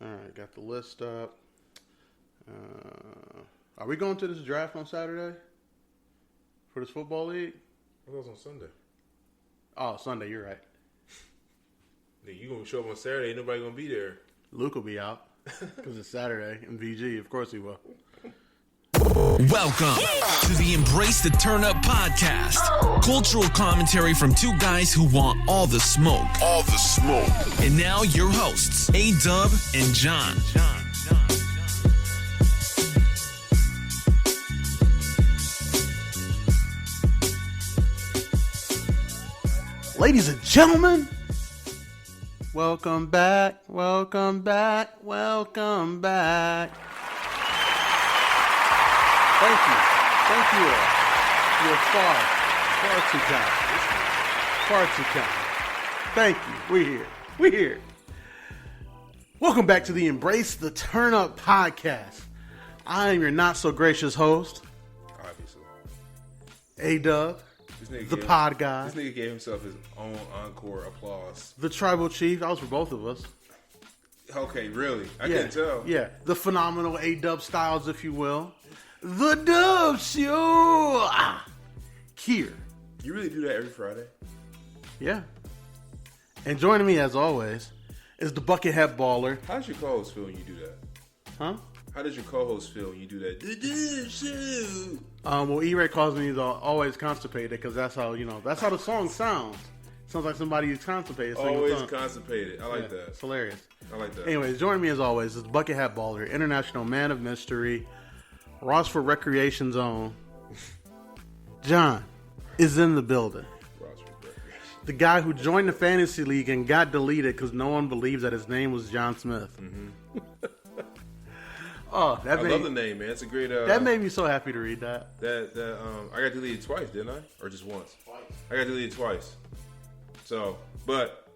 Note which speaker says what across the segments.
Speaker 1: All right, got the list up. Are we going to this draft on Saturday for this football league?
Speaker 2: It was on Sunday.
Speaker 1: Oh, Sunday, you're right.
Speaker 2: You gonna show up on Saturday? Ain't nobody gonna be there.
Speaker 1: Luke will be out because it's Saturday in VG. Of course he will.
Speaker 3: Welcome to the Embrace the Turn Up podcast. Cultural commentary from two guys who want all the smoke. All the smoke. And now your hosts, A-Dub and John.
Speaker 1: Ladies and gentlemen, welcome back, welcome back, welcome back. Thank you all. You're far too kind. Far too kind. Thank you. We're here. Welcome back to the Embrace the Turn Up podcast. I am your not so gracious host,
Speaker 2: Obviously.
Speaker 1: A-Dub, the pod guy.
Speaker 2: This nigga gave himself his own encore applause.
Speaker 1: The tribal chief. That was for both of us.
Speaker 2: Okay, really? I can't tell.
Speaker 1: Yeah, the phenomenal A-Dub Styles, if you will. The Dub Show. Here.
Speaker 2: You really do that every Friday?
Speaker 1: Yeah. And joining me, as always, is the Buckethead Baller.
Speaker 2: How does your co-host feel when you do that?
Speaker 1: Huh?
Speaker 2: How does your co-host feel when you do that? The Dub Show.
Speaker 1: Well, E-Ray calls me the always constipated because that's how, that's how the song sounds. Sounds like somebody who's constipated.
Speaker 2: Always constipated. I like that.
Speaker 1: It's hilarious.
Speaker 2: I like that.
Speaker 1: Anyways, joining me as always is the Buckethead Baller, international man of mystery, Rossford Recreation Zone. John is in the building. The guy who joined the fantasy league and got deleted because no one believes that his name was John Smith.
Speaker 2: Mm-hmm.
Speaker 1: I
Speaker 2: love the name, man. It's a great.
Speaker 1: That made me so happy to read that.
Speaker 2: I got deleted twice, didn't I? Or just once?
Speaker 1: Twice.
Speaker 2: I got deleted twice. So, but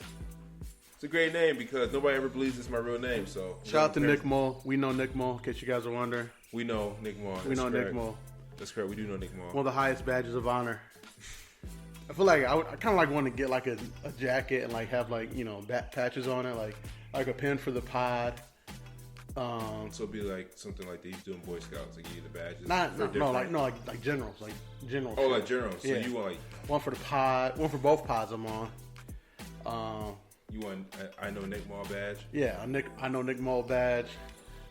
Speaker 2: it's a great name because nobody ever believes it's my real name. So
Speaker 1: shout out to Nick Mull. We know Nick Mull, in case you guys are wondering.
Speaker 2: We know Nick Mull.
Speaker 1: Nick Mull.
Speaker 2: That's correct. We do know Nick Mull.
Speaker 1: One of the highest badges of honor. I feel like I kind of like want to get like a jacket and like have like bat patches on it, like a pin for the pod.
Speaker 2: So it'd be like something like they used to do in Boy Scouts, like give you the badges.
Speaker 1: Like generals, like generals.
Speaker 2: Oh, like generals. So
Speaker 1: yeah.
Speaker 2: you want like
Speaker 1: one for the pod, one for both pods I'm on.
Speaker 2: You want I know Nick Mull badge?
Speaker 1: Yeah, I know Nick Mull badge,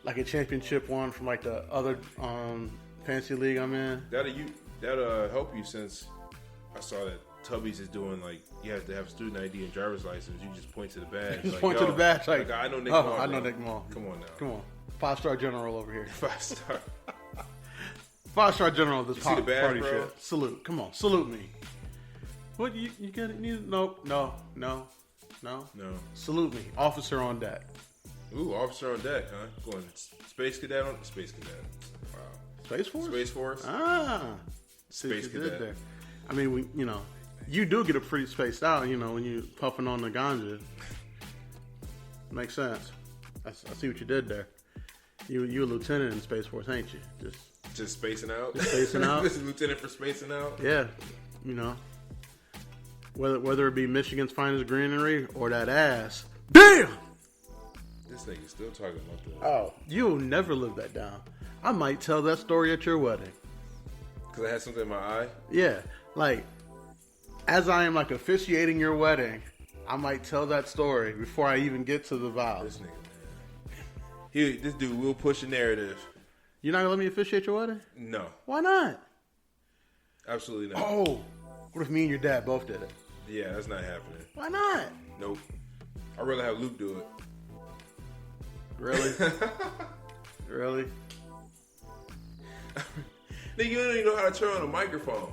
Speaker 1: like a championship one from like the other fantasy league I'm in.
Speaker 2: That'll help you since I saw that Tubby's is doing like you have to have student ID and driver's license. You just point to the badge.
Speaker 1: Just point to the badge. Like
Speaker 2: I know Nick Mull.
Speaker 1: I know Nick Mull.
Speaker 2: Come on now.
Speaker 1: Come on. 5-star general over here.
Speaker 2: 5-star.
Speaker 1: 5-star general of this
Speaker 2: see the badge,
Speaker 1: party
Speaker 2: bro?
Speaker 1: shit. Salute. Come on. Salute me. What you got? Nope. No. Salute me. Officer on deck.
Speaker 2: Ooh, officer on deck, huh? Going Space Cadet on Space Cadet. Wow.
Speaker 1: Space Force.
Speaker 2: Space Force.
Speaker 1: Space
Speaker 2: Cadet.
Speaker 1: There. I mean, you do get a pretty spaced out, when you puffing on the ganja. Makes sense. I see what you did there. You a lieutenant in Space Force, ain't you?
Speaker 2: Just spacing out.
Speaker 1: Just spacing out.
Speaker 2: This is lieutenant for spacing out.
Speaker 1: Yeah, whether it be Michigan's finest greenery or that ass. Damn.
Speaker 2: This nigga's still talking about that.
Speaker 1: Oh, you'll never live that down. I might tell that story at your wedding.
Speaker 2: Because I had something in my eye?
Speaker 1: Yeah. Like, as I am, like, officiating your wedding, I might tell that story before I even get to the vows.
Speaker 2: This nigga, man. This dude will push a narrative.
Speaker 1: You're not going to let me officiate your wedding?
Speaker 2: No.
Speaker 1: Why not?
Speaker 2: Absolutely not.
Speaker 1: Oh. What if me and your dad both did it?
Speaker 2: Yeah, that's not happening.
Speaker 1: Why not?
Speaker 2: Nope. I'd rather have Luke do it.
Speaker 1: Really? Really?
Speaker 2: Nigga, you don't even know how to turn on a microphone.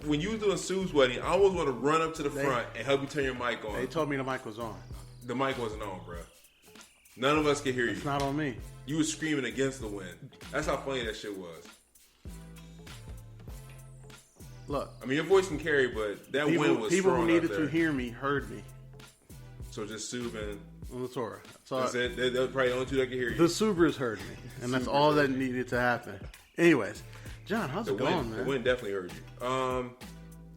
Speaker 2: When you was doing Sue's wedding, I almost want to run up to the front and help you turn your mic on.
Speaker 1: They told me the mic was on.
Speaker 2: The mic wasn't on, bro. None of us could hear you.
Speaker 1: It's not on me.
Speaker 2: You was screaming against the wind. That's how funny that shit was.
Speaker 1: Look.
Speaker 2: I mean, your voice can carry, but that wind was strong.
Speaker 1: People who needed to hear me heard me.
Speaker 2: So just Sue and
Speaker 1: the Torah.
Speaker 2: That's it. They're probably the only two that can hear you.
Speaker 1: The Subras heard me, and that's all that needed to happen. Anyways, John, how's it going, man?
Speaker 2: The wind definitely heard you.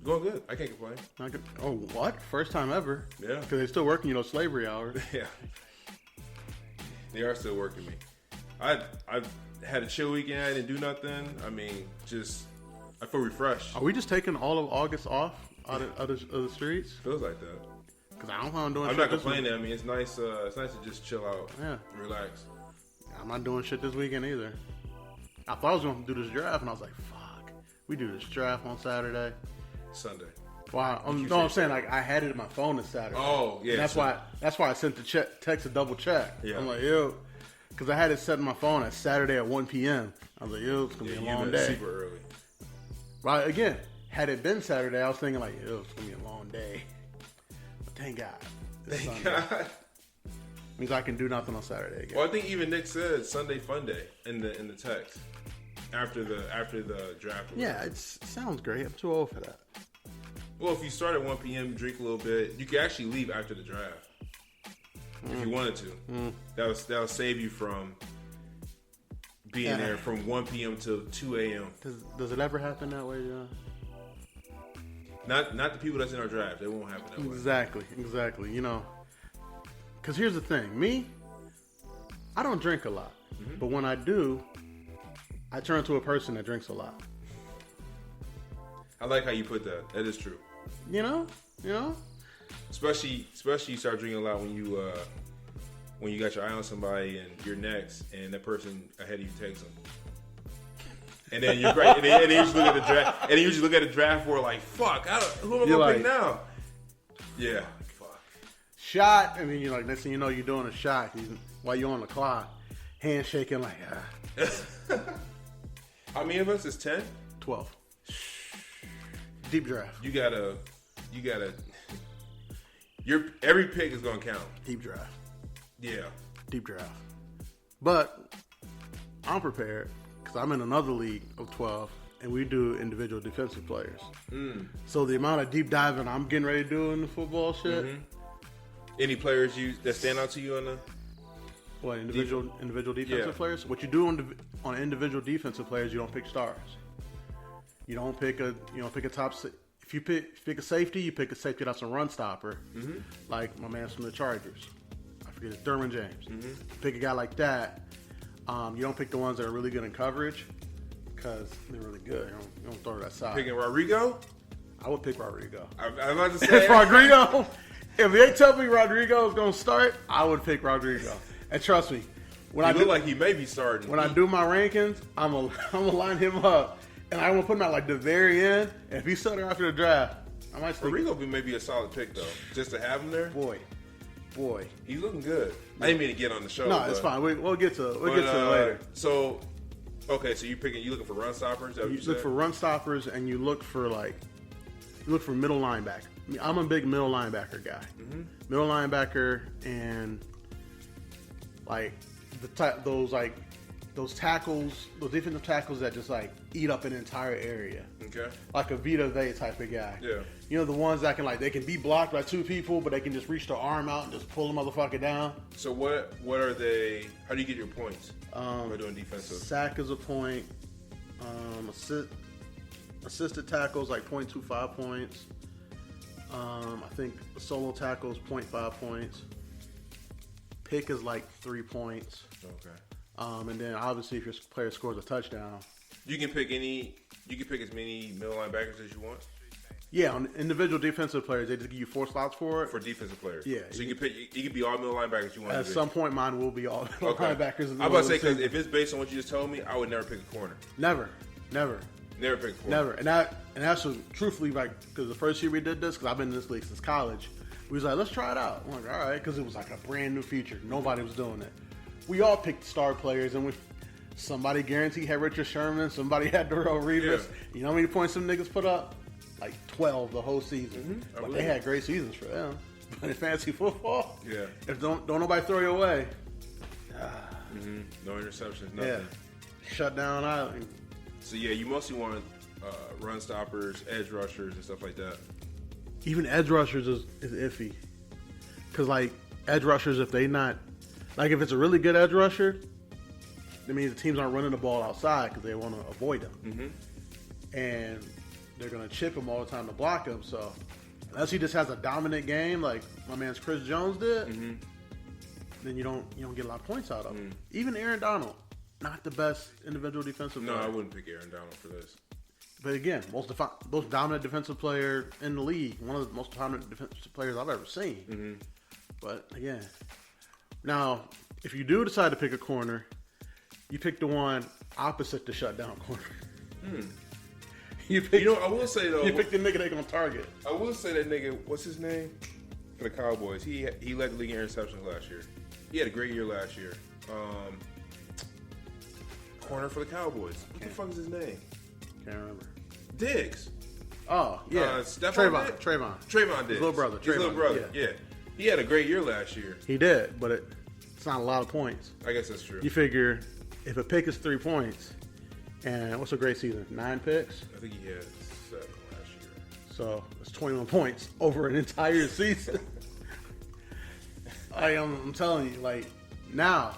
Speaker 2: Going good. I can't complain.
Speaker 1: Not good. Oh, what? First time ever?
Speaker 2: Yeah.
Speaker 1: Because they're still working, slavery hours.
Speaker 2: Yeah. They are still working me. I had a chill weekend. I didn't do nothing. I mean, I feel refreshed.
Speaker 1: Are we just taking all of August off out of the streets?
Speaker 2: Feels like that.
Speaker 1: Because I don't plan on doing
Speaker 2: I'm
Speaker 1: shit
Speaker 2: not
Speaker 1: this
Speaker 2: complaining. I mean, it's nice. It's nice to just chill out.
Speaker 1: Yeah.
Speaker 2: And relax.
Speaker 1: I'm not doing shit this weekend either. I thought I was going to do this draft, and I was like, fuck. We do this draft on Saturday.
Speaker 2: Sunday.
Speaker 1: Wow. No, I'm saying, like, I had it in my phone this Saturday.
Speaker 2: Oh, yeah.
Speaker 1: And that's why I sent the text to double check.
Speaker 2: Yeah.
Speaker 1: I'm like, yo. Because I had it set in my phone at Saturday at 1 p.m. I was like, yo, it's going to be a long day.
Speaker 2: Super early.
Speaker 1: Right, again, had it been Saturday, I was thinking, like, yo, it's going to be a long day. But thank God.
Speaker 2: Thank God.
Speaker 1: Means I can do nothing on Saturday again.
Speaker 2: Well, I think even Nick said Sunday fun day in the text after the draft.
Speaker 1: Yeah, it sounds great. I'm too old for that.
Speaker 2: Well, if you start at 1 p.m., drink a little bit, you can actually leave after the draft if you wanted to. That'll save you from being there from 1 p.m. till 2 a.m.
Speaker 1: Does it ever happen that way, John?
Speaker 2: Not the people that's in our draft. It won't happen that way.
Speaker 1: Exactly. You know, because here's the thing. Me, I don't drink a lot. Mm-hmm. But when I do, I turn into a person that drinks a lot.
Speaker 2: I like how you put that. That is true.
Speaker 1: You know?
Speaker 2: Especially you start drinking a lot when you got your eye on somebody and you're next and that person ahead of you takes them. And then you're great. And then you usually look at the draft. And then you usually look at the draft for like, fuck, who am I going to pick now? Yeah, fuck.
Speaker 1: Shot. I mean, you're like, next thing you know, you're doing a shot while you're on the clock. Hand shaking like,
Speaker 2: How many of us is 10?
Speaker 1: 12. Deep draft.
Speaker 2: You gotta. Every pick is gonna count.
Speaker 1: Deep draft.
Speaker 2: Yeah.
Speaker 1: Deep draft. But I'm prepared because I'm in another league of 12, and we do individual defensive players. So the amount of deep diving I'm getting ready to do in the football shit.
Speaker 2: Mm-hmm. Any players that stand out to you on the?
Speaker 1: What, individual defensive players? What you do on individual defensive players, you don't pick stars. You don't pick a top. If you pick a safety, you pick a safety that's a run stopper, like my man from the Chargers. I forget it's Derwin James. Mm-hmm. Pick a guy like that. You don't pick the ones that are really good in coverage because they're really good. You don't throw that side.
Speaker 2: Picking Rodrigo?
Speaker 1: I would pick Rodrigo.
Speaker 2: I'm about to say
Speaker 1: Rodrigo. If they tell me Rodrigo is going to start, I would pick Rodrigo. And trust me,
Speaker 2: like he may be starting.
Speaker 1: When I do my rankings, I'm gonna line him up, and I'm gonna put him at like the very end. And if he's still there after the draft, I might.
Speaker 2: Rodrigo be maybe a solid pick though, just to have him there.
Speaker 1: Boy,
Speaker 2: he's looking good. I didn't mean to get on the show.
Speaker 1: No, it's fine. We'll get to it later.
Speaker 2: So, okay, so you looking for run stoppers?
Speaker 1: You look for run stoppers, and you look for middle linebacker. I mean, I'm a big middle linebacker guy. Mm-hmm. Middle linebacker and like those tackles, those defensive tackles that just like eat up an entire area. Okay. Like a Vita Vea type of guy. Yeah. You know, the ones that they can be blocked by two people, but they can just reach their arm out and just pull the motherfucker down.
Speaker 2: So what are they? How do you get your points? By doing defensive.
Speaker 1: Sack is a point. Assisted tackles like 0.25 points. I think solo tackle is 0.5 points. Pick is like 3 points.
Speaker 2: Okay.
Speaker 1: And then obviously if your player scores a touchdown,
Speaker 2: you can pick as many middle linebackers as you want.
Speaker 1: Yeah, on individual defensive players, they just give you 4 slots for it.
Speaker 2: For defensive players.
Speaker 1: Yeah.
Speaker 2: So you can be all middle linebackers you want.
Speaker 1: At some point, mine will be all middle linebackers.
Speaker 2: I'm about to say, because if it's based on what you just told me, I would never pick a corner.
Speaker 1: Never.
Speaker 2: Never pick a corner.
Speaker 1: Never. And that's truthfully, like, because the first year we did this, because I've been in this league since college, we was like, let's try it out. I'm like, all right, because it was like a brand new feature. Nobody was doing it. We all picked star players, and somebody guaranteed had Richard Sherman, somebody had Darrell Revis. Yeah. You know how many points some niggas put up? Like 12 the whole season. Mm-hmm. But they had great seasons for them. But in fantasy football, if don't nobody throw you away.
Speaker 2: No interceptions, nothing.
Speaker 1: Yeah. Shut down island.
Speaker 2: So yeah, you mostly want run stoppers, edge rushers, and stuff like that.
Speaker 1: Even edge rushers is iffy. Because like edge rushers, if it's a really good edge rusher, that means the teams aren't running the ball outside because they want to avoid them. Mm-hmm. And they're going to chip him all the time to block him. So unless he just has a dominant game like my man's Chris Jones did, then you don't get a lot of points out of him. Even Aaron Donald, not the best individual defensive player.
Speaker 2: No, I wouldn't pick Aaron Donald for this.
Speaker 1: But again, most dominant defensive player in the league. One of the most dominant defensive players I've ever seen. Mm-hmm. But again, now if you do decide to pick a corner, you pick the one opposite the shutdown corner.
Speaker 2: I will say though,
Speaker 1: you pick the nigga they gonna target.
Speaker 2: I will say that nigga, what's his name for the Cowboys? He led the league in interceptions last year. He had a great year last year. Corner for the Cowboys. What the fuck is his name?
Speaker 1: Can't remember.
Speaker 2: Diggs.
Speaker 1: Oh yeah, Trayvon
Speaker 2: Diggs.
Speaker 1: His little brother.
Speaker 2: His little brother. Yeah. He had a great year last year.
Speaker 1: He did, but it's not a lot of points.
Speaker 2: I guess that's true.
Speaker 1: You figure if a pick is 3 points, and what's a great season? 9 picks?
Speaker 2: I think he had 7 last year.
Speaker 1: So it's 21 points over an entire season. I'm telling you, like, now,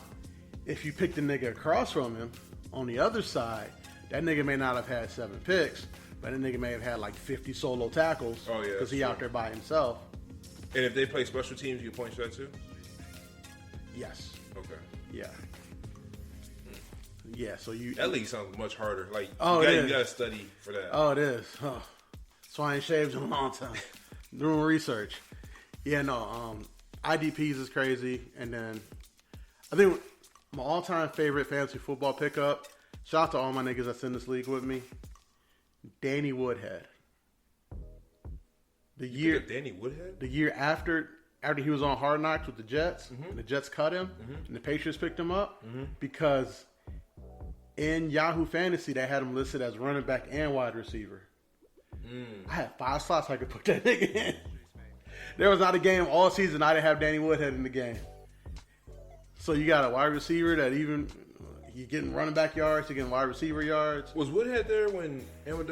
Speaker 1: if you pick the nigga across from him on the other side, that nigga may not have had 7 picks, but that nigga may have had like 50 solo tackles.
Speaker 2: Oh yeah,
Speaker 1: because he out there by himself.
Speaker 2: And if they play special teams, you point for that too?
Speaker 1: Yes.
Speaker 2: Okay.
Speaker 1: Yeah. Yeah, so
Speaker 2: that league sounds much harder. Like, you gotta study for that.
Speaker 1: Oh, it is. Oh. So I ain't shaved in a long time. Doing research. Yeah, no, IDPs is crazy. And then I think my all-time favorite fantasy football pickup, shout out to all my niggas that's in this league with me, Danny Woodhead.
Speaker 2: Danny Woodhead?
Speaker 1: The year after he was on Hard Knocks with the Jets, and the Jets cut him, and the Patriots picked him up, because in Yahoo Fantasy, they had him listed as running back and wide receiver. I had 5 slots I could put that nigga in. There was not a game all season I didn't have Danny Woodhead in the game. So you got a wide receiver that even you're getting running back yards, you're getting wide receiver yards.
Speaker 2: Was Woodhead there when
Speaker 1: Julian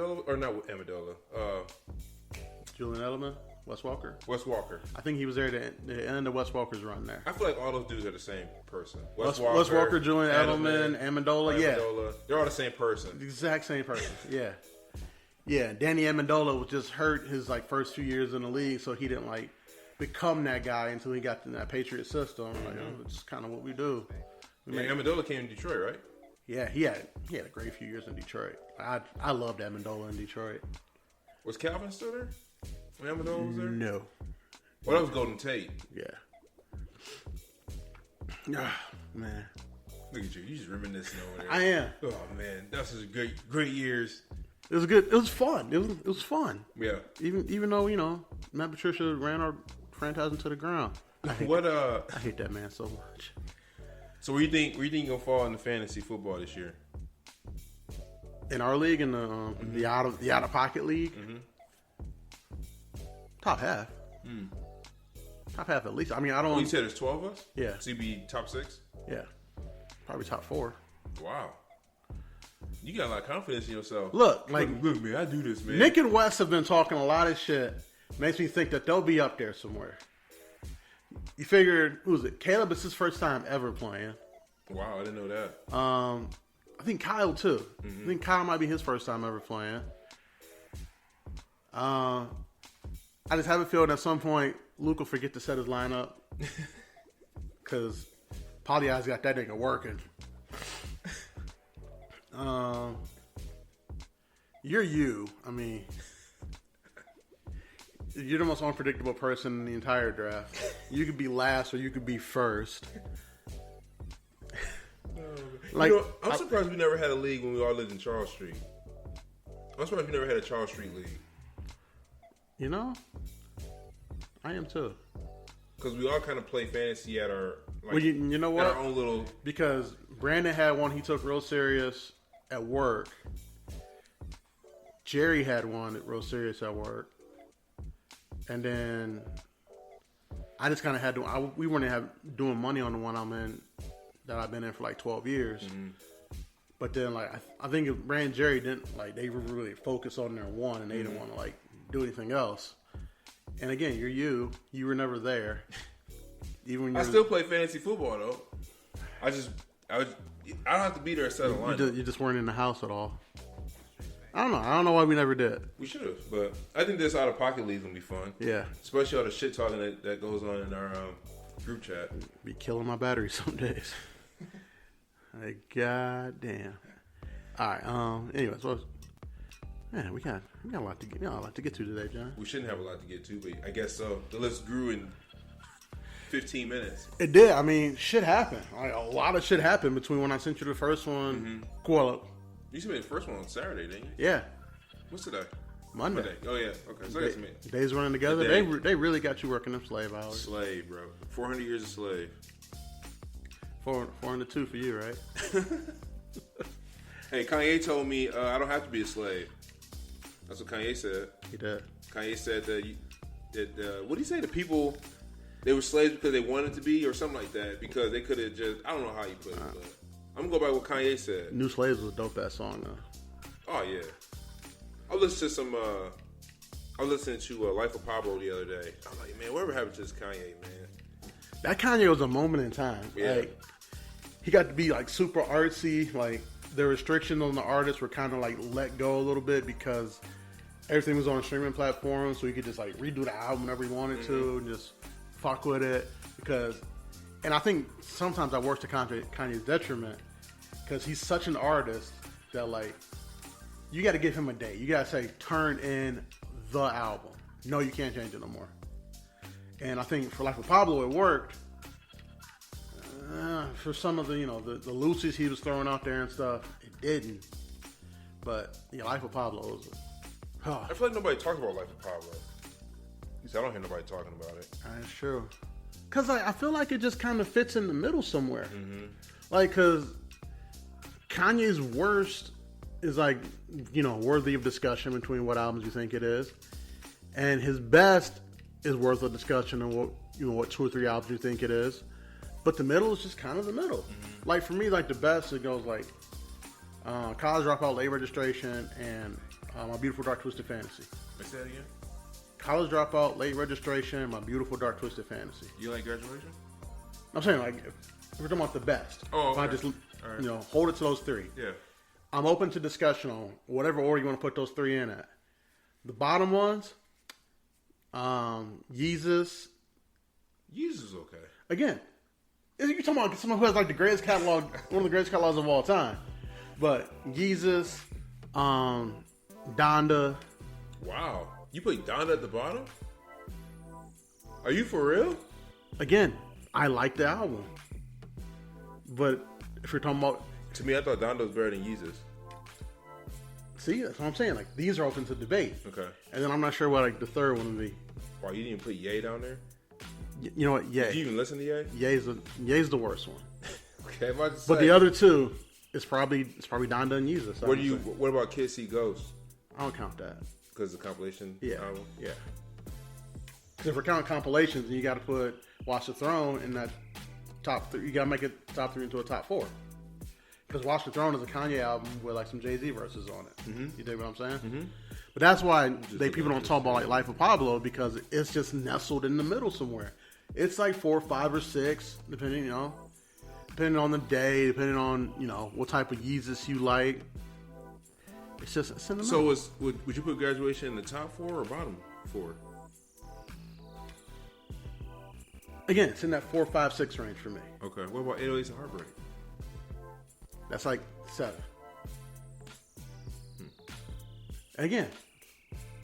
Speaker 1: Edelman, Wes Walker.
Speaker 2: Wes Walker.
Speaker 1: I think he was there at the end of Wes Walker's run there.
Speaker 2: I feel like all those dudes are the same person.
Speaker 1: Wes Walker, Julian Edelman, Amendola, yeah.
Speaker 2: They're all the same person.
Speaker 1: The exact same person, yeah. Yeah, Danny Amendola was just hurt his first few years in the league, so he didn't become that guy until he got in that Patriot system. It's kind of what we do.
Speaker 2: Amendola came to Detroit, right?
Speaker 1: Yeah, he had a great few years in Detroit. I loved Amendola in Detroit.
Speaker 2: Was Calvin still there when Amendola was there?
Speaker 1: No.
Speaker 2: Well, that was Golden Tate.
Speaker 1: Yeah. Man.
Speaker 2: Look at you. You just reminiscing over there.
Speaker 1: I am.
Speaker 2: Oh, man. That was great years.
Speaker 1: It was good. It was fun. It was fun.
Speaker 2: Yeah.
Speaker 1: Even though, Matt Patricia ran our franchise into the ground. I hate that man so much.
Speaker 2: So where you think you're gonna fall in the fantasy football this year?
Speaker 1: In our league, in the out of pocket league, top half. Top half at least. I mean, I don't.
Speaker 2: Oh, you said there's 12 of us?
Speaker 1: Yeah.
Speaker 2: So you'd be top 6?
Speaker 1: Yeah. Probably top 4.
Speaker 2: Wow. You got a lot of confidence in yourself.
Speaker 1: Look,
Speaker 2: man, I do this, man.
Speaker 1: Nick and Wes have been talking a lot of shit. Makes me think that they'll be up there somewhere. You figured, who was it? Caleb, it's his first time ever playing.
Speaker 2: Wow, I didn't know that.
Speaker 1: I think Kyle too. I think Kyle might be his first time ever playing. I just have a feeling at some point Luke will forget to set his lineup because Polyeye's got that nigga working. You're you. I mean, you're the most unpredictable person in the entire draft. You could be last or you could be first.
Speaker 2: I'm surprised we never had a league when we all lived in Charles Street. I'm surprised we never had a Charles Street league.
Speaker 1: I am too.
Speaker 2: Because we all kind of play fantasy at our
Speaker 1: you know what?
Speaker 2: Our own little.
Speaker 1: Because Brandon had one he took real serious at work. Jerry had one real serious at work, and then I just kind of had to. We weren't doing money on the one I'm in that I've been in for 12 years. But then I think Brandon and Jerry didn't they were really focused on their one and they didn't want to do anything else. And again, you were never there. Even when
Speaker 2: I still play fantasy football though. I don't have to be there to set a lineup.
Speaker 1: You just weren't in the house at all. I don't know why we never did.
Speaker 2: We should have, but I think this out of pocket leagues gonna be fun.
Speaker 1: Yeah,
Speaker 2: especially all the shit talking that goes on in our Group chat.
Speaker 1: Be killing my battery some days. Like, goddamn. All right. Anyways, man, we got a lot to get to today, John.
Speaker 2: We shouldn't have a lot to get to, but I guess so. The list grew in 15 minutes.
Speaker 1: It did. I mean, shit happened. Like, a lot of shit happened between when I sent you the first one. Well,
Speaker 2: You sent me the first one on Saturday, didn't you?
Speaker 1: yeah,
Speaker 2: What's today?
Speaker 1: Monday.
Speaker 2: Oh yeah. Okay. So I guess me.
Speaker 1: Days running together.
Speaker 2: The day.
Speaker 1: They really got you working them slave hours.
Speaker 2: Slave, bro. 400 years a slave.
Speaker 1: 402 for you, right?
Speaker 2: Hey, Kanye told me I don't have to be a slave. That's what Kanye said.
Speaker 1: He did.
Speaker 2: Kanye said that what did he say? The people, they were slaves because they wanted to be, or something like that, because they could have just, I don't know how he put it, but I'm going to go by what Kanye said.
Speaker 1: New Slaves was a dope-ass song, though.
Speaker 2: Oh, yeah. I listened to Life of Pablo the other day. I'm like, man, whatever happened to this Kanye, man?
Speaker 1: That Kanye was a moment in time.
Speaker 2: Yeah.
Speaker 1: Like, he got to be, like, super artsy. Like, the restrictions on the artists were kind of, like, let go a little bit because everything was on streaming platforms, so he could just, like, redo the album whenever he wanted to and just fuck with it. And I think sometimes that works to Kanye's detriment because he's such an artist that, like, you got to give him a day. You got to say, turn in the album. No, you can't change it no more. And I think for Life of Pablo, it worked. For some of the, the loosies he was throwing out there and stuff, it didn't. But, Life of Pablo was...
Speaker 2: I feel like nobody talks about Life of Pablo. He said, I don't hear nobody talking about it.
Speaker 1: That's true. Because I feel like it just kind of fits in the middle somewhere. Like, because Kanye's worst is like, worthy of discussion between what albums you think it is. And his best is worth a discussion on what 2 or 3 albums you think it is. But the middle is just kind of the middle. Like, for me, like, the best, it goes like College Dropout, Late Registration, and My Beautiful Dark Twisted Fantasy.
Speaker 2: Say that again?
Speaker 1: College Dropout, Late Registration, My Beautiful Dark Twisted Fantasy.
Speaker 2: You like Graduation?
Speaker 1: I'm saying, like, if we're talking about the best.
Speaker 2: Oh, okay.
Speaker 1: If I just, hold it to those 3.
Speaker 2: Yeah.
Speaker 1: I'm open to discussion on whatever order you want to put those 3 in at. The bottom ones, Yeezus.
Speaker 2: Yeezus is okay.
Speaker 1: Again, you're talking about someone who has like the greatest catalog, one of the greatest catalogs of all time. But Yeezus, Donda.
Speaker 2: Wow. You put Donda at the bottom? Are you for real?
Speaker 1: Again, I like the album. But if you're talking about...
Speaker 2: To me, I thought Donda was better than Yeezus.
Speaker 1: See, that's what I'm saying. Like, these are open to debate.
Speaker 2: Okay.
Speaker 1: And then I'm not sure what like the third one would be.
Speaker 2: Wow, you didn't even put Ye down there?
Speaker 1: You know what? Ye.
Speaker 2: Did you even listen to Ye?
Speaker 1: Ye's the worst one.
Speaker 2: Okay, I'm about to say.
Speaker 1: But the other 2 is probably Donda and Yeezus.
Speaker 2: What about Kids See Ghosts?
Speaker 1: I don't count that.
Speaker 2: Because the compilation album?
Speaker 1: Yeah. Because if we're counting compilations, then you got to put Watch the Throne in that top 3. You got to make it top 3 into a top 4. Because Watch the Throne is a Kanye album with like some Jay-Z verses on it. You dig what I'm saying? But that's why people don't talk about like Life of Pablo, because it's just nestled in the middle somewhere. It's like 4, 5, or 6, depending on the day, depending on what type of Yeezus you like. It's in the middle.
Speaker 2: So would you put Graduation in the top 4 or bottom 4?
Speaker 1: Again, it's in that 4, 5, 6 range for me.
Speaker 2: Okay. What about 808s and Heartbreak?
Speaker 1: That's like 7. And again,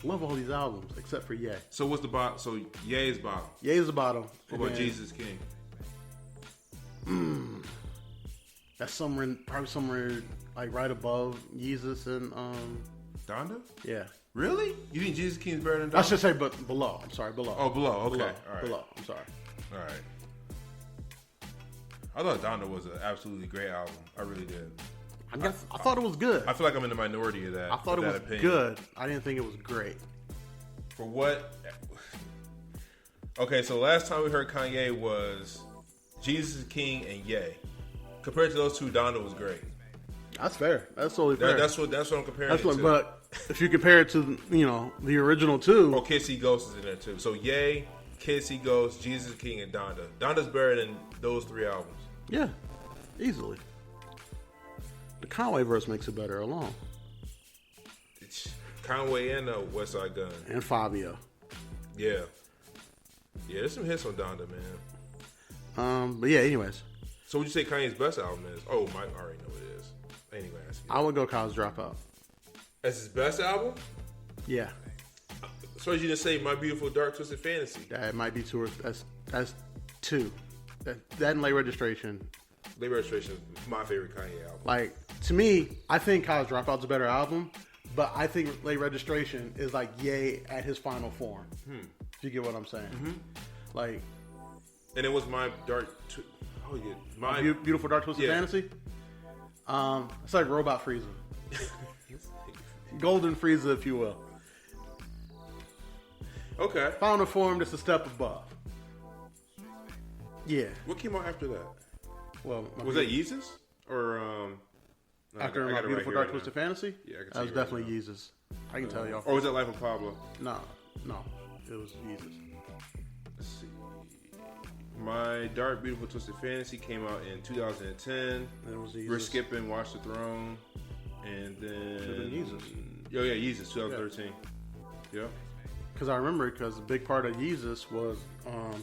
Speaker 1: love all these albums except for Ye.
Speaker 2: So what's the bottom? So Ye is bottom.
Speaker 1: Ye is the bottom.
Speaker 2: What about Jesus King?
Speaker 1: That's probably somewhere like right above Yeezus and
Speaker 2: Donda?
Speaker 1: Yeah.
Speaker 2: Really? You think Jesus King is better than Donda?
Speaker 1: I should say, but below. I'm sorry, below.
Speaker 2: Oh, below. Okay.
Speaker 1: Below.
Speaker 2: All right.
Speaker 1: Below. I'm sorry.
Speaker 2: All right. I thought Donda was an absolutely great album. I really did.
Speaker 1: I thought it was good.
Speaker 2: I feel like I'm in the minority of that.
Speaker 1: I thought it was good. I didn't think it was great.
Speaker 2: For what? Okay, so last time we heard Kanye was Jesus is King and Ye. Compared to those 2, Donda was great.
Speaker 1: That's fair. That's totally fair.
Speaker 2: That's what I'm comparing it to.
Speaker 1: But if you compare it to the original 2,
Speaker 2: Kids See Ghosts is in there too. So Ye, Kids See Ghosts, Jesus is King, and Donda. Donda's better than those 3 albums.
Speaker 1: Yeah, easily. The Conway verse makes it better alone.
Speaker 2: It's Conway and West Side Gun.
Speaker 1: And Fabio.
Speaker 2: Yeah. Yeah, there's some hits on Donda, man.
Speaker 1: But yeah, anyways.
Speaker 2: So would you say Kanye's best album is? Oh, I already know what it is. Anyway,
Speaker 1: I would go College Dropout.
Speaker 2: That's his best album?
Speaker 1: Yeah.
Speaker 2: So as you just say, My Beautiful Dark Twisted Fantasy.
Speaker 1: Yeah, it might be two. That's two. That and Late Registration.
Speaker 2: Late Registration is my favorite Kanye album.
Speaker 1: Like, to me, I think College Dropout's a better album, but I think Late Registration is like Ye at his final form. If you get what I'm saying. Like,
Speaker 2: and it was My
Speaker 1: Beautiful Dark Twisted Fantasy. It's like Robot Frieza. Golden Frieza, if you will.
Speaker 2: Okay.
Speaker 1: Final form, just a step above. Yeah.
Speaker 2: What came out after that?
Speaker 1: Well,
Speaker 2: was that Yeezus? Or
Speaker 1: after My Beautiful Dark Twisted Fantasy?
Speaker 2: Yeah, I can
Speaker 1: that was definitely Yeezus. I can tell y'all.
Speaker 2: Or was that Life of Pablo?
Speaker 1: No, it was Yeezus.
Speaker 2: Let's see. My Dark Beautiful Twisted Fantasy came out in 2010.
Speaker 1: And it was Yeezus.
Speaker 2: We're skipping Watch the Throne, and then
Speaker 1: Yeezus.
Speaker 2: Oh yeah, Yeezus 2013. Yeah.
Speaker 1: Because I remember, because a big part of Yeezus was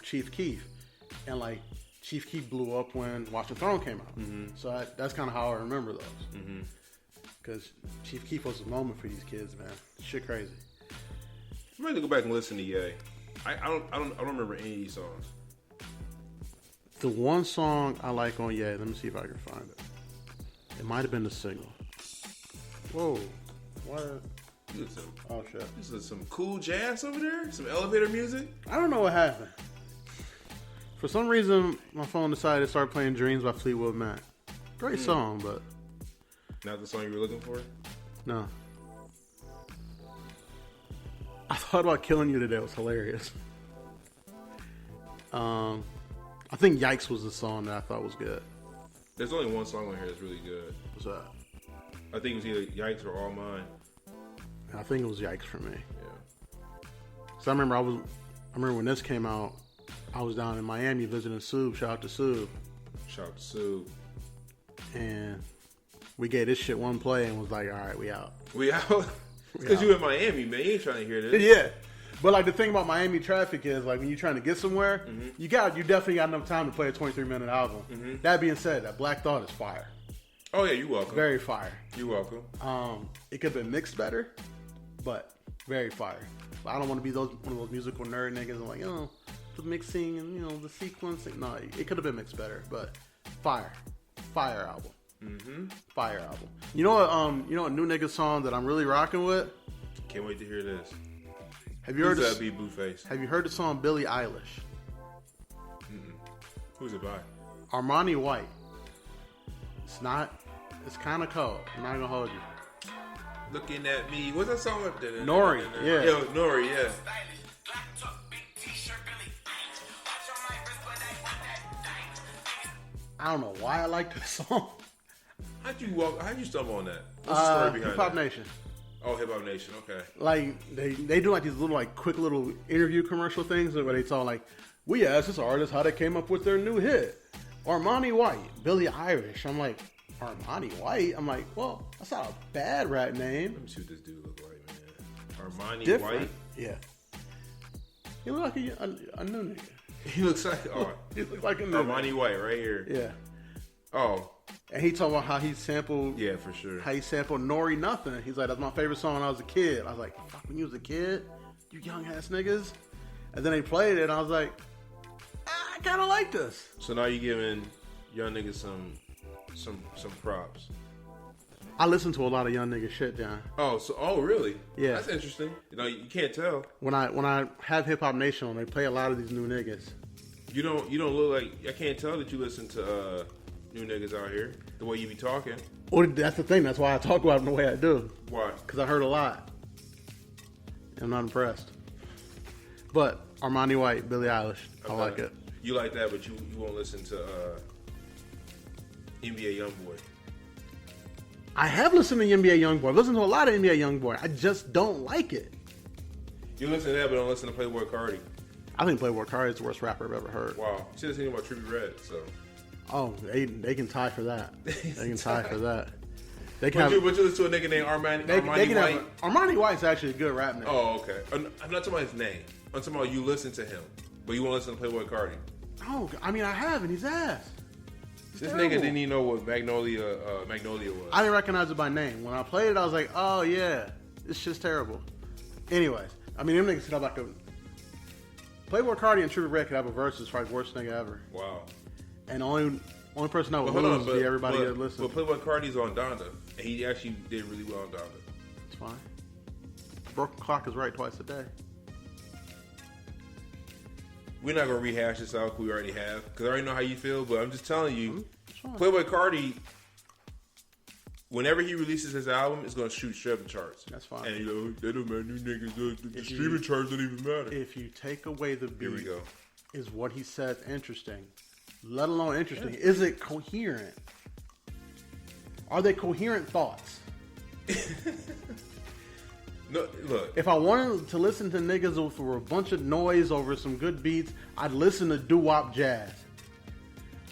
Speaker 1: Chief Keef, and like Chief Keef blew up when Watch the Throne came out. So that's kind of how I remember those. Because Chief Keef was a moment for these kids, man. Shit crazy.
Speaker 2: I'm ready to go back and listen to Ye. I don't remember any of these songs.
Speaker 1: The one song I like on Ye, let me see if I can find it. It might have been The Signal. Whoa. What? Oh, shit.
Speaker 2: This is some cool jazz over there? Some elevator music?
Speaker 1: I don't know what happened. For some reason, my phone decided to start playing Dreams by Fleetwood Mac. Great song, but...
Speaker 2: Not the song you were looking for?
Speaker 1: No. I thought about Killing You today. It was hilarious. I think Yikes was the song that I thought was good.
Speaker 2: There's only one song on here that's really good.
Speaker 1: What's that?
Speaker 2: I think it was either Yikes or All Mine.
Speaker 1: I think it was Yikes for me.
Speaker 2: Yeah.
Speaker 1: So I remember when this came out, I was down in Miami visiting Sub. Shout out to Sub.
Speaker 2: Shout out to Sub.
Speaker 1: And we gave this shit one play and was like, all right, we out.
Speaker 2: We out? Because you in Miami, man. You ain't trying to hear this.
Speaker 1: Yeah. But like the thing about Miami traffic is like when you're trying to get somewhere, you definitely got enough time to play a 23-minute album. That being said, that Black Thought is fire.
Speaker 2: Oh yeah, you're welcome.
Speaker 1: Very fire.
Speaker 2: You're welcome.
Speaker 1: It could have been mixed better, but very fire. I don't want to be one of those musical nerd niggas and like, the mixing and the sequencing. No, it could have been mixed better, but fire album. Fire album. You know what new nigga song that I'm really rocking with?
Speaker 2: Can't wait to hear this.
Speaker 1: Have you heard
Speaker 2: that? Be Blueface.
Speaker 1: Have you heard the song Billie Eilish?
Speaker 2: Who's it by?
Speaker 1: Armani White. It's kind of cold. I'm not gonna hold you.
Speaker 2: Looking at me. What's that song?
Speaker 1: Nori. Yeah.
Speaker 2: Yo, Nori. Yeah.
Speaker 1: I don't know why I like this song.
Speaker 2: How'd you stumble on that? What's the story behind
Speaker 1: Hip Hop
Speaker 2: that?
Speaker 1: Nation.
Speaker 2: Oh, Hip Hop Nation. Okay.
Speaker 1: Like they do like these little quick little interview commercial things where they talk like, we asked this artist how they came up with their new hit. Armani White, Billie Eilish. I'm like, Armani White? I'm like, well, that's not a bad rap name.
Speaker 2: Let me see what this dude look like, man. Armani
Speaker 1: Different.
Speaker 2: White?
Speaker 1: Yeah. He look like a new nigga.
Speaker 2: He looks like
Speaker 1: He looks like a new
Speaker 2: Armani White right here.
Speaker 1: Yeah.
Speaker 2: Oh.
Speaker 1: And he talking about how he sampled
Speaker 2: for sure.
Speaker 1: How he sampled Nori Nothing. He's like, that's my favorite song when I was a kid. I was like, fuck, when you was a kid? You young ass niggas? And then they played it and I was like, I kinda like this.
Speaker 2: So now you giving young niggas some props.
Speaker 1: I listen to a lot of young nigga shit, John.
Speaker 2: Oh really?
Speaker 1: Yeah.
Speaker 2: That's interesting. You can't tell.
Speaker 1: When I have Hip Hop Nation on, they play a lot of these new niggas.
Speaker 2: You don't look like, I can't tell that you listen to new niggas out here, the way you be talking.
Speaker 1: Well, that's the thing. That's why I talk about them the way I do.
Speaker 2: Why?
Speaker 1: Because I heard a lot. I'm not impressed. But Armani White, Billie Eilish, I like it.
Speaker 2: You like that, but you won't listen to NBA YoungBoy.
Speaker 1: I have listened to NBA YoungBoy. I've listened to a lot of NBA YoungBoy. I just don't like it.
Speaker 2: You listen to that, but don't listen to Playboy Cardi.
Speaker 1: I think Playboy Cardi is the worst rapper I've ever heard.
Speaker 2: Wow. You should have seen about Trippie Redd, so.
Speaker 1: Oh, they can tie for that. They can tie for that. They can
Speaker 2: but you listen to a nigga named Armani White?
Speaker 1: Armani White's actually a good rap name.
Speaker 2: Oh, okay. I'm not talking about his name. I'm talking about you listen to him, but you won't listen to Playboy Cardi.
Speaker 1: Oh, I mean, I have, and he's ass.
Speaker 2: This nigga didn't even know what Magnolia was.
Speaker 1: I didn't recognize it by name. When I played it, I was like, oh, yeah. This shit's terrible. Anyways, I mean, them niggas could have like a... Playboy Cardi and Trippie Redd could have a versus for like worst nigga ever.
Speaker 2: Wow.
Speaker 1: And the only person that would lose would be everybody that listens.
Speaker 2: But Playboy Cardi's on Donda, and he actually did really well on Donda.
Speaker 1: It's fine. Broken clock is right twice a day.
Speaker 2: We're not going to rehash this out, we already have, because I already know how you feel, but I'm just telling you, Playboy Cardi, whenever he releases his album, it's going to shoot straight up the charts.
Speaker 1: That's fine.
Speaker 2: And they don't matter, new niggas, the streaming charts don't even matter.
Speaker 1: If you take away the beat,
Speaker 2: here we go.
Speaker 1: Is what he said interesting? Let alone interesting. Yeah. Is it coherent? Are they coherent thoughts?
Speaker 2: No, look.
Speaker 1: If I wanted to listen to niggas for a bunch of noise over some good beats, I'd listen to doo-wop jazz.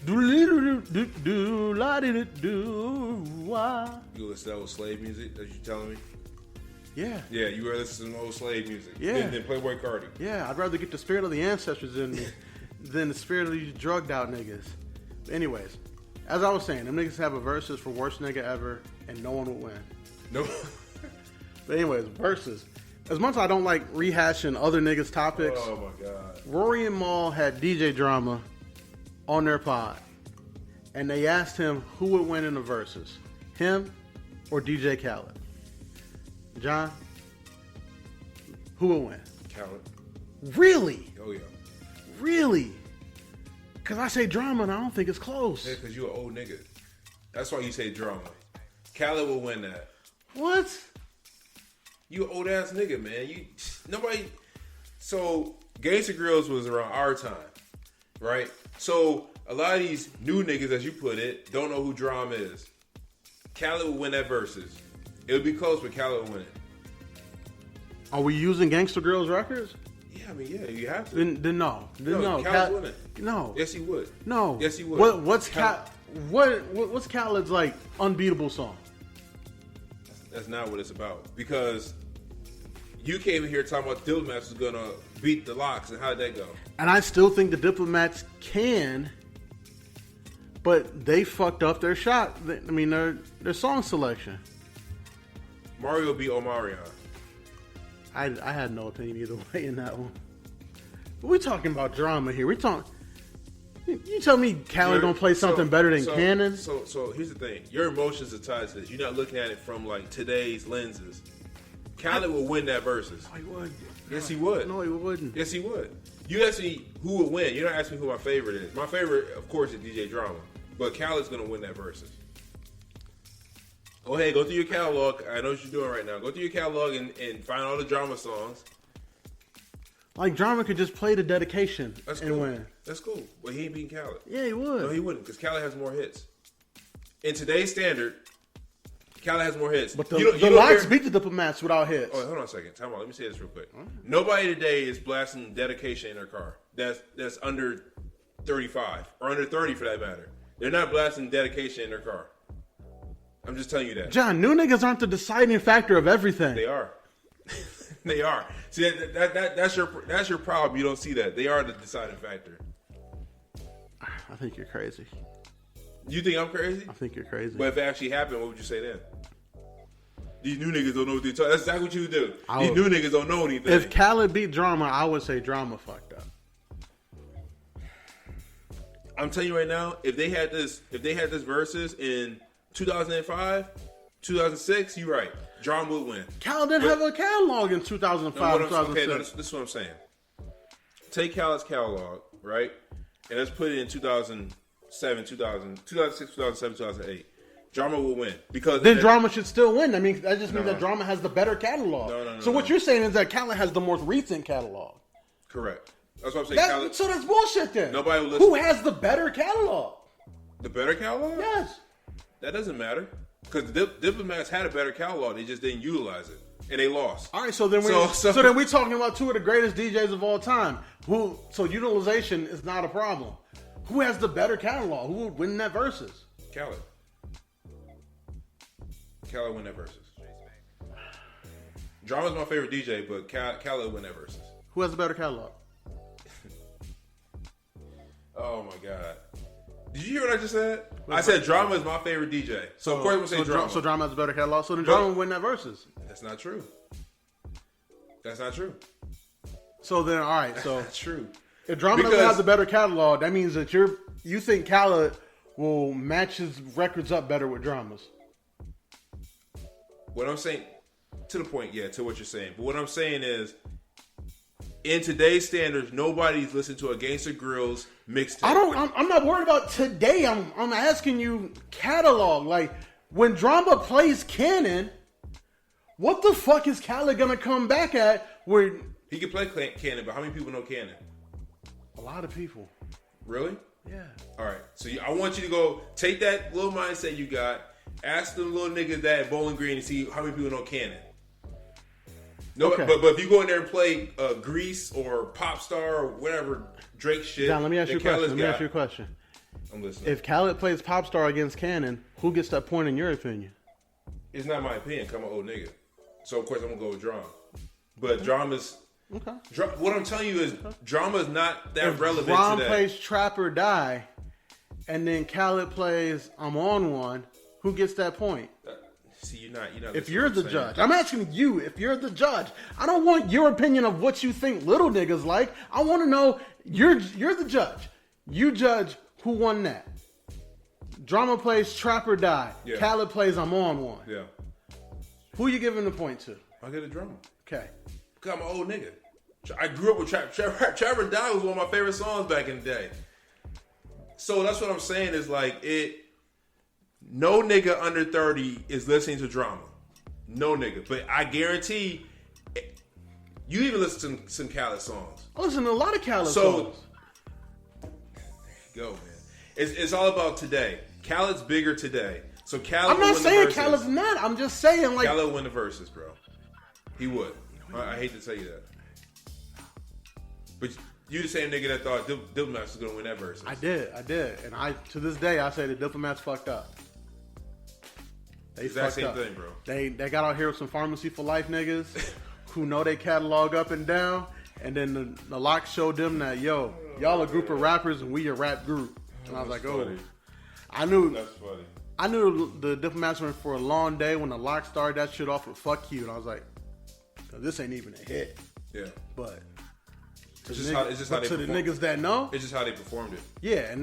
Speaker 2: You listen to old slave music? That you telling me?
Speaker 1: Yeah.
Speaker 2: Yeah, you rather listen to some old slave music than Playboy Cardi.
Speaker 1: Yeah, I'd rather get the spirit of the ancestors in me than the spirit of these drugged out niggas. But anyways, as I was saying, them niggas have a versus for worst nigga ever, and no one would win.
Speaker 2: No.
Speaker 1: But anyways, versus. As much as I don't like rehashing other niggas' topics,
Speaker 2: oh my god,
Speaker 1: Rory and Mal had DJ Drama on their pod, and they asked him who would win in the versus, him or DJ Khaled. John, who would win?
Speaker 2: Khaled.
Speaker 1: Really?
Speaker 2: Oh yeah.
Speaker 1: Really? Because I say Drama and I don't think it's close.
Speaker 2: Yeah, because you're an old nigga. That's why you say Drama. Khaled will win that.
Speaker 1: What?
Speaker 2: You an old ass nigga, man. Nobody. So Gangsta Grills was around our time, right? So a lot of these new niggas, as you put it, don't know who Drama is. Khaled will win that versus. It would be close, but Khaled will win it.
Speaker 1: Are we using Gangsta Grills records?
Speaker 2: Yeah, I mean, yeah, you have to.
Speaker 1: Then no.
Speaker 2: Khaled wouldn't.
Speaker 1: No.
Speaker 2: Yes, he would.
Speaker 1: No.
Speaker 2: Yes, he would.
Speaker 1: What's Khaled's like unbeatable song?
Speaker 2: That's not what it's about. Because you came in here talking about Diplomats was gonna beat the Locks, and how did that go?
Speaker 1: And I still think the Diplomats can, but they fucked up their shot. I mean, their song selection.
Speaker 2: Mario beat Omarion.
Speaker 1: I had no opinion either way in that one. But we're talking about Drama here. You tell me Khaled don't play something better than Cannon?
Speaker 2: So here's the thing. Your emotions are tied to this. You're not looking at it from like today's lenses. Khaled will win that versus.
Speaker 1: No, he wouldn't.
Speaker 2: Yes, he would.
Speaker 1: No, he wouldn't.
Speaker 2: Yes, he would. You asked me who would win. You're not asking me who my favorite is. My favorite, of course, is DJ Drama. But Khaled's going to win that versus. Go ahead. Go through your catalog. I know what you're doing right now. Go through your catalog and find all the Drama songs.
Speaker 1: Like, Drama could just play the dedication
Speaker 2: and
Speaker 1: win.
Speaker 2: That's cool. But he ain't beating Khaled.
Speaker 1: Yeah, he would.
Speaker 2: No, he wouldn't, because Khaled has more hits. In today's standard, Khaled has more hits.
Speaker 1: But the Locks beat the Diplomats without hits.
Speaker 2: Oh, hold on a second. Time out. Let me say this real quick. Nobody today is blasting dedication in their car. That's under 35 or under 30 for that matter. They're not blasting dedication in their car. I'm just telling you that.
Speaker 1: John, new niggas aren't the deciding factor of everything.
Speaker 2: They are. They are. See, that's your problem. You don't see that. They are the deciding factor.
Speaker 1: I think you're crazy.
Speaker 2: You think I'm crazy?
Speaker 1: I think you're crazy.
Speaker 2: But if it actually happened, what would you say then? These new niggas don't know what they're talking. That's exactly what you would do. These new niggas don't know anything.
Speaker 1: If Khaled beat Drama, I would say Drama fucked up.
Speaker 2: I'm telling you right now, if they had this versus in 2005, 2006, you're right. Drama would win.
Speaker 1: Khaled didn't have a catalog in 2005, 2006.
Speaker 2: Okay, no, this is what I'm saying. Take Khaled's catalog, right? And let's put it in 2007, 2006, 2007, 2008. Drama will win. Because
Speaker 1: then Drama should still win. I mean, that just means that Drama has the better catalog.
Speaker 2: No,
Speaker 1: what you're saying is that Khaled has the most recent catalog.
Speaker 2: Correct. That's what I'm saying.
Speaker 1: So that's bullshit then.
Speaker 2: Nobody will listen.
Speaker 1: Who has the better catalog?
Speaker 2: The better catalog?
Speaker 1: Yes.
Speaker 2: That doesn't matter. Because the Diplomats had a better catalog. They just didn't utilize it. And they lost.
Speaker 1: All right, so then we're talking about two of the greatest DJs of all time. So utilization is not a problem. Who has the better catalog? Who would win that versus?
Speaker 2: Khaled. Khaled win that versus. Drama's my favorite DJ, but Khaled win that versus.
Speaker 1: Who has the better catalog?
Speaker 2: Oh my god. Did you hear what I just said? I said Drama is my favorite DJ. So of course I'm gonna say Drama.
Speaker 1: So Drama has a better catalog. So then Drama will win that versus.
Speaker 2: That's not true. That's not true.
Speaker 1: So then, all right. So
Speaker 2: That's true.
Speaker 1: if Drama has a better catalog, that means that you think Khaled will match his records up better with Drama's.
Speaker 2: What I'm saying, to the point, yeah, to what you're saying. But what I'm saying is, in today's standards, nobody's listening to a Gangsta Grillz mixtape.
Speaker 1: I'm not worried about today. I'm asking you catalog. Like when Drama plays Cannon, what the fuck is Khaled gonna come back at? Where
Speaker 2: he can play Cannon, but how many people know Cannon?
Speaker 1: a lot of people.
Speaker 2: Really?
Speaker 1: Yeah.
Speaker 2: All right. So I want you to go take that little mindset you got, ask them little niggas that at Bowling Green and see how many people know Cannon. No,
Speaker 1: Okay.
Speaker 2: but if you go in there and play Grease or Popstar or whatever Drake shit,
Speaker 1: John, let me ask you a question.
Speaker 2: I'm listening.
Speaker 1: If Khaled plays Popstar against Cannon, who gets that point in your opinion?
Speaker 2: It's not my opinion, 'cause I'm an old nigga. So of course I'm gonna go with Drama. But Drama's
Speaker 1: Okay.
Speaker 2: what I'm telling you is Drama is not that relevant
Speaker 1: Ron
Speaker 2: today.
Speaker 1: plays Trap or Die, and then Khaled plays I'm on One, who gets that point?
Speaker 2: See, you're not.
Speaker 1: If you're the judge, I'm asking you. If you're the judge, I don't want your opinion of what you think little niggas like. I want to know you're the judge. You judge who won that. Drama plays Trap or Die.
Speaker 2: Yeah.
Speaker 1: Khaled plays I'm on One.
Speaker 2: Yeah.
Speaker 1: Who you giving the point to?
Speaker 2: I get a Drama.
Speaker 1: Okay.
Speaker 2: Cause I'm an old nigga. I grew up with Trap. Trap or Die was one of my favorite songs back in the day. So that's what I'm saying is like it. No nigga under 30 is listening to Drama. No nigga. But I guarantee you even listen to some Khaled songs.
Speaker 1: I listen to a lot of Khaled songs.
Speaker 2: There you go, man. It's all about today. Khaled's bigger today. So Khaled
Speaker 1: I'm not
Speaker 2: will win
Speaker 1: saying
Speaker 2: the verses.
Speaker 1: Khaled's not. I'm just saying like
Speaker 2: Khaled will win the verses, bro. He would. I hate to tell you that. But you the same nigga that thought Diplomats was going to win that verses.
Speaker 1: I did. And to this day, I say the Diplomats fucked up. They
Speaker 2: Exact
Speaker 1: fucked
Speaker 2: same
Speaker 1: up.
Speaker 2: thing, bro.
Speaker 1: They got out here with some Pharmacy for Life niggas who know they catalog up and down, and then the lock showed them that, yo, y'all a group of rappers and we a rap group. And I was like, oh. I knew
Speaker 2: That's funny.
Speaker 1: I knew the Diplomats went for a long day when the lock started that shit off with Fuck You. And I was like, this ain't even a hit.
Speaker 2: Yeah.
Speaker 1: But
Speaker 2: It's just how they
Speaker 1: to the
Speaker 2: perform.
Speaker 1: niggas that know,
Speaker 2: It's just how they performed it.
Speaker 1: yeah, and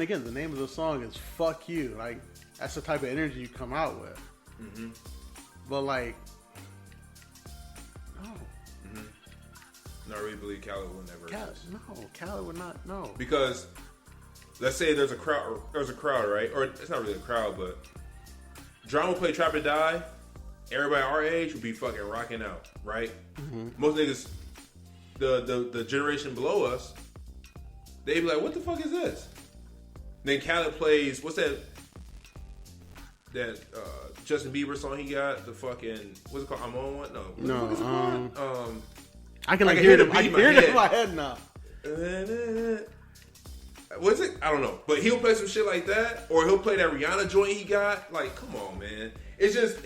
Speaker 1: again, the name of the song is "Fuck You." Like that's the type of energy you come out with. Mm-hmm. But like, no,
Speaker 2: No, I really believe Khaled will win that verses.
Speaker 1: Khaled would not. No,
Speaker 2: Because let's say there's a crowd, right? Or it's not really a crowd, but Drama play Trap or Die. Everybody our age would be fucking rocking out, right? Mm-hmm. Most niggas, the generation below us, they be like, "What the fuck is this?" Then Khaled plays what's that Justin Bieber song he got? The fucking what's it called? I'm on one. No, what the fuck is it called?
Speaker 1: I can
Speaker 2: I can
Speaker 1: hear
Speaker 2: hear
Speaker 1: them.
Speaker 2: the
Speaker 1: I
Speaker 2: beat
Speaker 1: can
Speaker 2: in my
Speaker 1: hear them
Speaker 2: head.
Speaker 1: in my head now.
Speaker 2: What's it? I don't know. But he'll play some shit like that, or he'll play that Rihanna joint he got. Like, come on, man. It's just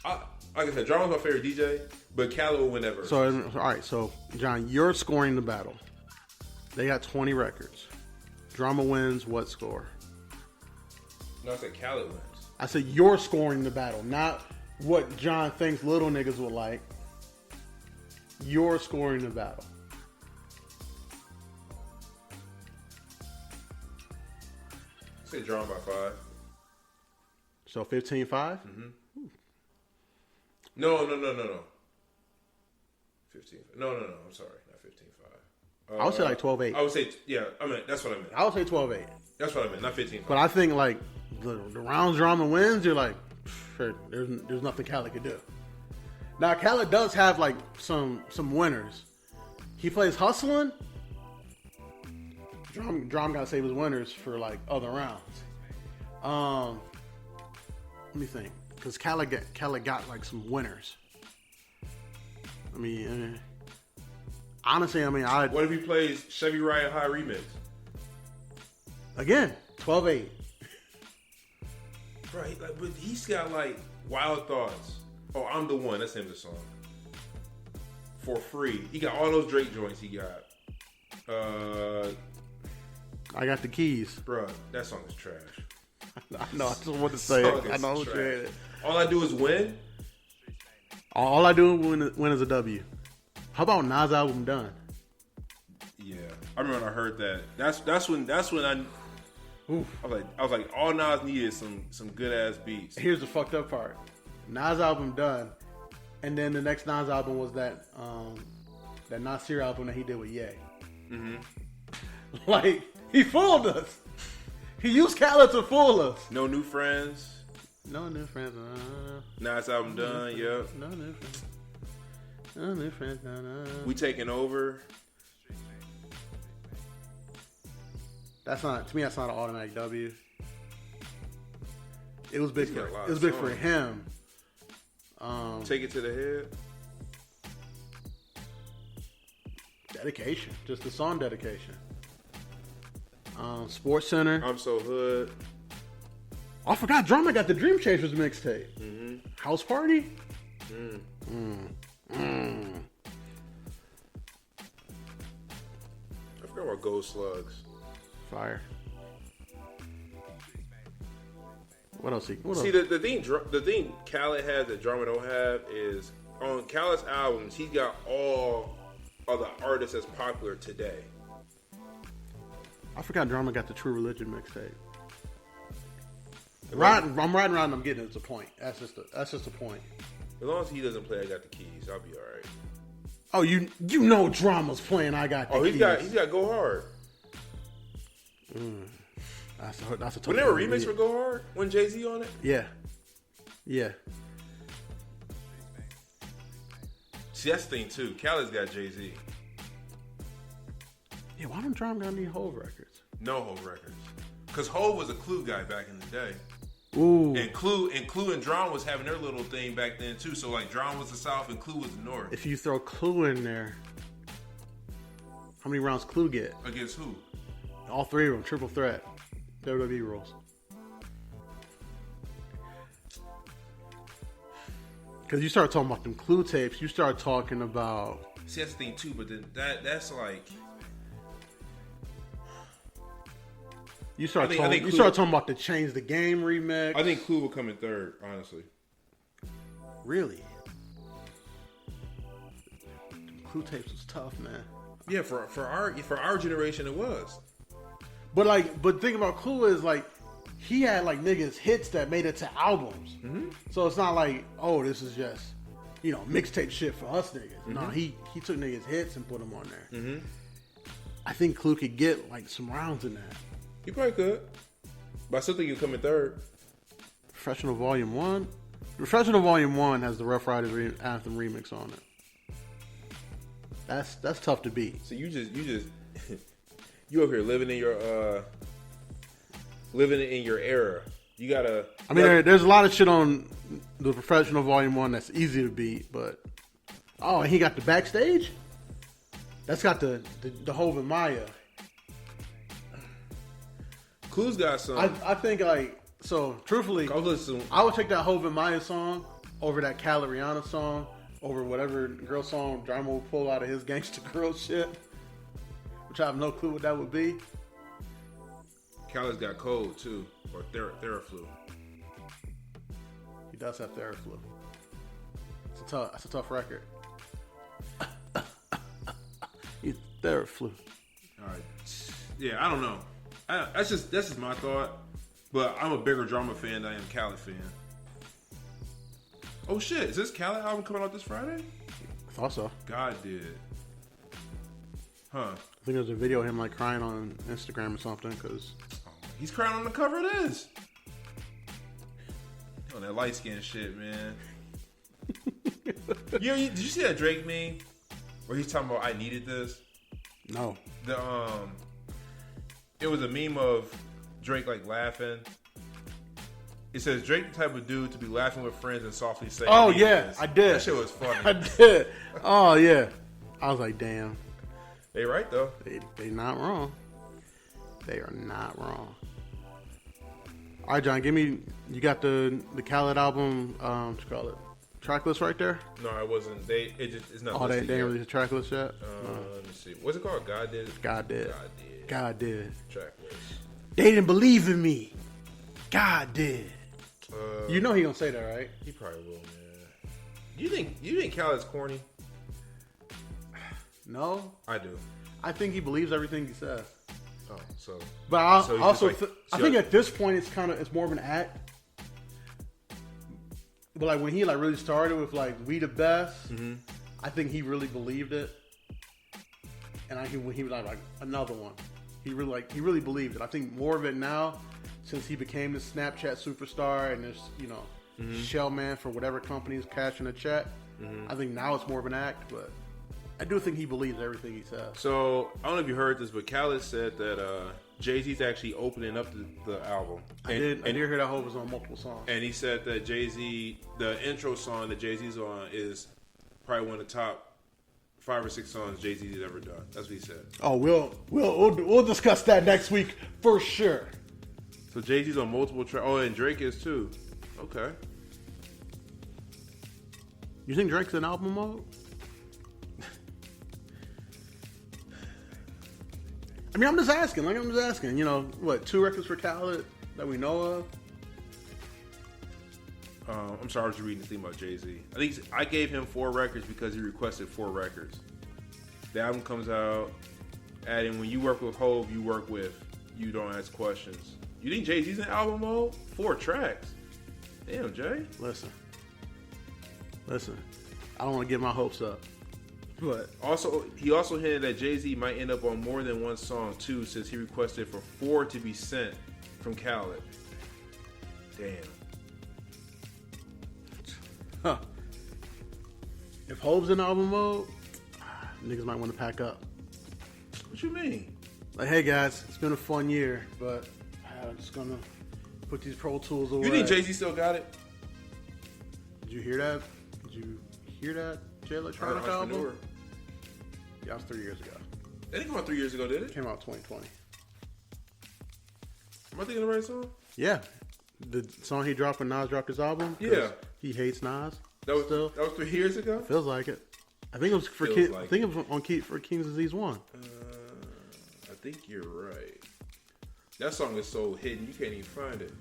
Speaker 2: like I said, Drama's my favorite DJ, but Khaled will win that verse.
Speaker 1: So all right, so John, you're scoring the battle. They got 20 records. Drama wins what score?
Speaker 2: No, I said Khaled wins.
Speaker 1: I said you're scoring the battle, not what John thinks little niggas would like. You're scoring the battle.
Speaker 2: Say Drama by 5.
Speaker 1: So 15-5?
Speaker 2: Mm-hmm. No. 15. No. I'm sorry, not 15-5.
Speaker 1: I would say like 12-8.
Speaker 2: I would say, yeah. I mean, that's what I meant.
Speaker 1: I would say 12-8.
Speaker 2: That's what I meant, not 15-5.
Speaker 1: But I think like the rounds Drama wins, you're like, sure, there's nothing Khaled could do. Now Khaled does have like some winners. He plays Hustlin'. Drum gotta save his winners for like other rounds. Let me think, because Khaled got like some winners. I mean, honestly,
Speaker 2: What if he plays Chevy Riot High remix?
Speaker 1: Again, 12-8.
Speaker 2: Right, like, but he's got like Wild Thoughts. Oh, I'm the One. That's him, the song. For free. He got all those Drake joints he got.
Speaker 1: I got the keys.
Speaker 2: Bruh, that song is trash.
Speaker 1: I know. I just want to say it. I know what you hate it.
Speaker 2: All I do is win.
Speaker 1: All I do win is a W. How about Nas album Done?
Speaker 2: Yeah, I remember when I heard that. That's when I was like, all Nas needed is some good ass beats.
Speaker 1: Here's the fucked up part. Nas album Done, and then the next Nas album was that Nasir album that he did with Ye. Mm-hmm. Like, he fooled us. He used Khaled to fool us.
Speaker 2: No New Friends.
Speaker 1: No new friends.
Speaker 2: Nas album Done. Yep.
Speaker 1: No new friends. No new friends.
Speaker 2: We Taking Over.
Speaker 1: That's not, to me, that's not an automatic W. It was big for him.
Speaker 2: Take It to the Head.
Speaker 1: Dedication. Just the song dedication. Sports Center.
Speaker 2: I'm So Hood.
Speaker 1: I forgot Drama got the Dream Chasers mixtape. Mm-hmm. House Party.
Speaker 2: I forgot about Gold Slugs.
Speaker 1: Fire. What else?
Speaker 2: See, the thing Khaled has that Drama don't have is on Khaled's albums, he's got all of the artists that's popular today.
Speaker 1: I forgot Drama got the True Religion mixtape. I'm riding around. I'm getting to the point. That's just the point.
Speaker 2: As long as he doesn't play I Got the Keys, I'll be all right.
Speaker 1: Oh, you know Drama's playing I Got the Keys.
Speaker 2: He's got Go Hard.
Speaker 1: That's a tough
Speaker 2: When they were remix for Go Hard, when Jay-Z on it?
Speaker 1: Yeah.
Speaker 2: See, that's the thing too. Khaled's got Jay-Z.
Speaker 1: Yeah, why don't Drama got any Hove records?
Speaker 2: No Hove records. Because Hove was a Clue guy back in the day.
Speaker 1: Ooh.
Speaker 2: And Clue and Drum was having their little thing back then too. So like Drum was the South and Clue was the North.
Speaker 1: If you throw Clue in there, how many rounds Clue get?
Speaker 2: Against who?
Speaker 1: All three of them, triple threat. WWE rules. Because you start talking about them Clue tapes, you start talking about...
Speaker 2: See, that's the thing too, but then that's like...
Speaker 1: You start talking about the Change the Game remix.
Speaker 2: I think Clue will come in third, honestly.
Speaker 1: Really? Clue tapes was tough, man.
Speaker 2: Yeah, for our generation it was.
Speaker 1: But think about Clue is like he had like niggas hits that made it to albums. Mm-hmm. So it's not like, oh, this is just, mixtape shit for us niggas. Mm-hmm. No, he took niggas hits and put them on there. Mm-hmm. I think Clue could get like some rounds in that.
Speaker 2: He probably could. But I still think he'll come in third.
Speaker 1: Professional Volume 1. Professional Volume 1 has the Rough Riders Anthem remix on it. That's tough to beat.
Speaker 2: So you just you over here living in your era. You gotta.
Speaker 1: I mean, there's a lot of shit on the Professional Volume 1 that's easy to beat, but and he got the Backstage. That's got the Hov and Maya.
Speaker 2: Clue's got some.
Speaker 1: I think truthfully, I would take that Hov and Maya song over that Khaled Rihanna song, over whatever girl song Drama will pull out of his Gangsta Girl shit, which I have no clue what that would be.
Speaker 2: Khaled's got Cold too, or Theraflu.
Speaker 1: He does have Theraflu. That's a tough record. He's Theraflu.
Speaker 2: All right. Yeah, I don't know. That's just my thought. But I'm a bigger Drama fan than I am Khaled fan. Oh shit! Is this Khaled album coming out this Friday?
Speaker 1: I thought so.
Speaker 2: God did. Huh?
Speaker 1: I think there's a video of him like crying on Instagram or something. Cause
Speaker 2: he's crying on the cover of this. On that light skin shit, man. Did you see that Drake meme where he's talking about I needed this?
Speaker 1: No.
Speaker 2: It was a meme of Drake like laughing. It says Drake the type of dude to be laughing with friends and softly saying,
Speaker 1: "Oh yeah,
Speaker 2: this."
Speaker 1: I did."
Speaker 2: That shit was funny.
Speaker 1: I did. Oh yeah. I was like, damn.
Speaker 2: They right though.
Speaker 1: They not wrong. They are not wrong. All right, John. You got the Khaled album. What you call it? track list right there?
Speaker 2: No, it wasn't. It's not.
Speaker 1: Oh, they
Speaker 2: listed
Speaker 1: didn't
Speaker 2: yet.
Speaker 1: release a track list yet?
Speaker 2: Let me see. What's it called? God did.
Speaker 1: God did. God did.
Speaker 2: Track list.
Speaker 1: They didn't believe in me. God did. You know he gonna say that, right?
Speaker 2: He probably will, man. You think Khaled's corny?
Speaker 1: No,
Speaker 2: I do.
Speaker 1: I think he believes everything he says.
Speaker 2: Oh, so.
Speaker 1: But I
Speaker 2: So he's
Speaker 1: also,
Speaker 2: just like-
Speaker 1: I think at this point it's more of an act. But like when he like really started with like "We the Best," I think he really believed it. And when he was like another one, he really believed it. I think more of it now, since he became the Snapchat superstar and this shell man for whatever company is cashing a check. I think now it's more of an act, but I do think he believes everything he says.
Speaker 2: So I don't know if you heard this, but Khaled said that Jay-Z's actually opening up the album.
Speaker 1: I did hear that Hov was on multiple songs.
Speaker 2: And he said that Jay-Z, the intro song that Jay-Z's on, is probably one of the top 5 or 6 songs Jay-Z's ever done. That's what he said.
Speaker 1: Oh, we'll discuss that next week for sure.
Speaker 2: So Jay-Z's on multiple tracks. Oh, and Drake is too. Okay.
Speaker 1: You think Drake's in album mode? I mean, I'm just asking. You know, what, 2 records for Khaled that we know of?
Speaker 2: I'm sorry, I was reading the thing about Jay-Z. I gave him 4 records because he requested 4 records. The album comes out, adding when you work with Hov, you work with You Don't Ask Questions. You think Jay-Z's in album mode? 4 tracks. Damn, Jay.
Speaker 1: Listen. I don't want to get my hopes up. But
Speaker 2: he also hinted that Jay-Z might end up on more than one song too, since he requested for 4 to be sent from Khaled. Damn.
Speaker 1: Huh. If Hov's in album mode, niggas might want to pack up.
Speaker 2: What you mean?
Speaker 1: Like, hey guys, it's been a fun year, but I'm just gonna put these Pro Tools away.
Speaker 2: You think Jay-Z still got it?
Speaker 1: Did you hear that? Jay Electronica album? Yeah, that was 3 years ago.
Speaker 2: That didn't come out 3 years ago, did it?
Speaker 1: It came out 2020.
Speaker 2: Am I thinking of the right song?
Speaker 1: Yeah. The song he dropped when Nas dropped his album?
Speaker 2: Yeah.
Speaker 1: He hates Nas.
Speaker 2: That was 3 years ago?
Speaker 1: Feels like it. I think it was for for King's Disease 1.
Speaker 2: I think you're right. That song is so hidden you can't even find it.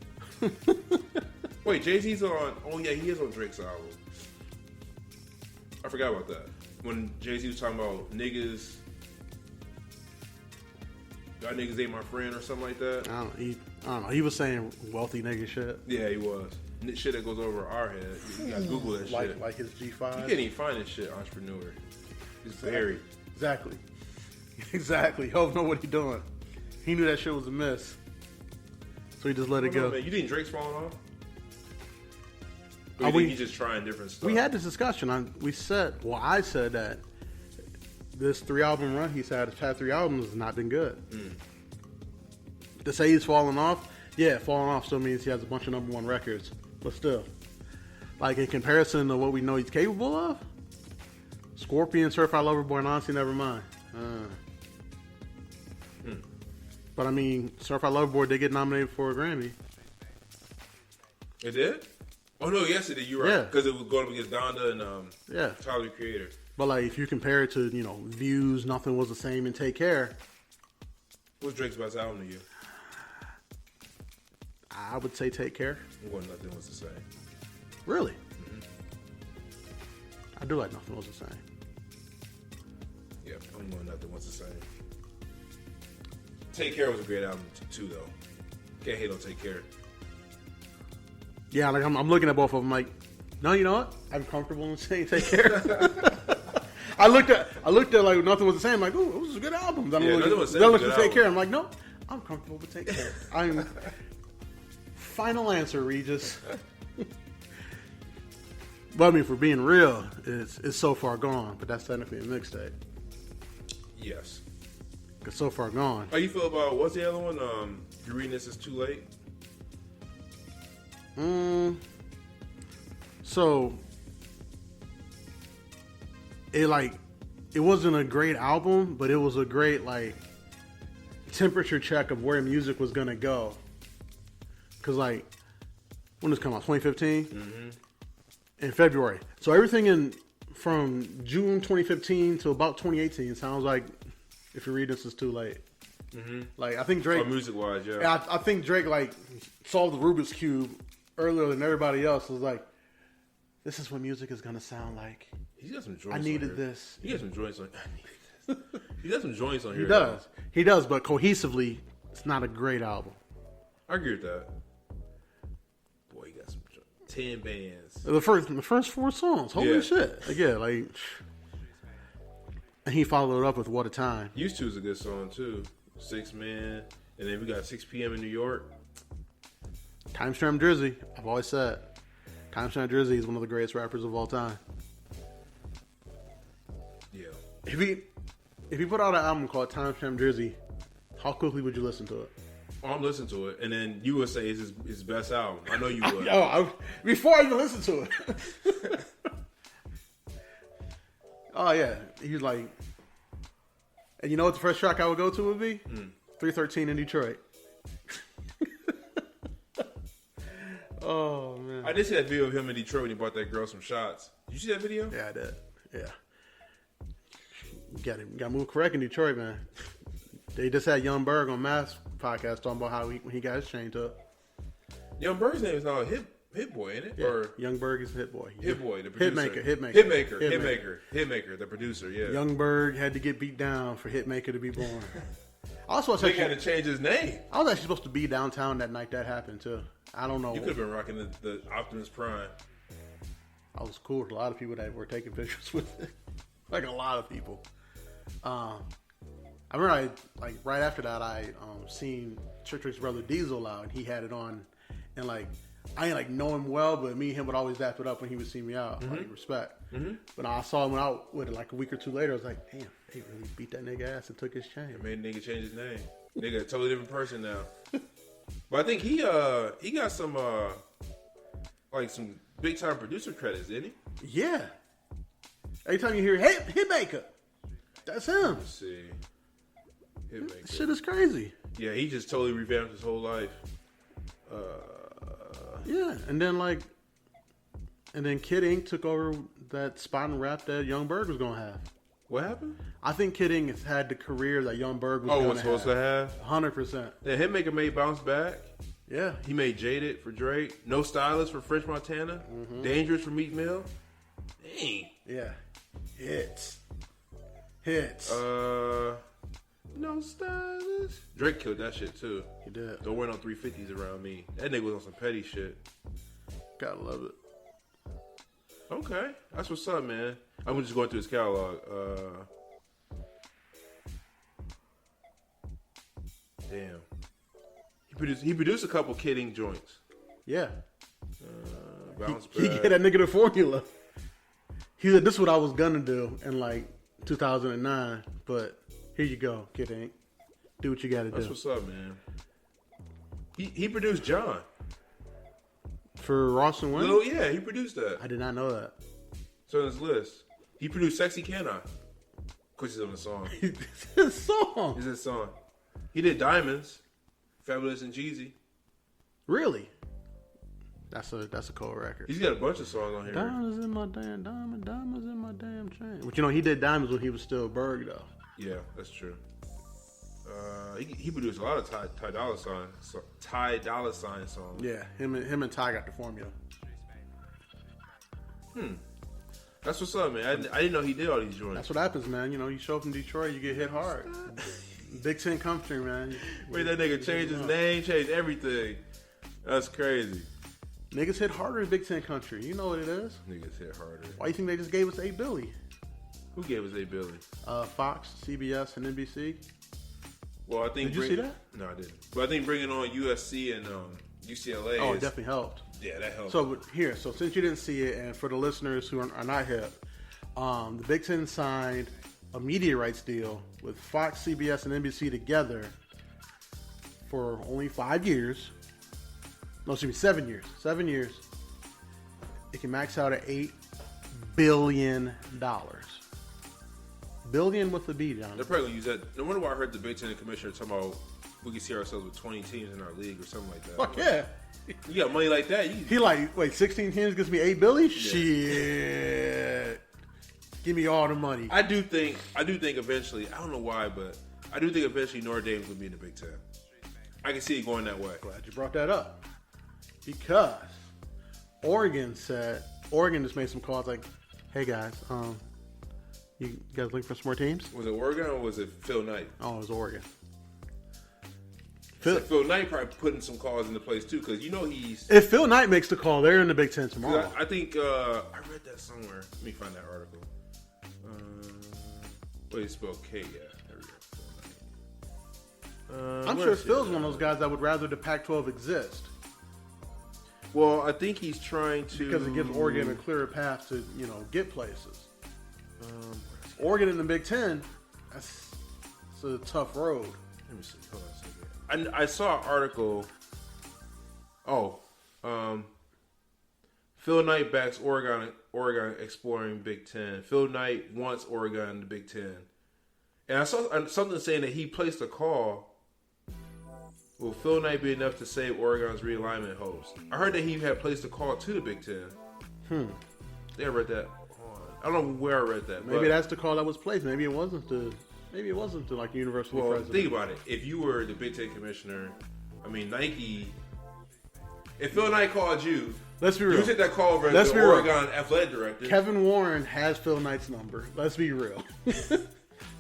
Speaker 2: Wait, Jay-Z's on... Oh, yeah, he is on Drake's album. I forgot about that. When Jay-Z was talking about niggas... Y'all niggas ain't my friend or something like that.
Speaker 1: I don't know. He was saying wealthy nigga shit.
Speaker 2: Yeah, he was. Shit that goes over our head. You gotta Google that shit.
Speaker 1: Like his G5.
Speaker 2: You can't even find this shit, entrepreneur. It's buried.
Speaker 1: Exactly. Hope know what he doing. He knew that shit was a miss. So he just let it go.
Speaker 2: Man. You think Drake's falling off? Or you think he's just trying different stuff?
Speaker 1: We had this discussion. I said that this 3-album run he's had, his past 3 albums, has not been good. To say he's falling off, falling off still means he has a bunch of #1 records. But still, like in comparison to what we know he's capable of, Scorpion, Certified Lover Boy, and Honestly Nevermind. But I mean, Certified Lover Boy did get nominated for a Grammy.
Speaker 2: It did? Oh no, yes it did. You're right. Because it was going up against Donda and Tyler, the Creator.
Speaker 1: But like, if you compare it to Views, Nothing Was the Same, and Take Care.
Speaker 2: What's Drake's best album to you?
Speaker 1: I would say Take Care.
Speaker 2: Nothing Was the Same.
Speaker 1: Really? I do like Nothing Was the Same.
Speaker 2: Yeah, I'm going Nothing Was the Same. Take Care was a great album too, though. Can't hate on Take Care.
Speaker 1: Yeah, like I'm looking at both of them like, no, you know what? I'm comfortable in saying Take Care. I looked at like Nothing Was the Same. Like, oh, it was a good album. Then I looked at Take Care. I'm like, no, I'm comfortable with Take Care. I'm final answer, Regis. But I mean, for being real, it's So Far Gone, but that's technically a mixtape.
Speaker 2: Yes.
Speaker 1: Cause So Far Gone.
Speaker 2: How you feel about what's the other one? You're Reading This Is Too Late.
Speaker 1: So it wasn't a great album, but it was a great like temperature check of where music was gonna go. Cause like when this come out, 2015, in February. So everything from June 2015 to about 2018 sounds like, if you read this, is too late. Mm-hmm. Like, I think Drake,
Speaker 2: music wise, yeah.
Speaker 1: I think Drake like solved the Rubik's Cube earlier than everybody else. Was like, this is what music is gonna sound like.
Speaker 2: He's got some joints.
Speaker 1: I needed this.
Speaker 2: He got some joints on. He got some joints on here.
Speaker 1: He does, but cohesively, it's not a great album.
Speaker 2: I agree with that. Boy, he got some 10 bands.
Speaker 1: The first 4 songs. Holy shit! Again, like, and he followed it up with "What a Time."
Speaker 2: Used to is a good song too. 6 Man, and then we got 6 p.m. in New York.
Speaker 1: Timestamp Drizzy. I've always said, Timestamp Drizzy is one of the greatest rappers of all time.
Speaker 2: Yeah.
Speaker 1: If he put out an album called Timestamp Drizzy, how quickly would you listen to it?
Speaker 2: Oh, I'm listening to it, and then you would say it's his best album. I know you would.
Speaker 1: Before I even listen to it. Oh yeah, he was like, and you know what the first track I would go to would be? 313 in Detroit. Oh man,
Speaker 2: I did see that video of him in Detroit when he bought that girl some shots. Did you see that video?
Speaker 1: Yeah, I did. Yeah, got to move correct in Detroit, man. They just had Young Berg on Mass podcast talking about how when he got his chain up.
Speaker 2: Young Berg's name is now Hit Boy, ain't it?
Speaker 1: Yeah,
Speaker 2: or
Speaker 1: Young Berg is Hit Boy.
Speaker 2: Hit Boy, the producer.
Speaker 1: Hitmaker,
Speaker 2: the producer. Yeah.
Speaker 1: Young Berg had to get beat down for Hitmaker to be born. Also,
Speaker 2: He had to change his name.
Speaker 1: I was actually supposed to be downtown that night that happened too. I don't know.
Speaker 2: You could have been rocking the Optimus Prime.
Speaker 1: I was cool with a lot of people that were taking pictures with it. Like a lot of people. I remember right after that I seen Trick Trick's brother Diesel out, and he had it on, and like I ain't like know him well, but me and him would always dap it up when he would see me out. Like respect. Mm-hmm. But I saw him out with it like a week or two later. I was like, damn, he really beat that nigga ass and took his chain.
Speaker 2: It made nigga change his name. Nigga a totally different person now. But I think he got some like some big time producer credits, didn't he?
Speaker 1: Yeah. Every time you hear Hitmaker, that's him.
Speaker 2: Let's see. Hitmaker.
Speaker 1: Shit is crazy.
Speaker 2: Yeah, he just totally revamped his whole life.
Speaker 1: Yeah, and then Kid Ink took over that spot and rap that Young Berg was gonna have.
Speaker 2: What happened?
Speaker 1: I think Kid Ink has had the career that Young Berg was
Speaker 2: supposed to have.
Speaker 1: 100%.
Speaker 2: Yeah, Hitmaker made Bounce Back.
Speaker 1: Yeah,
Speaker 2: he made Jaded for Drake. No Stylist for French Montana. Mm-hmm. Dangerous for Meek Mill. Dang.
Speaker 1: Yeah, hits.
Speaker 2: No Stylist. Drake killed that shit too.
Speaker 1: He did.
Speaker 2: Don't wear no 350s around me. That nigga was on some petty shit.
Speaker 1: Gotta love it.
Speaker 2: Okay, that's what's up, man. I'm just going through his catalog. Damn. He produced a couple Kid Ink joints.
Speaker 1: Yeah.
Speaker 2: Bounce Back.
Speaker 1: He gave that nigga the formula. He said, this is what I was gonna do in like 2009, but here you go, Kid Ink. Do what you gotta do.
Speaker 2: That's what's up, man. He produced John.
Speaker 1: For Ross and Wayne?
Speaker 2: Oh, yeah, he produced that.
Speaker 1: I did not know that.
Speaker 2: It's on his list. He produced Sexy Can I? Of course he's on the song.
Speaker 1: It's his song.
Speaker 2: It's his song. He did Diamonds, Fabulous and Jeezy.
Speaker 1: Really? That's a cool record.
Speaker 2: He's got a bunch of songs on here.
Speaker 1: Diamonds in my damn diamonds in my damn chain. But you know, he did Diamonds when he was still Berg though.
Speaker 2: Yeah, that's true. He produced a lot of Ty Dolla Sign songs.
Speaker 1: Yeah, him and Ty got the formula.
Speaker 2: That's what's up, man. I didn't know he did all these joints.
Speaker 1: That's what happens, man. You know, you show up in Detroit, you get hit hard. Big Ten country, man.
Speaker 2: Wait, that nigga changed his name, changed everything. That's crazy.
Speaker 1: Niggas hit harder in Big Ten country. You know what it is.
Speaker 2: Niggas hit harder.
Speaker 1: Why you think they just gave us A. Billy?
Speaker 2: Who gave us A. Billy?
Speaker 1: Fox, CBS, and NBC.
Speaker 2: Well, I think.
Speaker 1: Did you see that?
Speaker 2: No, I didn't. But I think bringing on USC and UCLA.
Speaker 1: Oh, it definitely helped.
Speaker 2: Yeah, that helped.
Speaker 1: So since you didn't see it, and for the listeners who are not hip, the Big Ten signed a media rights deal with Fox, CBS, and NBC together for only 5 years. No, excuse me, 7 years. 7 years. It can max out at $8 billion. Billion with a B, John.
Speaker 2: They're probably gonna use that. No wonder why I heard the Big Ten commissioner talking about we could see ourselves with 20 teams in our league or something like that.
Speaker 1: Fuck yeah.
Speaker 2: You got money like that.
Speaker 1: He like, wait, 16 teams gives me $8 billion? Yeah. Shit. Give me all the money.
Speaker 2: I do think eventually, I don't know why, but I do think eventually Notre Dame will be in the Big Ten. I can see it going that way.
Speaker 1: Glad you brought that up. Because Oregon just made some calls like, hey guys, you guys looking for some more teams?
Speaker 2: Was it Oregon or was it Phil Knight?
Speaker 1: Oh, it was Oregon.
Speaker 2: Phil Knight probably putting some calls into place too, because he's.
Speaker 1: If Phil Knight makes the call, they're in the Big Ten tomorrow.
Speaker 2: I think I read that somewhere. Let me find that article. What do you spell K? Yeah, there we go.
Speaker 1: I'm sure Phil's one of those guys that would rather the Pac-12 exist.
Speaker 2: Well, I think he's trying to,
Speaker 1: because it gives Oregon a clearer path to get places. Oregon in the Big Ten, that's a tough road.
Speaker 2: Let me see. Hold on a second. I saw an article. Phil Knight backs Oregon exploring Big Ten. Phil Knight wants Oregon in the Big Ten. And I saw something saying that he placed a call. Will Phil Knight be enough to save Oregon's realignment hopes? I heard that he had placed a call to the Big Ten. I read that. I don't know where I read that.
Speaker 1: Maybe that's the call that was placed. Maybe it wasn't to like university president.
Speaker 2: Think about it. If you were the Big Ten commissioner, Nike. If Phil Knight called you,
Speaker 1: let's be real.
Speaker 2: You took that call over as the Oregon athletic director.
Speaker 1: Kevin Warren has Phil Knight's number. Let's be real.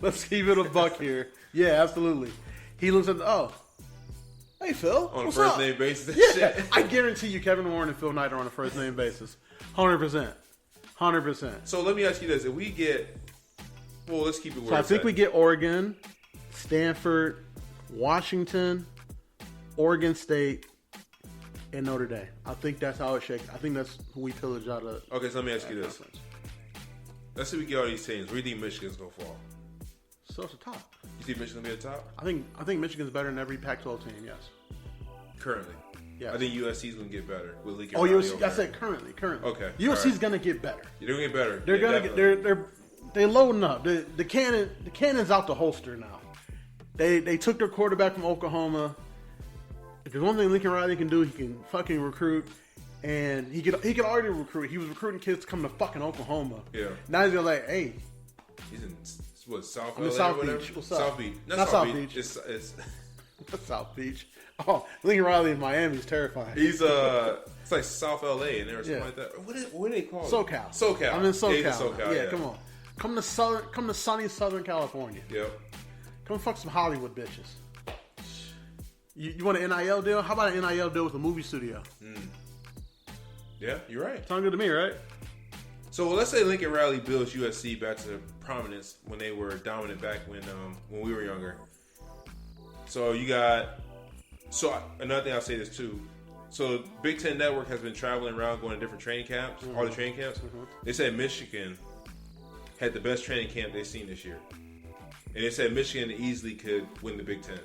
Speaker 1: Let's keep it a buck here. Yeah, absolutely. He looks at hey Phil,
Speaker 2: on a first name basis.
Speaker 1: Yeah, I guarantee you, Kevin Warren and Phil Knight are on a first name basis, 100%.
Speaker 2: So let me ask you this: if we get, let's keep it.
Speaker 1: I think we get Oregon, Stanford, Washington, Oregon State, and Notre Dame. I think that's how it shakes. I think that's who we pillage out of.
Speaker 2: Okay, so let me ask you this: let's see if we get all these teams. Where do you think Michigan's gonna fall?
Speaker 1: So it's the top.
Speaker 2: You think Michigan's gonna be at the top?
Speaker 1: I think Michigan's better than every Pac-12 team. Yes.
Speaker 2: Currently.
Speaker 1: Yeah.
Speaker 2: I think USC's gonna get better with Lincoln.
Speaker 1: USC. I said currently.
Speaker 2: Okay.
Speaker 1: USC's gonna get better.
Speaker 2: You're gonna get better.
Speaker 1: They're gonna get. They're loading up. The cannon's out the holster now. They took their quarterback from Oklahoma. If there's one thing Lincoln Riley can do, he can fucking recruit, and he could already recruit. He was recruiting kids to come to fucking Oklahoma.
Speaker 2: Yeah.
Speaker 1: Now he's like, hey.
Speaker 2: He's in South
Speaker 1: LA
Speaker 2: South
Speaker 1: or Beach. What's up?
Speaker 2: South Beach.
Speaker 1: Not South Beach.
Speaker 2: It's
Speaker 1: South Beach. Oh, Lincoln Riley in Miami is terrifying.
Speaker 2: He's it's like South LA in there or something like that. What do they call it?
Speaker 1: SoCal. I'm in SoCal.
Speaker 2: Yeah, SoCal.
Speaker 1: Yeah, come on. Come to sunny Southern California.
Speaker 2: Yep.
Speaker 1: Come fuck some Hollywood bitches. You want an NIL deal? How about an NIL deal with a movie studio?
Speaker 2: Yeah, you're right.
Speaker 1: Sound good to me, right?
Speaker 2: So let's say Lincoln Riley builds USC back to prominence when they were dominant back when we were younger. So another thing I'll say this too. So Big Ten Network has been traveling around going to different training camps, all the training camps. They said Michigan had the best training camp they've seen this year. And they said Michigan easily could win the Big Ten.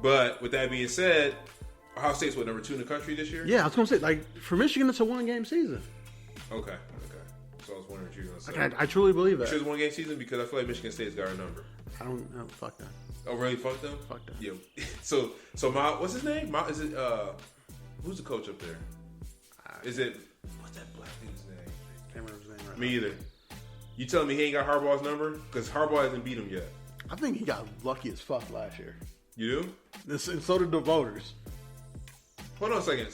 Speaker 2: But with that being said, Ohio State's number 2 in the country this year?
Speaker 1: Yeah, I was going to say, for Michigan, it's a one-game season.
Speaker 2: Okay. So I was wondering what you were going to say.
Speaker 1: I truly believe that.
Speaker 2: Sure it's a one-game season? Because I feel like Michigan State's got our number.
Speaker 1: I don't know. Fuck that.
Speaker 2: Oh, really? Fuck them?
Speaker 1: Fuck that.
Speaker 2: Yeah. So what's his name? Is it, who's the coach up there? Is it, what's that black dude's name?
Speaker 1: Can't remember his name right
Speaker 2: Me either. You telling me he ain't got Harbaugh's number? Because Harbaugh hasn't beat him yet.
Speaker 1: I think he got lucky as fuck last year.
Speaker 2: You do?
Speaker 1: And so did the voters.
Speaker 2: Hold on a second.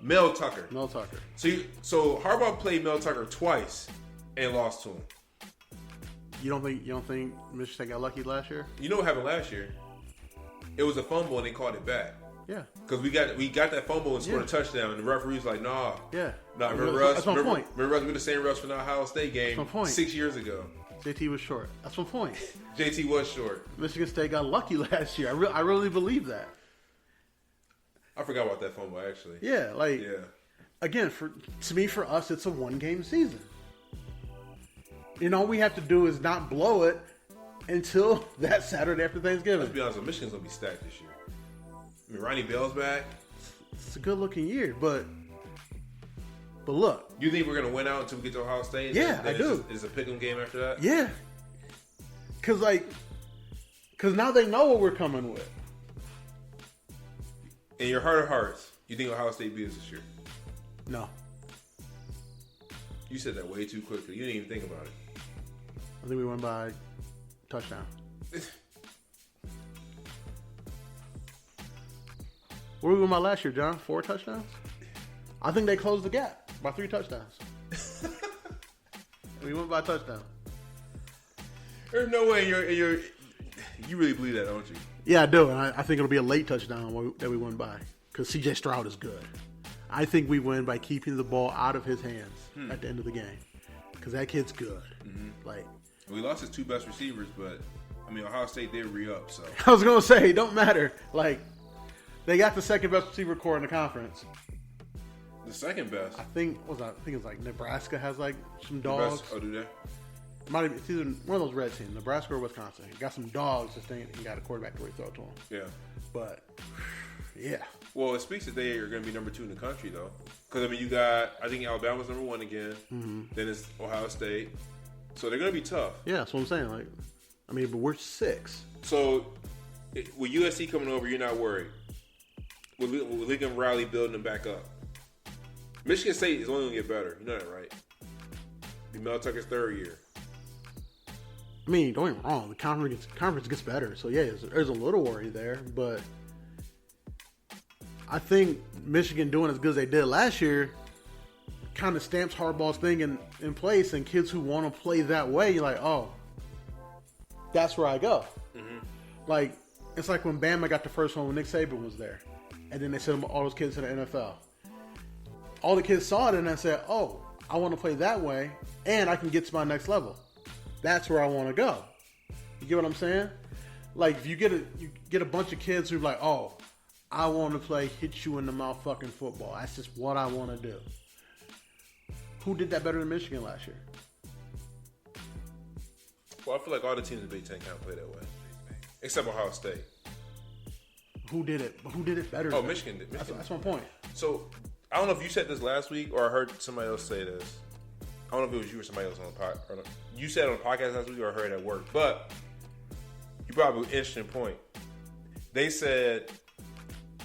Speaker 2: Mel Tucker. So Harbaugh played Mel Tucker twice and lost to him.
Speaker 1: You don't think Michigan State got lucky last year?
Speaker 2: You know what happened last year? It was a fumble and they called it back.
Speaker 1: Yeah.
Speaker 2: Because we got that fumble and scored a touchdown, and the referee was like, "Nah."
Speaker 1: Yeah.
Speaker 2: Nah, remember us?
Speaker 1: That's my point.
Speaker 2: Remember us with the same refs from the Ohio State game
Speaker 1: That's my point.
Speaker 2: 6 years ago.
Speaker 1: JT was short. That's my point.
Speaker 2: JT was short.
Speaker 1: Michigan State got lucky last year. I really believe that.
Speaker 2: I forgot about that fumble, actually.
Speaker 1: Yeah, again, for us, it's a one-game season. And all we have to do is not blow it until that Saturday after Thanksgiving.
Speaker 2: Let's be honest, Michigan's going to be stacked this year. I mean, Ronnie Bell's back.
Speaker 1: It's a good-looking year, but look.
Speaker 2: You think we're going to win out until we get to Ohio State?
Speaker 1: Yeah, I do.
Speaker 2: Is a pick'em game after that?
Speaker 1: Yeah. Because now they know what we're coming with.
Speaker 2: in your heart of hearts, you think Ohio State beats this year?
Speaker 1: No.
Speaker 2: You said that way too quickly. You didn't even think about it.
Speaker 1: I think we won by touchdown. What did we win by last year, John? 4 touchdowns? I think they closed the gap by 3 touchdowns. We went by a touchdown.
Speaker 2: There's no way you really believe that, don't you?
Speaker 1: Yeah, I do. And I think it'll be a late touchdown that we win by because C.J. Stroud is good. I think we win by keeping the ball out of his hands at the end of the game because that kid's good. Mm-hmm. Like,
Speaker 2: we lost his 2 best receivers, but I mean Ohio State did re-up. So
Speaker 1: I was gonna say, it don't matter. Like, they got the second best receiver core in the conference.
Speaker 2: The second best.
Speaker 1: I think it's like Nebraska has like some dogs.
Speaker 2: Oh, do they?
Speaker 1: It's either one of those red teams, Nebraska or Wisconsin. Got some dogs that think you got a quarterback to really throw to them.
Speaker 2: Yeah.
Speaker 1: But yeah.
Speaker 2: Well, it speaks that they are going to be number 2 in the country, though. Because I mean, you got Alabama's number 1 again. Mm-hmm. Then it's Ohio State. So they're going to be tough.
Speaker 1: Yeah, that's what I'm saying. Like, I mean, but we're 6.
Speaker 2: So with USC coming over, you're not worried. With Lincoln Riley building them back up. Michigan State is only going to get better. You know that, right? Be Mel Tucker's 3rd year.
Speaker 1: I mean, don't get me wrong. The conference gets better. So, yeah, there's a little worry there. But I think Michigan doing as good as they did last year kind of stamps Harbaugh's thing in place. And kids who want to play that way, you're like, oh, that's where I go. Mm-hmm. Like, it's like when Bama got the first one when Nick Saban was there. And then they sent all those kids to the NFL. All the kids saw it and they said, oh, I want to play that way and I can get to my next level. That's where I want to go. You get what I'm saying? Like, if you get a bunch of kids who are like, oh, I want to play hit you in the mouth fucking football. That's just what I want to do. Who did that better than Michigan last year?
Speaker 2: Well, I feel like all the teams in the Big Ten kind of play that way. Except Ohio State.
Speaker 1: Who did it? Who did it better?
Speaker 2: Oh, Michigan did.
Speaker 1: That's my point.
Speaker 2: So, I don't know if you said this last week or I heard somebody else say this. I don't know if it was you or somebody else on the podcast. You said it on the podcast last week or I heard it at work. But you brought up an interesting point. They said,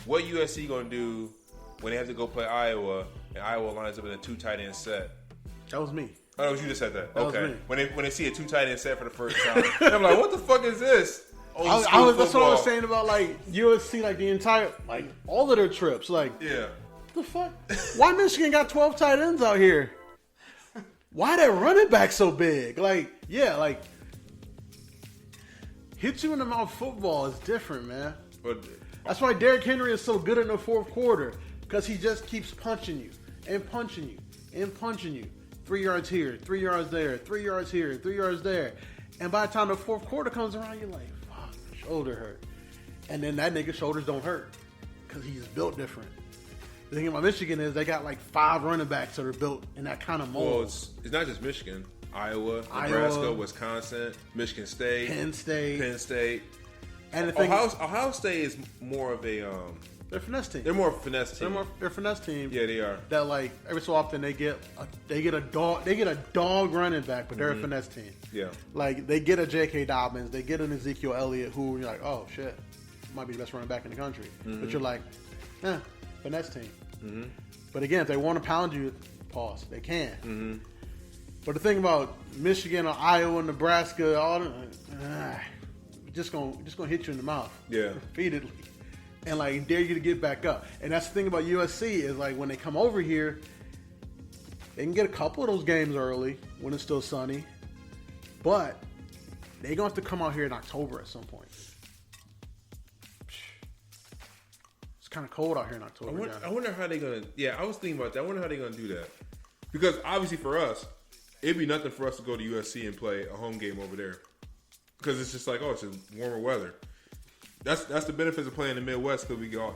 Speaker 2: what USC going to do when they have to go play Iowa and Iowa lines up in a 2 tight end set?
Speaker 1: That was me.
Speaker 2: Oh, it was you that said that.
Speaker 1: That
Speaker 2: okay.
Speaker 1: was me.
Speaker 2: When they see a 2 tight end set for the first time, I'm like, what the fuck is this?
Speaker 1: That's what I was saying about like USC, like the entire, like all of their trips. Like,
Speaker 2: yeah.
Speaker 1: What the fuck? Why Michigan got 12 tight ends out here? Why that running back so big? Like, yeah, like hit you in the mouth football is different, man.
Speaker 2: But
Speaker 1: that's why Derrick Henry is so good in the fourth quarter because he just keeps punching you and punching you and punching you. 3 yards here, 3 yards there, 3 yards here, 3 yards there. And by the time the fourth quarter comes around, you're like, fuck, my shoulder hurt. And then that nigga's shoulders don't hurt because he's built different. The thing about Michigan is they got like 5 running backs that are built in that kind of mold.
Speaker 2: Well, it's not just Michigan. Iowa, Nebraska, Wisconsin, Michigan State,
Speaker 1: Penn State.
Speaker 2: And the thing, Ohio State is more of a
Speaker 1: they're a finesse team.
Speaker 2: They're more of a finesse team.
Speaker 1: They're a finesse team.
Speaker 2: Yeah, they are.
Speaker 1: That like every so often they get a dog running back, but they're a finesse team.
Speaker 2: Yeah.
Speaker 1: Like they get a J.K. Dobbins, they get an Ezekiel Elliott, who you're like, oh shit, might be the best running back in the country. Mm-hmm. But you're like, finesse team. Mm-hmm. But again, if they want to pound you, pause. They can. Mm-hmm. But the thing about Michigan or Iowa, Nebraska, all just gonna hit you in the mouth.
Speaker 2: Yeah.
Speaker 1: Repeatedly. And like dare you to get back up. And that's the thing about USC is like when they come over here, they can get a couple of those games early when it's still sunny. But they're gonna have to come out here in October at some point. It's kind of cold out here in October.
Speaker 2: I wonder how they're gonna. Yeah, I was thinking about that. I wonder how they're gonna do that. Because obviously for us, it'd be nothing for us to go to USC and play a home game over there. Because it's just like, oh, it's just warmer weather. That's the benefits of playing in the Midwest because we get all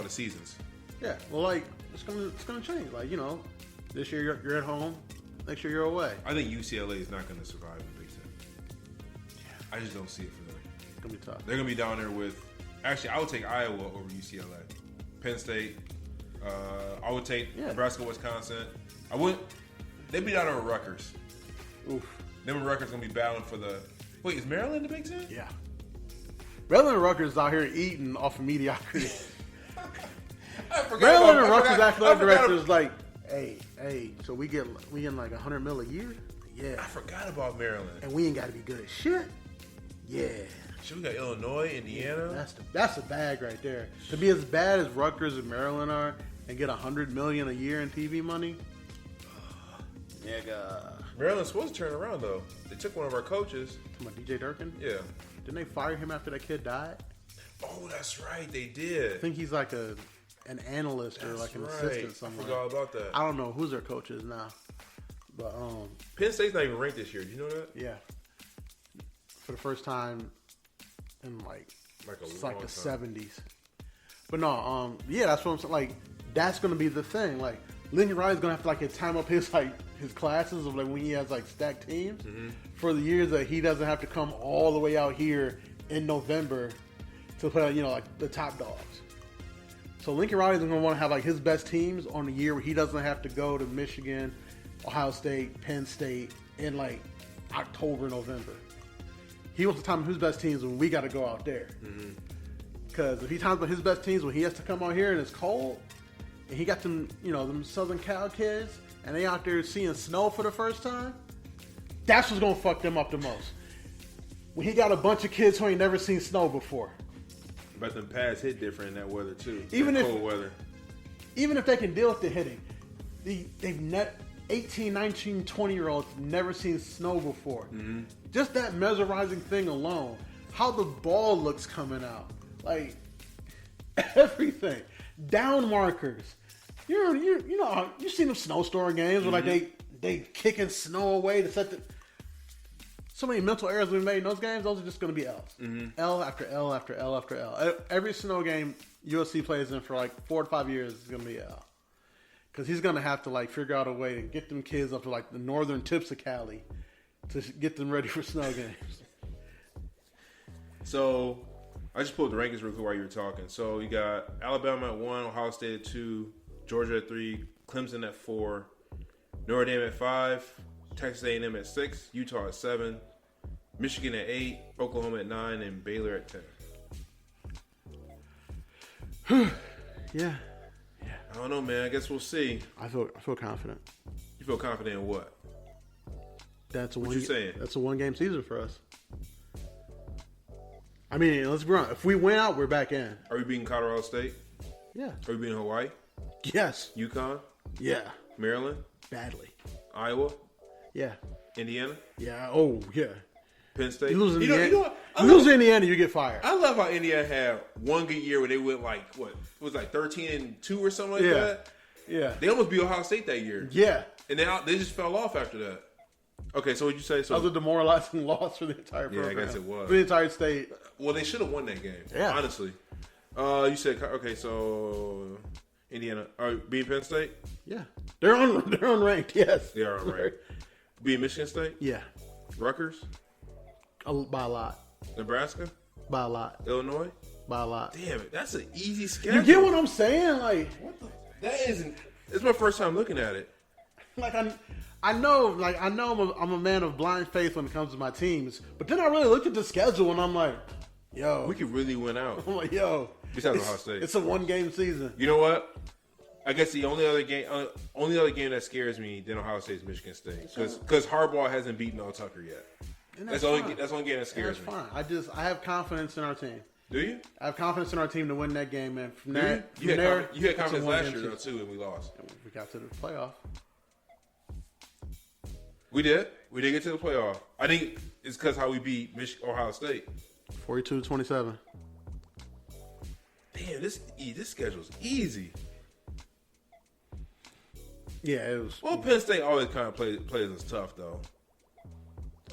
Speaker 2: the seasons.
Speaker 1: Yeah, well, like it's gonna change. Like this year you're at home, next year you're away.
Speaker 2: I think UCLA is not going to survive in the Big Ten. Yeah, I just don't see it for them.
Speaker 1: It's gonna be tough.
Speaker 2: They're gonna be down there with. Actually, I would take Iowa over UCLA, Penn State. I would take Nebraska, Wisconsin. I wouldn't. They'd be down there with Rutgers.
Speaker 1: Oof.
Speaker 2: Them and Rutgers gonna be battling for the. Wait, is Maryland the Big Ten?
Speaker 1: Yeah. Maryland and Rutgers out here eating off of mediocrity. Maryland and Rutgers athletic directors like, hey, so we getting like $100 million a year? Yeah.
Speaker 2: I forgot about Maryland.
Speaker 1: And we ain't got to be good at shit? Yeah.
Speaker 2: Shit, we got Illinois, Indiana.
Speaker 1: That's the bag right there. To be as bad as Rutgers and Maryland are and get $100 million a year in TV money, nigga.
Speaker 2: Maryland's supposed to turn around though. They took one of our coaches.
Speaker 1: Come on, DJ Durkin?
Speaker 2: Yeah.
Speaker 1: Didn't they fire him after that kid died?
Speaker 2: Oh, that's right. They did.
Speaker 1: I think he's like an analyst or like an assistant somewhere.
Speaker 2: I forgot about that.
Speaker 1: I don't know who's their coach is now. But
Speaker 2: Penn State's not even ranked this year. Do you know that?
Speaker 1: Yeah. For the first time in like the 70s. But no, yeah, that's what I'm saying. Like, that's gonna be the thing. Like, Lincoln Riley's gonna have to like time up his classes of like when he has like stacked teams for the years that he doesn't have to come all the way out here in November to play, like the top dogs. So Lincoln Riley's gonna want to have like his best teams on the year where he doesn't have to go to Michigan, Ohio State, Penn State in like October, November. He wants to time his best teams when we got to go out there. Because if he times his best teams when he has to come out here and it's cold, and he got them, them Southern Cal kids, and they out there seeing snow for the first time, that's what's gonna fuck them up the most. When he got a bunch of kids who ain't never seen snow before.
Speaker 2: But them pads hit different in that weather too.
Speaker 1: Even if
Speaker 2: cold weather.
Speaker 1: Even if they can deal with the hitting, they've 18, 19, 20-year-olds never seen snow before. Just that mesmerizing thing alone, how the ball looks coming out, like everything, down markers. You've seen them snowstorm games where like they kicking snow away to set the. So many mental errors we made in those games. Those are just going to be L's. L after L after L after L. Every snow game USC plays in for like 4 to 5 years is going to be L. Because he's going to have to like figure out a way to get them kids up to like the northern tips of Cali to get them ready for snow games.
Speaker 2: So I just pulled the rankings real quick while you were talking. So you got Alabama at 1, Ohio State at 2, Georgia at 3, Clemson at 4, Notre Dame at 5, Texas A&M at 6, Utah at 7, Michigan at 8, Oklahoma at 9, and Baylor at 10.
Speaker 1: Yeah.
Speaker 2: I don't know, man. I guess we'll see.
Speaker 1: I feel confident.
Speaker 2: You feel confident in what?
Speaker 1: What
Speaker 2: you saying?
Speaker 1: That's a 1-game season for us. I mean, let's be honest. If we win out, we're back in.
Speaker 2: Are we beating Colorado State?
Speaker 1: Yeah.
Speaker 2: Are we beating Hawaii?
Speaker 1: Yes.
Speaker 2: UConn?
Speaker 1: Yeah.
Speaker 2: Maryland?
Speaker 1: Badly.
Speaker 2: Iowa?
Speaker 1: Yeah.
Speaker 2: Indiana?
Speaker 1: Yeah. Oh, yeah.
Speaker 2: Penn State?
Speaker 1: You lose Indiana, you get fired.
Speaker 2: I love how Indiana had one good year where they went like, what? It was like 13-2 or something like that?
Speaker 1: Yeah.
Speaker 2: They almost beat Ohio State that year.
Speaker 1: Yeah.
Speaker 2: And they just fell off after that. Okay, so what'd you say? So,
Speaker 1: that was a demoralizing loss for the entire program.
Speaker 2: Yeah, I guess it was.
Speaker 1: For the entire state.
Speaker 2: Well, they should have won that game, honestly. You said, okay, so Indiana. Beat Penn State?
Speaker 1: Yeah. They're unranked, yes.
Speaker 2: They are unranked. Beat Michigan State?
Speaker 1: Yeah.
Speaker 2: Rutgers?
Speaker 1: By a lot.
Speaker 2: Nebraska?
Speaker 1: By a lot.
Speaker 2: Illinois?
Speaker 1: By a lot.
Speaker 2: Damn it, that's an easy schedule.
Speaker 1: You get what I'm saying? Like,
Speaker 2: what the? That isn't. It's my first time looking at it.
Speaker 1: Like I know I'm a man of blind faith when it comes to my teams, but then I really look at the schedule and I'm like, yo,
Speaker 2: we could really win out.
Speaker 1: I'm like, yo,
Speaker 2: besides Ohio State,
Speaker 1: it's a 1-game season.
Speaker 2: You know what? I guess the only other game that scares me than Ohio State is Michigan State because Harbaugh hasn't beaten Mel Tucker yet. That's the only game that scares me.
Speaker 1: That's fine. I have confidence in our team.
Speaker 2: Do you?
Speaker 1: I have confidence in our team to win that game, and from there,
Speaker 2: you had confidence last year though too, and we lost.
Speaker 1: We got to the playoff.
Speaker 2: We did. We did get to the playoff. I think it's because how we beat Ohio State.
Speaker 1: 42-27.
Speaker 2: Damn, this schedule's easy.
Speaker 1: Yeah, it was.
Speaker 2: Well, Penn State always kind of plays us tough though.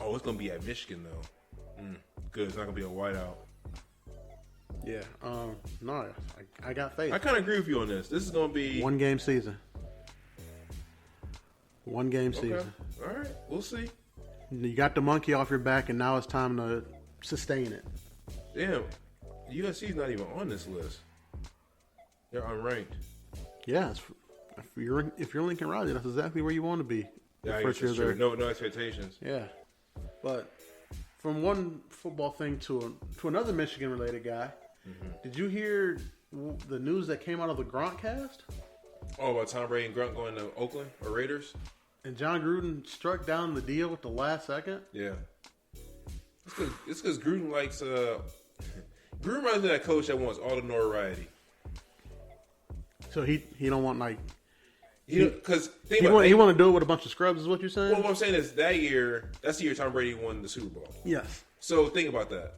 Speaker 2: Oh, it's gonna be at Michigan though. Good. It's not gonna be a whiteout.
Speaker 1: Yeah. No, I got faith.
Speaker 2: I kind of agree with you on this. This is gonna be
Speaker 1: 1-game season. 1-game season.
Speaker 2: All right, we'll see.
Speaker 1: You got the monkey off your back, and now it's time to sustain it.
Speaker 2: Damn, USC's not even on this list. They're unranked.
Speaker 1: Yeah, if you're Lincoln Riley, that's exactly where you want to be.
Speaker 2: Yeah, I guess it's true. No expectations.
Speaker 1: Yeah, but from one football thing to another Michigan-related guy, did you hear the news that came out of the Grunt cast?
Speaker 2: Oh, about Tom Brady and Grunt going to Oakland or Raiders?
Speaker 1: And John Gruden struck down the deal at the last second?
Speaker 2: Yeah. It's because Gruden likes... Gruden reminds me of that coach that wants all the notoriety.
Speaker 1: So he don't want like...
Speaker 2: Because
Speaker 1: he want to do it with a bunch of scrubs is what you're saying?
Speaker 2: Well, what I'm saying is that's the year Tom Brady won the Super Bowl.
Speaker 1: Yes.
Speaker 2: So think about that.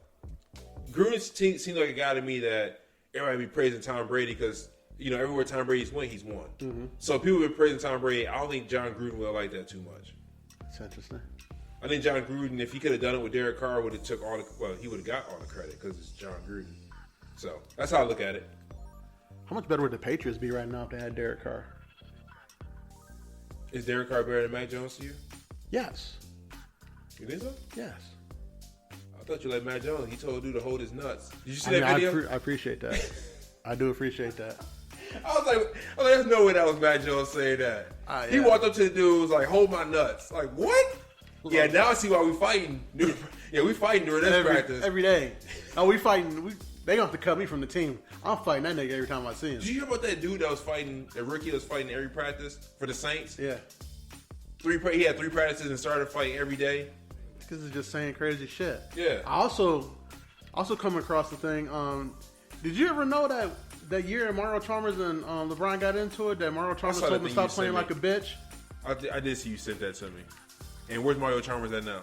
Speaker 2: Gruden seems like a guy to me that everybody be praising Tom Brady because, everywhere Tom Brady's went, he's won. Mm-hmm. So people been praising Tom Brady. I don't think John Gruden would like that too much.
Speaker 1: That's interesting.
Speaker 2: I think John Gruden, if he could have done it with Derek Carr, he would have got all the credit because it's John Gruden. So that's how I look at it.
Speaker 1: How much better would the Patriots be right now if they had Derek Carr?
Speaker 2: Is Derek Carr better than Mac Jones to you?
Speaker 1: Yes.
Speaker 2: You think so?
Speaker 1: Yes.
Speaker 2: I thought you liked Mac Jones. He told dude to hold his nuts. Did you see that video?
Speaker 1: I appreciate that. I do appreciate that.
Speaker 2: I was like, there's no way that was Mac Jones saying that.
Speaker 1: Yeah.
Speaker 2: He walked up to the dude, was like, hold my nuts. Like, what? Yeah, now I see why we fighting. Yeah, we fighting during this practice.
Speaker 1: Every day. No, we fighting. They gonna have to cut me from the team. I'm fighting that nigga every time I see him.
Speaker 2: Did you hear about that dude that was fighting, that rookie that was fighting every practice for the Saints?
Speaker 1: Yeah.
Speaker 2: He had 3 practices and started fighting every day.
Speaker 1: Because it's just saying crazy shit.
Speaker 2: Yeah.
Speaker 1: I also come across the thing. Did you ever know that year Mario Chalmers and LeBron got into it, that Mario Chalmers told him to stop playing like a bitch?
Speaker 2: I did see you sent that to me. And where's Mario Chalmers at now?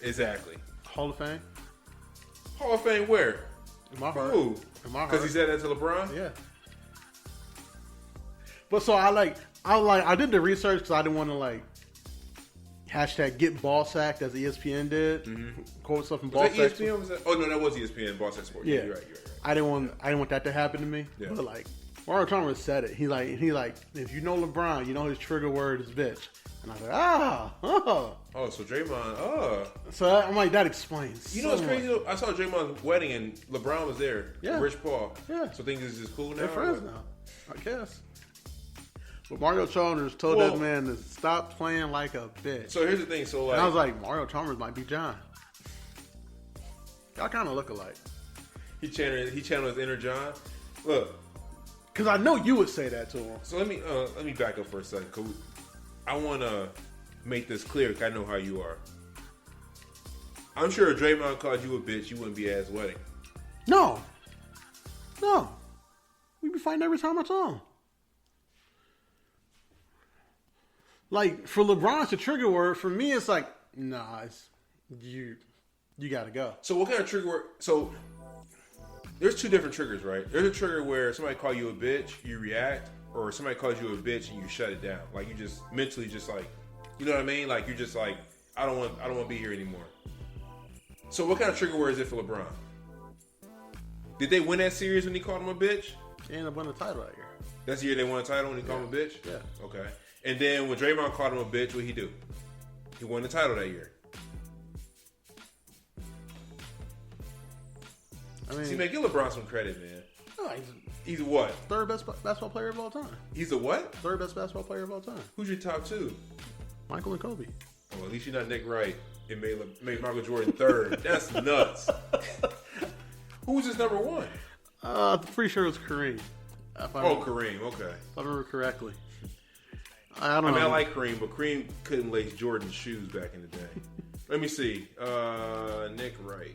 Speaker 2: Exactly.
Speaker 1: Hall of Fame?
Speaker 2: Hall of Fame where?
Speaker 1: In my heart.
Speaker 2: Ooh.
Speaker 1: In my heart.
Speaker 2: Because he said that to LeBron?
Speaker 1: Yeah. But so I did the research because I didn't want to hashtag get ball sacked as ESPN did. Mm-hmm. Quote stuff from ball sack.
Speaker 2: ESPN was that? Oh no, that was ESPN Ball Sack Sports. Yeah, you're right.
Speaker 1: I didn't want that to happen to me. Yeah. But Mario Chalmers said it. He if you know LeBron, you know his trigger word is bitch. And I was like,
Speaker 2: Oh, so Draymond,
Speaker 1: So I'm like, that explains.
Speaker 2: You know what's crazy? I saw Draymond's wedding and LeBron was there.
Speaker 1: Yeah.
Speaker 2: Rich Paul.
Speaker 1: Yeah.
Speaker 2: So things is just cool now?
Speaker 1: They're friends now, I guess. But Mario Chalmers told that man to stop playing like a bitch.
Speaker 2: So here's the thing. So
Speaker 1: and I was like, Mario Chalmers might be John. Y'all kind of look alike.
Speaker 2: He channeled his inner John. Look.
Speaker 1: Because I know you would say that to him.
Speaker 2: So let me back up for a second. Cause I want to make this clear because I know how you are. I'm sure if Draymond called you a bitch, you wouldn't be at his wedding.
Speaker 1: No. We'd be fighting every time I saw him. For LeBron, it's a trigger word. For me, it's like, nah, you got to go.
Speaker 2: So what kind of trigger word? So there's 2 different triggers, right? There's a trigger where somebody call you a bitch, you react, or somebody calls you a bitch and you shut it down. Like you just mentally just you know what I mean? Like you're just like, I don't want to be here anymore. So what kind of trigger word is it for LeBron? Did they win that series when he called him a bitch?
Speaker 1: They ended up winning the title that year.
Speaker 2: That's the year they won the title when he called him a bitch?
Speaker 1: Yeah.
Speaker 2: Okay. And then when Draymond called him a bitch, what did he do? He won the title that year.
Speaker 1: I mean,
Speaker 2: see, man, give LeBron some credit, man.
Speaker 1: No,
Speaker 2: he's what?
Speaker 1: Third best basketball player of all time.
Speaker 2: He's a what?
Speaker 1: Third best basketball player of all time.
Speaker 2: Who's your top 2?
Speaker 1: Michael and Kobe.
Speaker 2: Well, at least you're not Nick Wright. It made Michael Jordan third. That's nuts. Who's his number 1?
Speaker 1: I'm pretty sure it was Kareem.
Speaker 2: Kareem. Okay.
Speaker 1: If I remember correctly. I don't know.
Speaker 2: I like Kareem, but Kareem couldn't lace Jordan's shoes back in the day. Let me see. Nick Wright.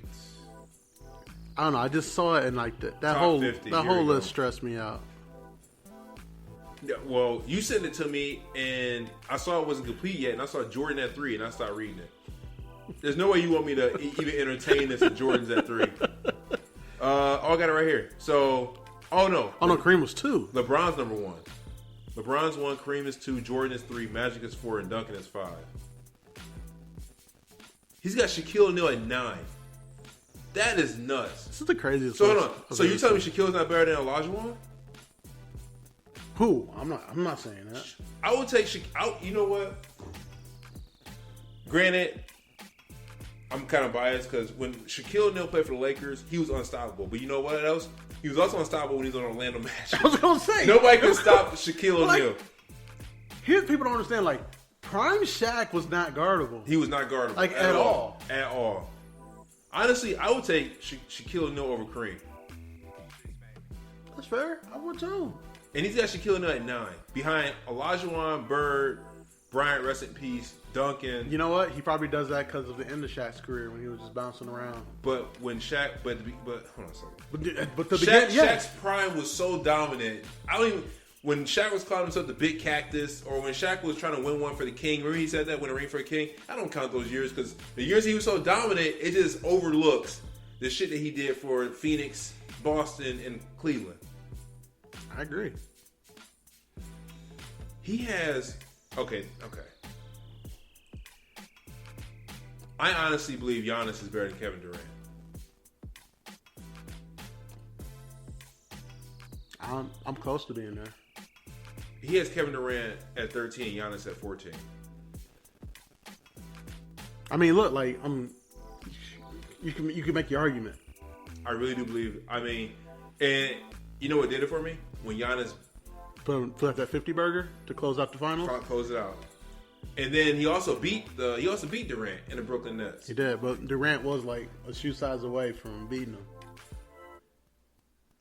Speaker 1: I don't know. I just saw it and that whole list stressed me out.
Speaker 2: Yeah, well, you sent it to me and I saw it wasn't complete yet, and I saw Jordan at 3, and I started reading it. There's no way you want me to even entertain this if Jordan's at 3. I got it right here. So, no,
Speaker 1: Kareem was 2.
Speaker 2: LeBron's number 1. LeBron's 1, Kareem is 2, Jordan is 3, Magic is 4, and Duncan is 5. He's got Shaquille O'Neal at 9. That is nuts.
Speaker 1: This is the craziest.
Speaker 2: So hold on. So you telling me Shaquille's not better than Olajuwon?
Speaker 1: Who? I'm not saying that.
Speaker 2: I would take Shaquille. You know what? Granted, I'm kind of biased because when Shaquille O'Neal played for the Lakers, he was unstoppable. But you know what else? He was also unstoppable when he was on Orlando Magic.
Speaker 1: I was gonna say
Speaker 2: nobody could stop Shaquille O'Neal.
Speaker 1: Here's people don't understand. Prime Shaq was not guardable.
Speaker 2: He was not guardable
Speaker 1: at all.
Speaker 2: At all. Honestly, I would take Shaquille O'Neal over Kareem.
Speaker 1: That's fair. I would too.
Speaker 2: And he's actually killing it at 9. Behind Olajuwon, Bird, Bryant, rest in peace, Duncan.
Speaker 1: You know what? He probably does that because of the end of Shaq's career when he was just bouncing around.
Speaker 2: But when Shaq, but hold on a second.
Speaker 1: But the
Speaker 2: Shaq's prime was so dominant. When Shaq was calling himself the Big Cactus, or when Shaq was trying to win one for the King, remember he said that, win a ring for a king? I don't count those years because the years he was so dominant, it just overlooks the shit that he did for Phoenix, Boston, and Cleveland.
Speaker 1: I agree.
Speaker 2: He has... Okay. I honestly believe Giannis is better than Kevin Durant.
Speaker 1: I'm close to being there.
Speaker 2: He has Kevin Durant at 13, Giannis at 14.
Speaker 1: I mean, look, like you can make your argument.
Speaker 2: I really do believe. I mean, and you know what did it for me? When Giannis
Speaker 1: put up that 50 burger to close out the finals.
Speaker 2: Close it out, and then he also beat Durant in the Brooklyn Nets.
Speaker 1: He did, but Durant was like a shoe size away from beating him.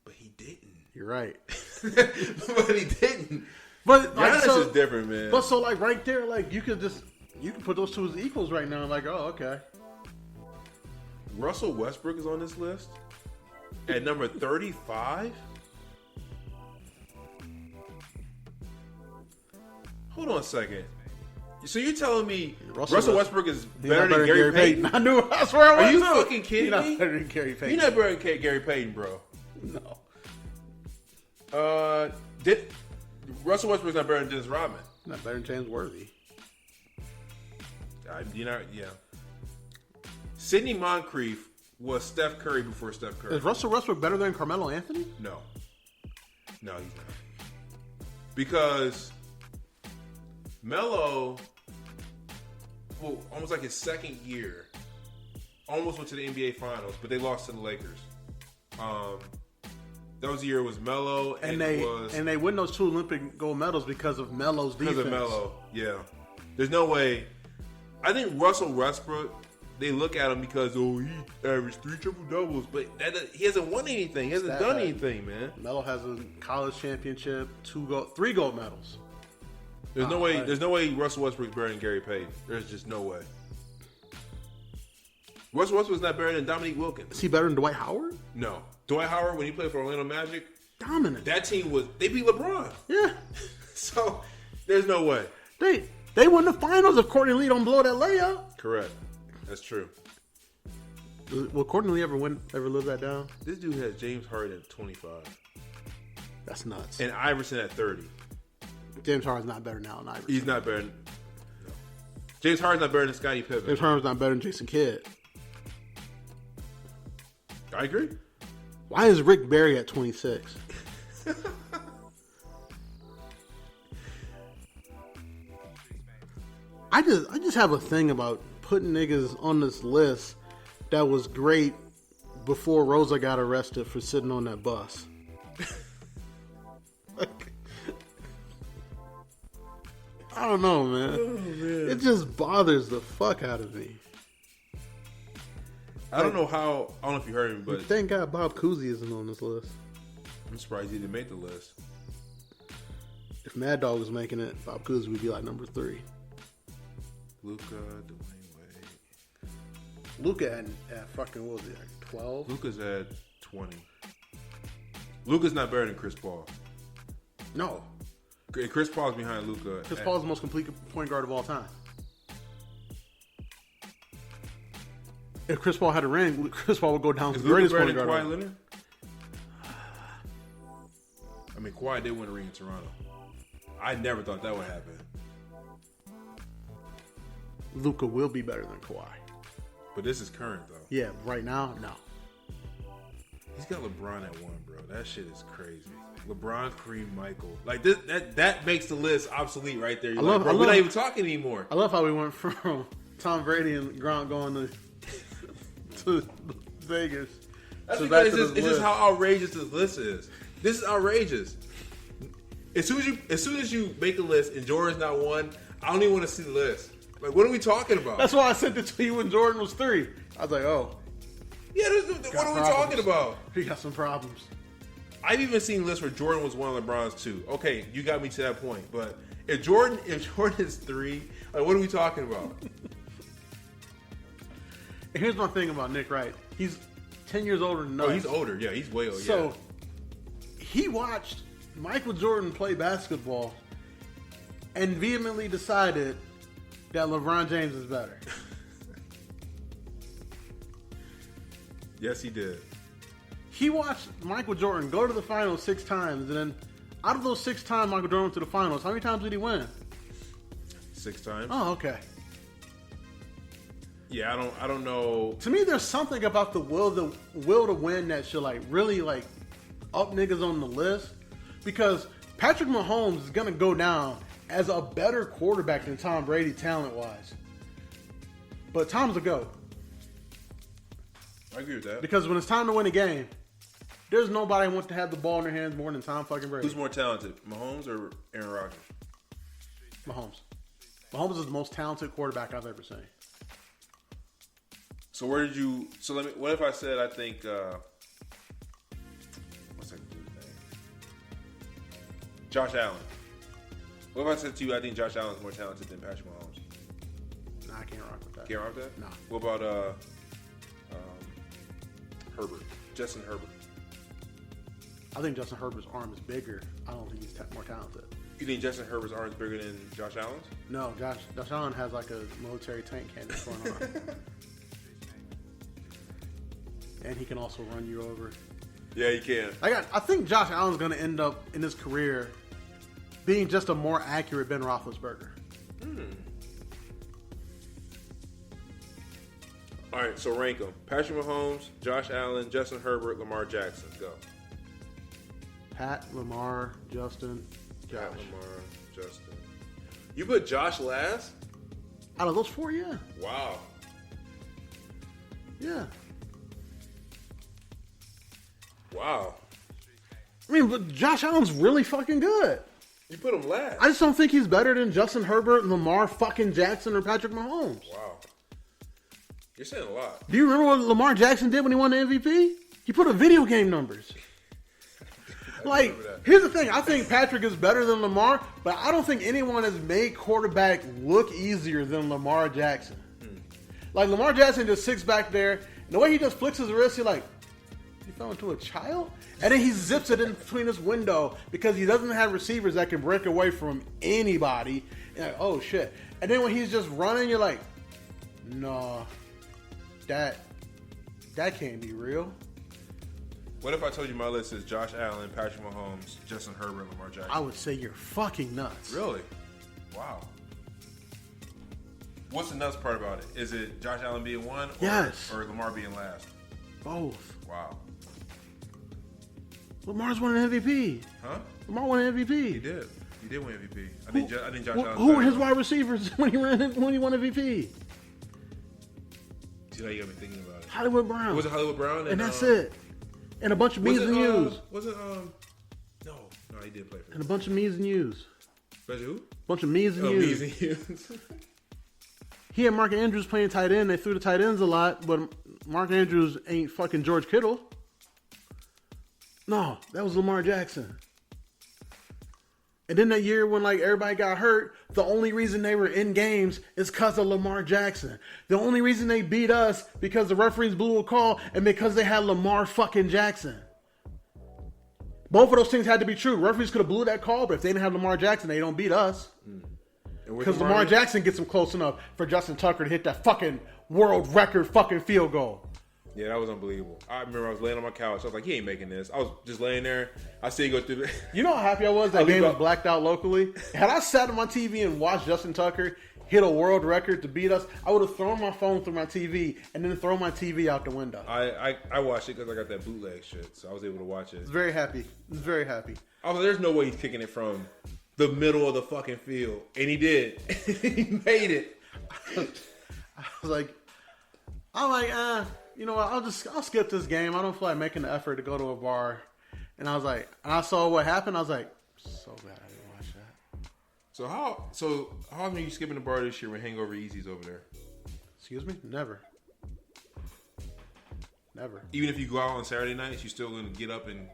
Speaker 2: But he didn't.
Speaker 1: You're right.
Speaker 2: But he didn't.
Speaker 1: But
Speaker 2: Giannis is different, man.
Speaker 1: But so like right there, like you could put those two as equals right now. Like, oh, okay.
Speaker 2: Russell Westbrook is on this list at number 35. Hold on a second. So you're telling me Russell Westbrook is better than Gary Payton?
Speaker 1: I knew. I swear I was.
Speaker 2: Are you fucking kidding me?
Speaker 1: He's not better than Gary Payton.
Speaker 2: You're not better than Gary Payton, bro.
Speaker 1: No.
Speaker 2: Russell Westbrook's not better than Dennis Rodman.
Speaker 1: Not better than James Worthy.
Speaker 2: Yeah. Sidney Moncrief was Steph Curry before Steph Curry.
Speaker 1: Is Russell Westbrook better than Carmelo Anthony?
Speaker 2: No, he's not. Because Melo, almost like his second year, almost went to the NBA Finals, but they lost to the Lakers. That was the year it was Melo, and
Speaker 1: they win those 2 Olympic gold medals because of Melo's defense. Because of Melo,
Speaker 2: yeah. There's no way. I think Russell Westbrook, they look at him because he averaged 3 triple-doubles, but he hasn't won anything. He hasn't done anything, man.
Speaker 1: Melo has a college championship, 3 gold medals.
Speaker 2: There's no way. There's no way Russell Westbrook's better than Gary Payton. There's just no way. Russell Westbrook's not better than Dominique Wilkins.
Speaker 1: Is he better than Dwight Howard?
Speaker 2: No. Dwight Howard, when he played for Orlando Magic,
Speaker 1: dominant.
Speaker 2: That team they beat LeBron.
Speaker 1: Yeah.
Speaker 2: So there's no way.
Speaker 1: They won the finals if Courtney Lee don't blow that layup.
Speaker 2: Correct. That's true.
Speaker 1: Will Courtney Lee ever live that down?
Speaker 2: This dude has James Harden at 25.
Speaker 1: That's nuts.
Speaker 2: And Iverson at 30.
Speaker 1: James Harden's not better now than Iverson.
Speaker 2: He's not better. No. James Harden's not better than Scottie Pippen.
Speaker 1: James Harden's not better than Jason Kidd.
Speaker 2: I agree.
Speaker 1: Why is Rick Barry at 26? I just have a thing about putting niggas on this list that was great before Rosa got arrested for sitting on that bus. I don't know, man. Oh, man. It just bothers the fuck out of me.
Speaker 2: I don't know if you heard me, but
Speaker 1: thank God Bob Cousy isn't on this list.
Speaker 2: I'm surprised he didn't make the list.
Speaker 1: If Mad Dog was making it, Bob Cousy would be like number 3.
Speaker 2: Luka, Dwayne Wade.
Speaker 1: Luka at fucking, what was it, like 12?
Speaker 2: Luka's at 20. Luka's not better than Chris Paul.
Speaker 1: No.
Speaker 2: Chris Paul's behind Luka.
Speaker 1: Chris Paul's the most complete point guard of all time. If Chris Paul had a ring, Chris Paul would go down as the greatest point guard.
Speaker 2: Kawhi Leonard? I mean, Kawhi did win a ring in Toronto. I never thought that would happen.
Speaker 1: Luka will be better than Kawhi.
Speaker 2: But this is current, though.
Speaker 1: Yeah, right now, no.
Speaker 2: He's got LeBron at 1, bro. That shit is crazy. LeBron, Kareem, Michael. Like, that makes the list obsolete right there. We're not even talking anymore.
Speaker 1: I love how we went from Tom Brady and Gronk going to Vegas.
Speaker 2: That's because it's just how outrageous this list is. This is outrageous. As soon as you make a list and Jordan's not 1, I don't even want to see the list. Like, what are we talking about?
Speaker 1: That's why I sent it to you when Jordan was 3. I was like, oh.
Speaker 2: Yeah, what are we talking about?
Speaker 1: He got some problems.
Speaker 2: I've even seen lists where Jordan was one of LeBron's 2. Okay, you got me to that point. But if Jordan is 3, like, what are we talking about?
Speaker 1: And here's my thing about Nick Wright. He's 10 years older than us.
Speaker 2: Oh, he's older. Yeah, he's way older.
Speaker 1: So he watched Michael Jordan play basketball and vehemently decided that LeBron James is better.
Speaker 2: Yes, he did.
Speaker 1: He watched Michael Jordan go to the finals 6 times, and then out of those 6 times Michael Jordan went to the finals, how many times did he win?
Speaker 2: 6 times.
Speaker 1: Oh, okay.
Speaker 2: Yeah, I don't know.
Speaker 1: To me, there's something about the will to win that should like really like up niggas on the list, because Patrick Mahomes is gonna go down as a better quarterback than Tom Brady talent wise. But Tom's a GOAT.
Speaker 2: I agree with that.
Speaker 1: Because when it's time to win a game, there's nobody who wants to have the ball in their hands more than Tom fucking Brady.
Speaker 2: Who's more talented, Mahomes or Aaron Rodgers?
Speaker 1: Mahomes. Mahomes is the most talented quarterback I've ever seen.
Speaker 2: So where did you? So let me. What if I said I think? What's that dude's name? Josh Allen. What if I said to you I think Josh Allen is more talented than Patrick Mahomes?
Speaker 1: Nah, I can't rock with that.
Speaker 2: Can't rock with that?
Speaker 1: Nah.
Speaker 2: What about Herbert? Justin Herbert.
Speaker 1: I think Justin Herbert's arm is bigger. I don't think he's more talented.
Speaker 2: You think Justin Herbert's arm is bigger than Josh Allen's?
Speaker 1: No, Josh Allen has like a military tank cannon going on. And he can also run you over.
Speaker 2: Yeah, he can.
Speaker 1: I think Josh Allen's going to end up in his career being just a more accurate Ben Roethlisberger.
Speaker 2: All right, so rank them. Patrick Mahomes, Josh Allen, Justin Herbert, Lamar Jackson. Go.
Speaker 1: Pat, Lamar, Justin, Josh.
Speaker 2: Pat, Lamar, Justin. You put Josh last?
Speaker 1: Out of those 4, yeah.
Speaker 2: Wow.
Speaker 1: Yeah.
Speaker 2: Wow.
Speaker 1: I mean, but Josh Allen's really fucking good.
Speaker 2: You put him last.
Speaker 1: I just don't think he's better than Justin Herbert, Lamar fucking Jackson, or Patrick Mahomes.
Speaker 2: Wow. You're saying a lot.
Speaker 1: Do you remember what Lamar Jackson did when he won the MVP? He put up video game numbers. Like, here's the thing. I think Patrick is better than Lamar, but I don't think anyone has made quarterback look easier than Lamar Jackson. Like, Lamar Jackson just sits back there, and the way he just flicks his wrist, you're like, you fell into a child? And then he zips it in between his window because he doesn't have receivers that can break away from anybody. And like, oh, shit. And then when he's just running, you're like, no, that can't be real.
Speaker 2: What if I told you my list is Josh Allen, Patrick Mahomes, Justin Herbert, Lamar Jackson?
Speaker 1: I would say you're fucking nuts.
Speaker 2: Really? Wow. What's the nuts part about it? Is it Josh Allen being one?
Speaker 1: Yes.
Speaker 2: Or Lamar being last?
Speaker 1: Both.
Speaker 2: Wow.
Speaker 1: Lamar's won an MVP.
Speaker 2: Huh?
Speaker 1: Lamar won an MVP.
Speaker 2: He did. He did win MVP. I think Josh Allen.
Speaker 1: Who were his wide receivers when he won MVP?
Speaker 2: See how you got me thinking about it.
Speaker 1: Hollywood Brown.
Speaker 2: Was it Hollywood Brown?
Speaker 1: And that's it. And a bunch of me's and you's.
Speaker 2: Was it No, he did play for.
Speaker 1: And a bunch of me's and you's.
Speaker 2: Special who?
Speaker 1: Bunch of me's and you's.
Speaker 2: Me's and you's.
Speaker 1: He had Mark Andrews playing tight end. They threw the tight ends a lot, but Mark Andrews ain't fucking George Kittle. No, that was Lamar Jackson. And then that year when like everybody got hurt, the only reason they were in games is because of Lamar Jackson. The only reason they beat us because the referees blew a call and because they had Lamar fucking Jackson. Both of those things had to be true. Referees could have blew that call, but if they didn't have Lamar Jackson, they don't beat us. Because Lamar Jackson gets them close enough for Justin Tucker to hit that fucking world record fucking field goal.
Speaker 2: Yeah, that was unbelievable. I remember I was laying on my couch. I was like, he ain't making this. I was just laying there. I see he go through the...
Speaker 1: You know how happy I was that game was blacked out locally? Had I sat on my TV and watched Justin Tucker hit a world record to beat us, I would have thrown my phone through my TV and then thrown my TV out the window.
Speaker 2: I watched it because I got that bootleg shit, so I was able to watch it.
Speaker 1: I was very happy.
Speaker 2: I was like, there's no way he's kicking it from the middle of the fucking field. And he did. He made it.
Speaker 1: I was like, you know what, I'll skip this game. I don't feel like making the effort to go to a bar. And I was like, and I saw what happened. I was like, so glad I didn't watch that.
Speaker 2: So how often are you skipping the bar this year when Hangover Easy's over there?
Speaker 1: Excuse me? Never.
Speaker 2: Even if you go out on Saturday nights, you still gonna get up and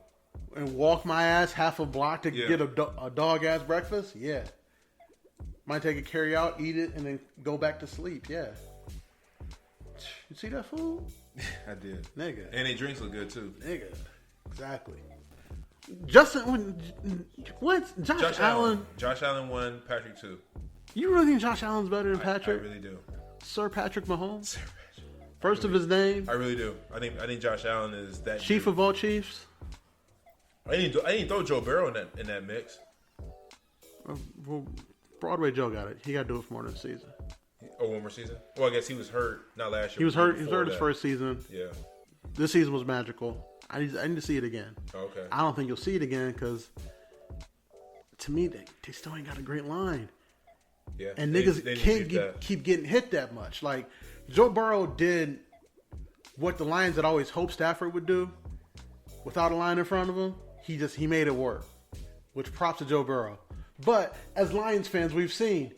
Speaker 1: and walk my ass half a block to get a dog ass breakfast? Yeah. Might take a carry out, eat it, and then go back to sleep. Yeah. You see that food?
Speaker 2: I did.
Speaker 1: Nigga.
Speaker 2: And their drinks look good too.
Speaker 1: Nigga. Exactly. Justin, what? Josh Allen.
Speaker 2: Josh Allen won, Patrick 2.
Speaker 1: You really think Josh Allen's better than Patrick?
Speaker 2: I really do.
Speaker 1: Sir Patrick Mahomes? First of his name?
Speaker 2: I really do. I think Josh Allen is that
Speaker 1: Chief of all chiefs?
Speaker 2: I didn't throw Joe Burrow in that mix.
Speaker 1: Well, Broadway Joe got it. He got to do it for more than a season.
Speaker 2: Oh, one more season? Well, I guess he was hurt. Not last year.
Speaker 1: He was hurt. He was hurt his first season.
Speaker 2: Yeah.
Speaker 1: This season was magical. I need to see it again.
Speaker 2: Okay.
Speaker 1: I don't think you'll see it again because, to me, they still ain't got a great line.
Speaker 2: Yeah.
Speaker 1: And niggas can't keep getting hit that much. Like, Joe Burrow did what the Lions had always hoped Stafford would do without a line in front of him. He made it work, which props to Joe Burrow. But as Lions fans, we've seen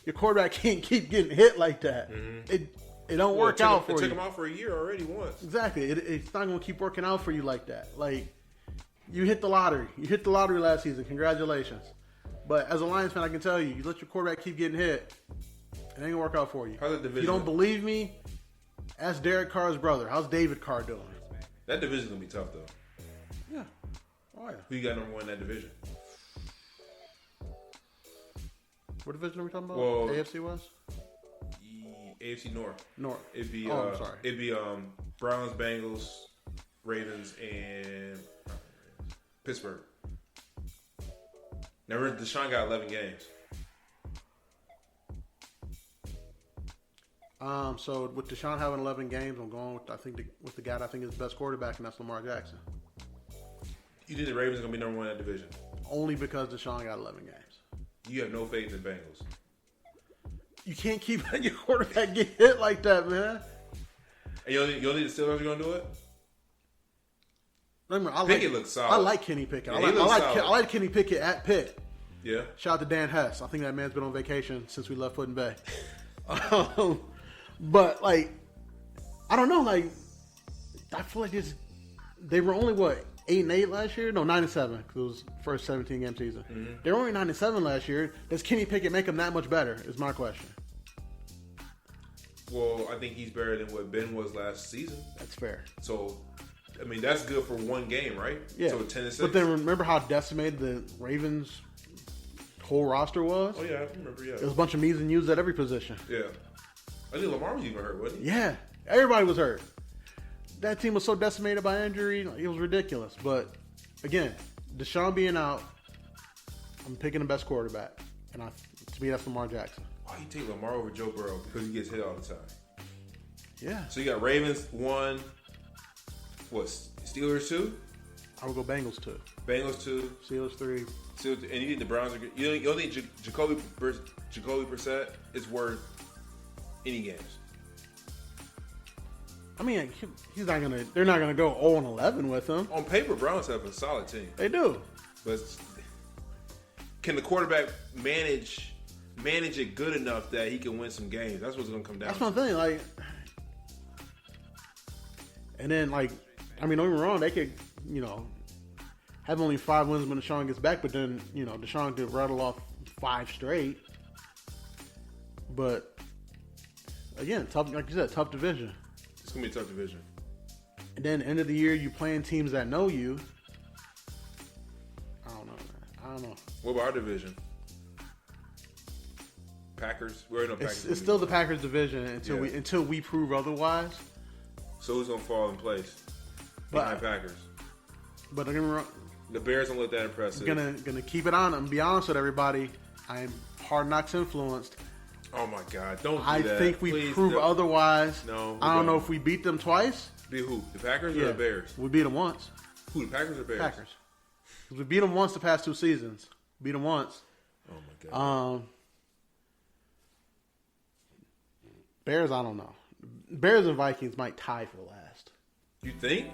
Speaker 1: your quarterback can't keep getting hit like that. Mm-hmm. It don't work out for you.
Speaker 2: It took him out for a year already once.
Speaker 1: Exactly. It's not going to keep working out for you like that. Like, you hit the lottery. You hit the lottery last season. Congratulations. But as a Lions fan, I can tell you, you let your quarterback keep getting hit, it ain't going to work out for you.
Speaker 2: How's that division?
Speaker 1: If you don't believe me, ask Derek Carr's brother. How's David Carr doing?
Speaker 2: That division's going to be tough, though.
Speaker 1: Yeah. Oh, yeah.
Speaker 2: Who you got number one in that division?
Speaker 1: What division are we talking about?
Speaker 2: Well,
Speaker 1: AFC West?
Speaker 2: AFC North.
Speaker 1: It'd be
Speaker 2: Browns, Bengals, Ravens, and Pittsburgh. Now, Deshaun got 11 games.
Speaker 1: So with Deshaun having 11 games, I'm going with the guy that I think is the best quarterback, and that's Lamar Jackson.
Speaker 2: You think the Ravens are going to be number one in that division?
Speaker 1: Only because Deshaun got 11 games.
Speaker 2: You have no faith in the Bengals.
Speaker 1: You can't keep letting your quarterback get hit like that, man.
Speaker 2: And you don't think the Steelers are going to do it?
Speaker 1: Pickett
Speaker 2: looks solid.
Speaker 1: I like Kenny Pickett.
Speaker 2: Yeah,
Speaker 1: I like Kenny Pickett at Pitt.
Speaker 2: Yeah.
Speaker 1: Shout out to Dan Hess. I think that man's been on vacation since we left Foot and Bay. But, like, I don't know. Like, I feel like they were only, 8-8 last year? No, 9-7, because it was first 17-game season. Mm-hmm. They were only 9-7 last year. Does Kenny Pickett make them that much better, is my question.
Speaker 2: Well, I think he's better than what Ben was last season.
Speaker 1: That's fair.
Speaker 2: So, I mean, that's good for one game, right?
Speaker 1: Yeah.
Speaker 2: So, 10-6.
Speaker 1: But then remember how decimated the Ravens' whole roster was?
Speaker 2: Oh, yeah, I remember, yeah.
Speaker 1: There was a bunch of me's and you's at every position.
Speaker 2: Yeah. I think Lamar was even hurt, wasn't he?
Speaker 1: Yeah. Everybody was hurt. That team was so decimated by injury, it was ridiculous. But, again, Deshaun being out, I'm picking the best quarterback. And to me, that's Lamar Jackson.
Speaker 2: Why you take Lamar over Joe Burrow? Because he gets hit all the time.
Speaker 1: Yeah.
Speaker 2: So you got Ravens 1, Steelers 2?
Speaker 1: I would go Bengals 2.
Speaker 2: Bengals 2.
Speaker 1: Steelers 3.
Speaker 2: And you think the Browns are good? You don't think Jacoby Brissett is worth any games?
Speaker 1: I mean, he's not gonna. They're not gonna go 0-11 with him.
Speaker 2: On paper, Browns have a solid team.
Speaker 1: They do,
Speaker 2: but can the quarterback manage it good enough that he can win some games? That's what's gonna come down.
Speaker 1: That's my thing. Like, and then don't get me wrong. They could, have only 5 wins when Deshaun gets back, but then Deshaun could rattle off 5 straight. But again, tough. Like you said, tough division.
Speaker 2: It's going to be a tough division.
Speaker 1: And then end of the year, you playing teams that know you. I don't know, man. I don't know.
Speaker 2: What about our division? Packers? We already know Packers.
Speaker 1: It's still the Packers division until we prove otherwise.
Speaker 2: So who's going to fall in place behind Packers?
Speaker 1: But don't get me wrong.
Speaker 2: The Bears don't look that impressive.
Speaker 1: Gonna keep it on. I'm gonna be honest with everybody. I'm Hard Knocks influenced.
Speaker 2: Oh my God! Don't do
Speaker 1: I
Speaker 2: that.
Speaker 1: think we prove otherwise.
Speaker 2: No,
Speaker 1: I don't know if we beat them twice.
Speaker 2: Beat who? The Packers or the Bears?
Speaker 1: We beat them once.
Speaker 2: Who? The Packers or Bears?
Speaker 1: Packers. We beat them once the past 2 seasons. Beat them once.
Speaker 2: Oh my God.
Speaker 1: Bears, I don't know. Bears and Vikings might tie for last.
Speaker 2: You think?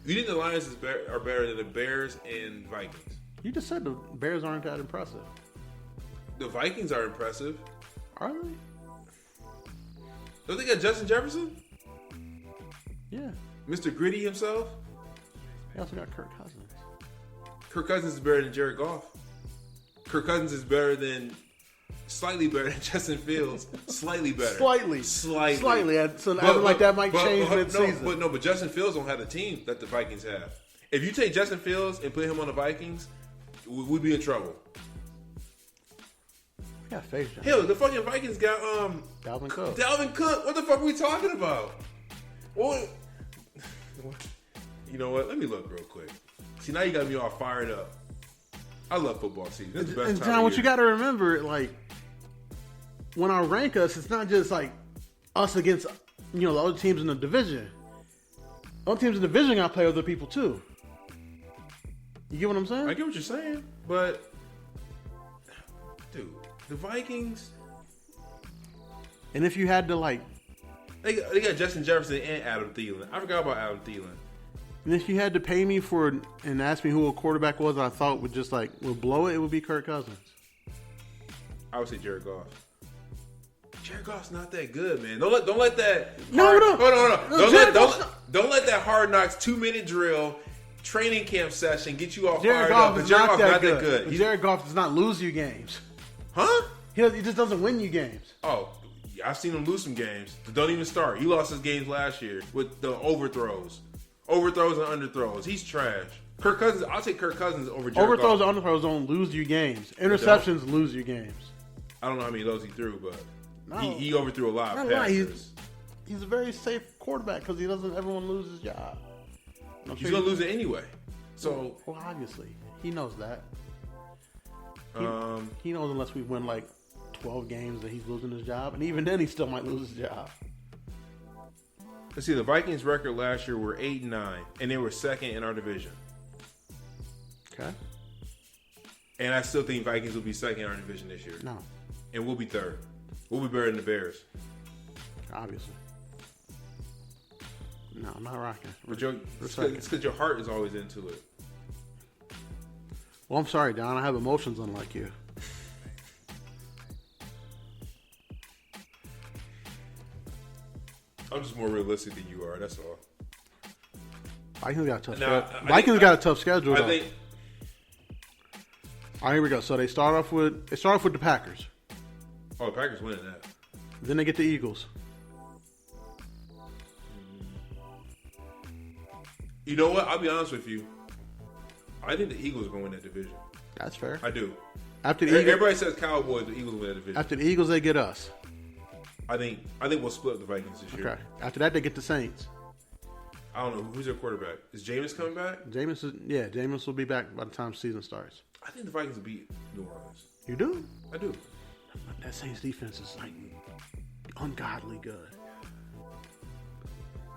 Speaker 2: You think the Lions are better than the Bears and Vikings?
Speaker 1: You just said the Bears aren't that impressive.
Speaker 2: The Vikings are impressive.
Speaker 1: Are they?
Speaker 2: Don't they got Justin Jefferson?
Speaker 1: Yeah.
Speaker 2: Mr. Gritty himself?
Speaker 1: They also got Kirk Cousins.
Speaker 2: Kirk Cousins is better than Jared Goff. Kirk Cousins is slightly better than Justin Fields. Slightly better.
Speaker 1: Slightly. So acting like that might change mid-season.
Speaker 2: But Justin Fields don't have the team that the Vikings have. If you take Justin Fields and put him on the Vikings, we'd be in trouble.
Speaker 1: We got faith, John.
Speaker 2: Hell, the fucking Vikings got
Speaker 1: Dalvin Cook.
Speaker 2: Dalvin Cook. What the fuck are we talking about? What? You know what? Let me look real quick. See, now you got me all fired up. I love football season. This is the best
Speaker 1: and
Speaker 2: time
Speaker 1: John,
Speaker 2: of
Speaker 1: what
Speaker 2: year.
Speaker 1: you got to remember, like, when I rank us, it's not just like us against, the other teams in the division. Other teams in the division got to play other people too. You get what I'm saying?
Speaker 2: I get what you're saying, but dude, the Vikings.
Speaker 1: And if you had to like,
Speaker 2: they got Justin Jefferson and Adam Thielen. I forgot about Adam Thielen.
Speaker 1: And if you had to pay me and ask me who a quarterback was, I thought would blow it, it would be Kirk Cousins.
Speaker 2: I would say Jared Goff. Jared Goff's not that good, man. Don't let that.
Speaker 1: No.
Speaker 2: Don't let that Hard Knocks 2-minute drill training camp session get you all
Speaker 1: Jared
Speaker 2: fired
Speaker 1: Goff
Speaker 2: up.
Speaker 1: is
Speaker 2: Jared
Speaker 1: not
Speaker 2: Goff's
Speaker 1: that good. Jared Goff does not lose you games.
Speaker 2: Huh?
Speaker 1: He just doesn't win you games.
Speaker 2: Oh, I've seen him lose some games. Don't even start. He lost his games last year with the overthrows and underthrows. He's trash. Kirk Cousins. I'll take Kirk Cousins over Jared Goff.
Speaker 1: Overthrows and underthrows don't lose you games. Interceptions lose you games.
Speaker 2: I don't know how many of those he threw, but
Speaker 1: No.
Speaker 2: he overthrew a lot of
Speaker 1: Not a lot.
Speaker 2: passes.
Speaker 1: He's a very safe quarterback because he doesn't ever want to lose his job.
Speaker 2: He's going to lose it anyway. So,
Speaker 1: well, obviously, he knows that. He knows unless we win like 12 games that he's losing his job, and even then, he still might lose his job.
Speaker 2: let's see. The Vikings' record last year were 8-9, and they were second in our division.
Speaker 1: Okay.
Speaker 2: And I still think Vikings will be second in our division this year.
Speaker 1: No,
Speaker 2: And we'll be third. We'll be better than the Bears.
Speaker 1: obviously. No, I'm not rocking.
Speaker 2: But it's because your heart is always into it.
Speaker 1: Well, I'm sorry, Don. I have emotions unlike you.
Speaker 2: I'm just more realistic than you are. That's all.
Speaker 1: Vikings got a tough
Speaker 2: Now,
Speaker 1: schedule. Vikings got a tough schedule.
Speaker 2: I
Speaker 1: though.
Speaker 2: think.
Speaker 1: All right, here we go. So they start off with the Packers.
Speaker 2: Oh, the Packers winning that.
Speaker 1: Then they get the Eagles.
Speaker 2: You know what? I'll be honest with you. I think the Eagles are going to win that division.
Speaker 1: That's fair.
Speaker 2: I do.
Speaker 1: After the Eagles,
Speaker 2: Everybody says Cowboys, the Eagles win that division.
Speaker 1: after the Eagles, they get us.
Speaker 2: I think we'll split up the Vikings this year.
Speaker 1: Okay. After that, they get the Saints.
Speaker 2: I don't know who's their quarterback. Is Jameis coming back?
Speaker 1: Jameis will be back by the time season starts.
Speaker 2: I think the Vikings will beat New Orleans.
Speaker 1: You do?
Speaker 2: I do.
Speaker 1: That Saints defense is like ungodly good.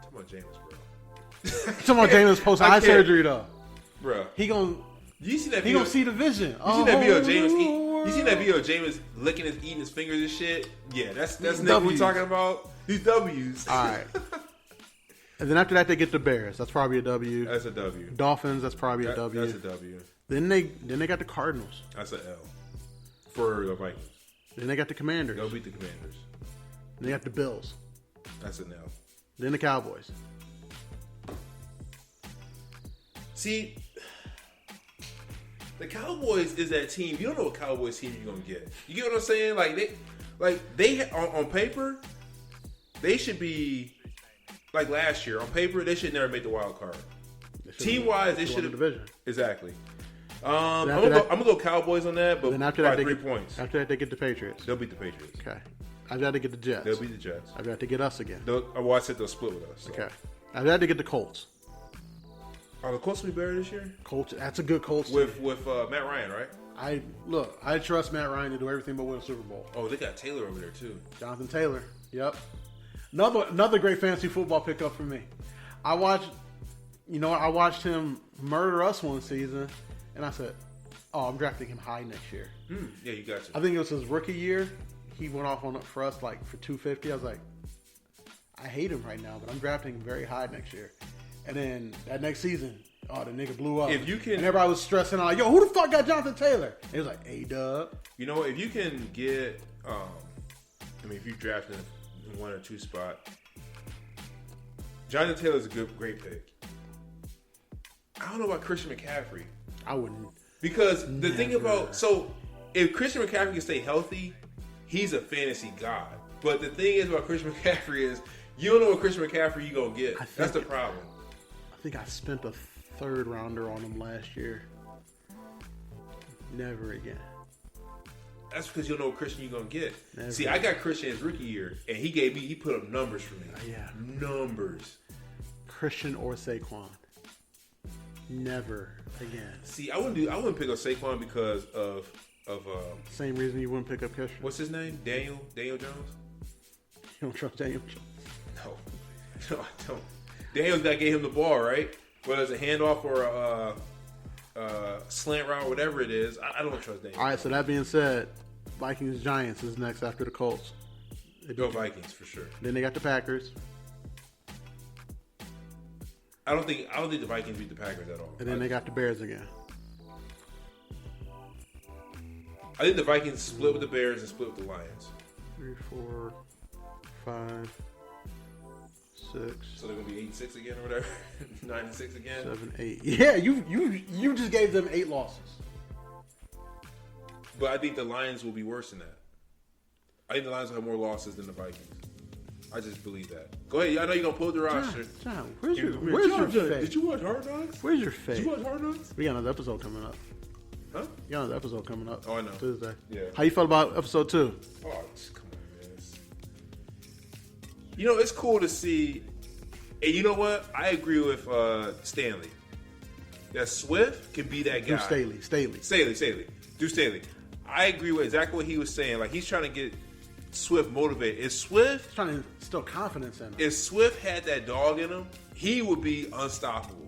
Speaker 2: Talking about Jameis, bro.
Speaker 1: Talking about Jameis post eye surgery though.
Speaker 2: Bro.
Speaker 1: He gonna
Speaker 2: You see that
Speaker 1: he
Speaker 2: video?
Speaker 1: gonna see the vision.
Speaker 2: You seen that video of Jameis? You seen that video of Jameis eating his fingers and shit? Yeah, that's Nick we
Speaker 1: W's.
Speaker 2: talking about. These W's.
Speaker 1: All right. And then after that, they get the Bears. That's probably a W.
Speaker 2: That's a W.
Speaker 1: Dolphins. That's probably a W.
Speaker 2: That's a W.
Speaker 1: Then they got the Cardinals.
Speaker 2: That's an L for the Vikings.
Speaker 1: Then they got the Commanders.
Speaker 2: They'll beat the Commanders.
Speaker 1: Then they got the Bills.
Speaker 2: That's an L.
Speaker 1: Then the Cowboys.
Speaker 2: See, the Cowboys is that team. You don't know what Cowboys team you're gonna get. You get what I'm saying? They on paper, they should be like last year. On paper, they should never make the wild card. Team wise, they should have
Speaker 1: division.
Speaker 2: Exactly. I'm gonna go Cowboys on that, but
Speaker 1: Then after
Speaker 2: by
Speaker 1: that,
Speaker 2: 3 points.
Speaker 1: After that, they get the Patriots.
Speaker 2: They'll beat the Patriots.
Speaker 1: Okay. After that, they get the Jets.
Speaker 2: They'll beat the Jets.
Speaker 1: After that, they get us again.
Speaker 2: I said they'll split with us. So.
Speaker 1: Okay. After that, they get the Colts.
Speaker 2: Are the Colts will be better this year?
Speaker 1: Colts. That's a good Colts team.
Speaker 2: With Matt Ryan, right?
Speaker 1: I trust Matt Ryan to do everything but win a Super Bowl.
Speaker 2: Oh, they got Taylor over there too.
Speaker 1: Jonathan Taylor. Yep. Another great fantasy football pickup for me. I watched him murder us one season, and I said, "Oh, I'm drafting him high next year."
Speaker 2: Yeah, you got to.
Speaker 1: I think it was his rookie year. He went off for us for 250. I was like, I hate him right now, but I'm drafting him very high next year. And then that next season, the nigga blew up.
Speaker 2: If you can,
Speaker 1: and everybody was stressing out like, "Yo, who the fuck got Jonathan Taylor?" And he was like, "A-Dub."
Speaker 2: You know what? If you can get, if you draft in 1 or 2 spot, Jonathan Taylor's a great pick. I don't know about Christian McCaffrey.
Speaker 1: I wouldn't.
Speaker 2: Because the thing about if Christian McCaffrey can stay healthy, he's a fantasy god. But the thing is about Christian McCaffrey is you don't know what Christian McCaffrey you gonna get. That's the problem.
Speaker 1: I think I spent a 3rd rounder on him last year. Never again.
Speaker 2: That's because you don't know what Christian you're gonna get.
Speaker 1: Never.
Speaker 2: See, I got Christian his rookie year, and he put up numbers for me.
Speaker 1: Yeah,
Speaker 2: numbers.
Speaker 1: Christian or Saquon. Never again.
Speaker 2: See, I wouldn't pick up Saquon because of
Speaker 1: same reason you wouldn't pick up Christian.
Speaker 2: What's his name? Daniel Jones.
Speaker 1: You don't trust Daniel Jones?
Speaker 2: No, I don't. Daniel's that gave him the ball, right? Whether it's a handoff or a slant route, whatever it is, I don't trust Daniel.
Speaker 1: All right. So that being said, Vikings Giants is next after the Colts.
Speaker 2: Go Vikings for sure.
Speaker 1: Then they got the Packers.
Speaker 2: I don't think the Vikings beat the Packers at all.
Speaker 1: And then they got the Bears again.
Speaker 2: I think the Vikings split with the Bears and split with the Lions.
Speaker 1: 3, 4, 5, 6.
Speaker 2: So they're gonna be 8-6 again or whatever. 9-6 again.
Speaker 1: 7, 8. Yeah, you just gave them 8 losses.
Speaker 2: But I think the Lions will be worse than that. I think the Lions will have more losses than the Vikings. I just believe that. Go ahead. I know you're gonna pull the roster.
Speaker 1: John, where's your face?
Speaker 2: Did you watch Hard Knocks?
Speaker 1: Where's your face?
Speaker 2: Did you watch Hard Knocks?
Speaker 1: We got another episode coming up.
Speaker 2: Huh?
Speaker 1: We got another episode coming up.
Speaker 2: Oh, I know.
Speaker 1: Tuesday.
Speaker 2: Yeah.
Speaker 1: How you felt about episode 2?
Speaker 2: Oh, come on, man. You know, it's cool to see. And you know what? I agree with Stanley. That Swift can be that guy.
Speaker 1: Staley.
Speaker 2: Drew Staley. I agree with exactly what he was saying. Like, he's trying to get Swift motivated. If Swift...
Speaker 1: trying to instill confidence in him.
Speaker 2: If Swift had that dog in him, he would be unstoppable.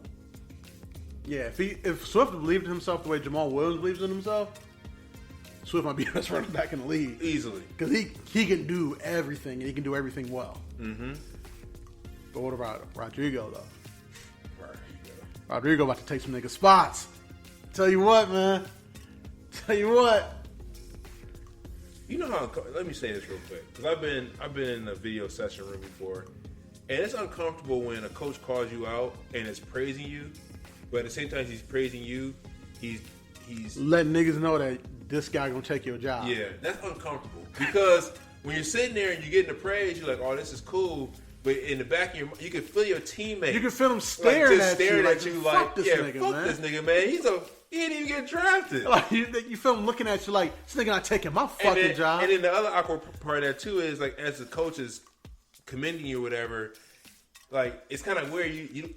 Speaker 1: Yeah, if Swift believed in himself the way Jamal Williams believes in himself, Swift might be the best running back in the league.
Speaker 2: Easily.
Speaker 1: Because he can do everything, and he can do everything well.
Speaker 2: Mm-hmm.
Speaker 1: But what about Rodrigo, though? Rodrigo about to take some nigga spots. Tell you what, man.
Speaker 2: You know how? Let me say this real quick, because I've been in a video session room before, and it's uncomfortable when a coach calls you out and is praising you, but at the same time he's praising you, he's
Speaker 1: letting niggas know that this guy gonna take your job.
Speaker 2: Yeah, that's uncomfortable because when you're sitting there and you're getting the praise, you're like, oh, this is cool. But in the back of your mind, you can feel your teammate.
Speaker 1: You can feel him staring at you
Speaker 2: like,
Speaker 1: fuck this nigga, man.
Speaker 2: He didn't even get drafted.
Speaker 1: Like, you feel him looking at you like, this nigga not taking my fucking job.
Speaker 2: And then the other awkward part of that too is like, as the coach is commending you or whatever, like it's kind of weird. You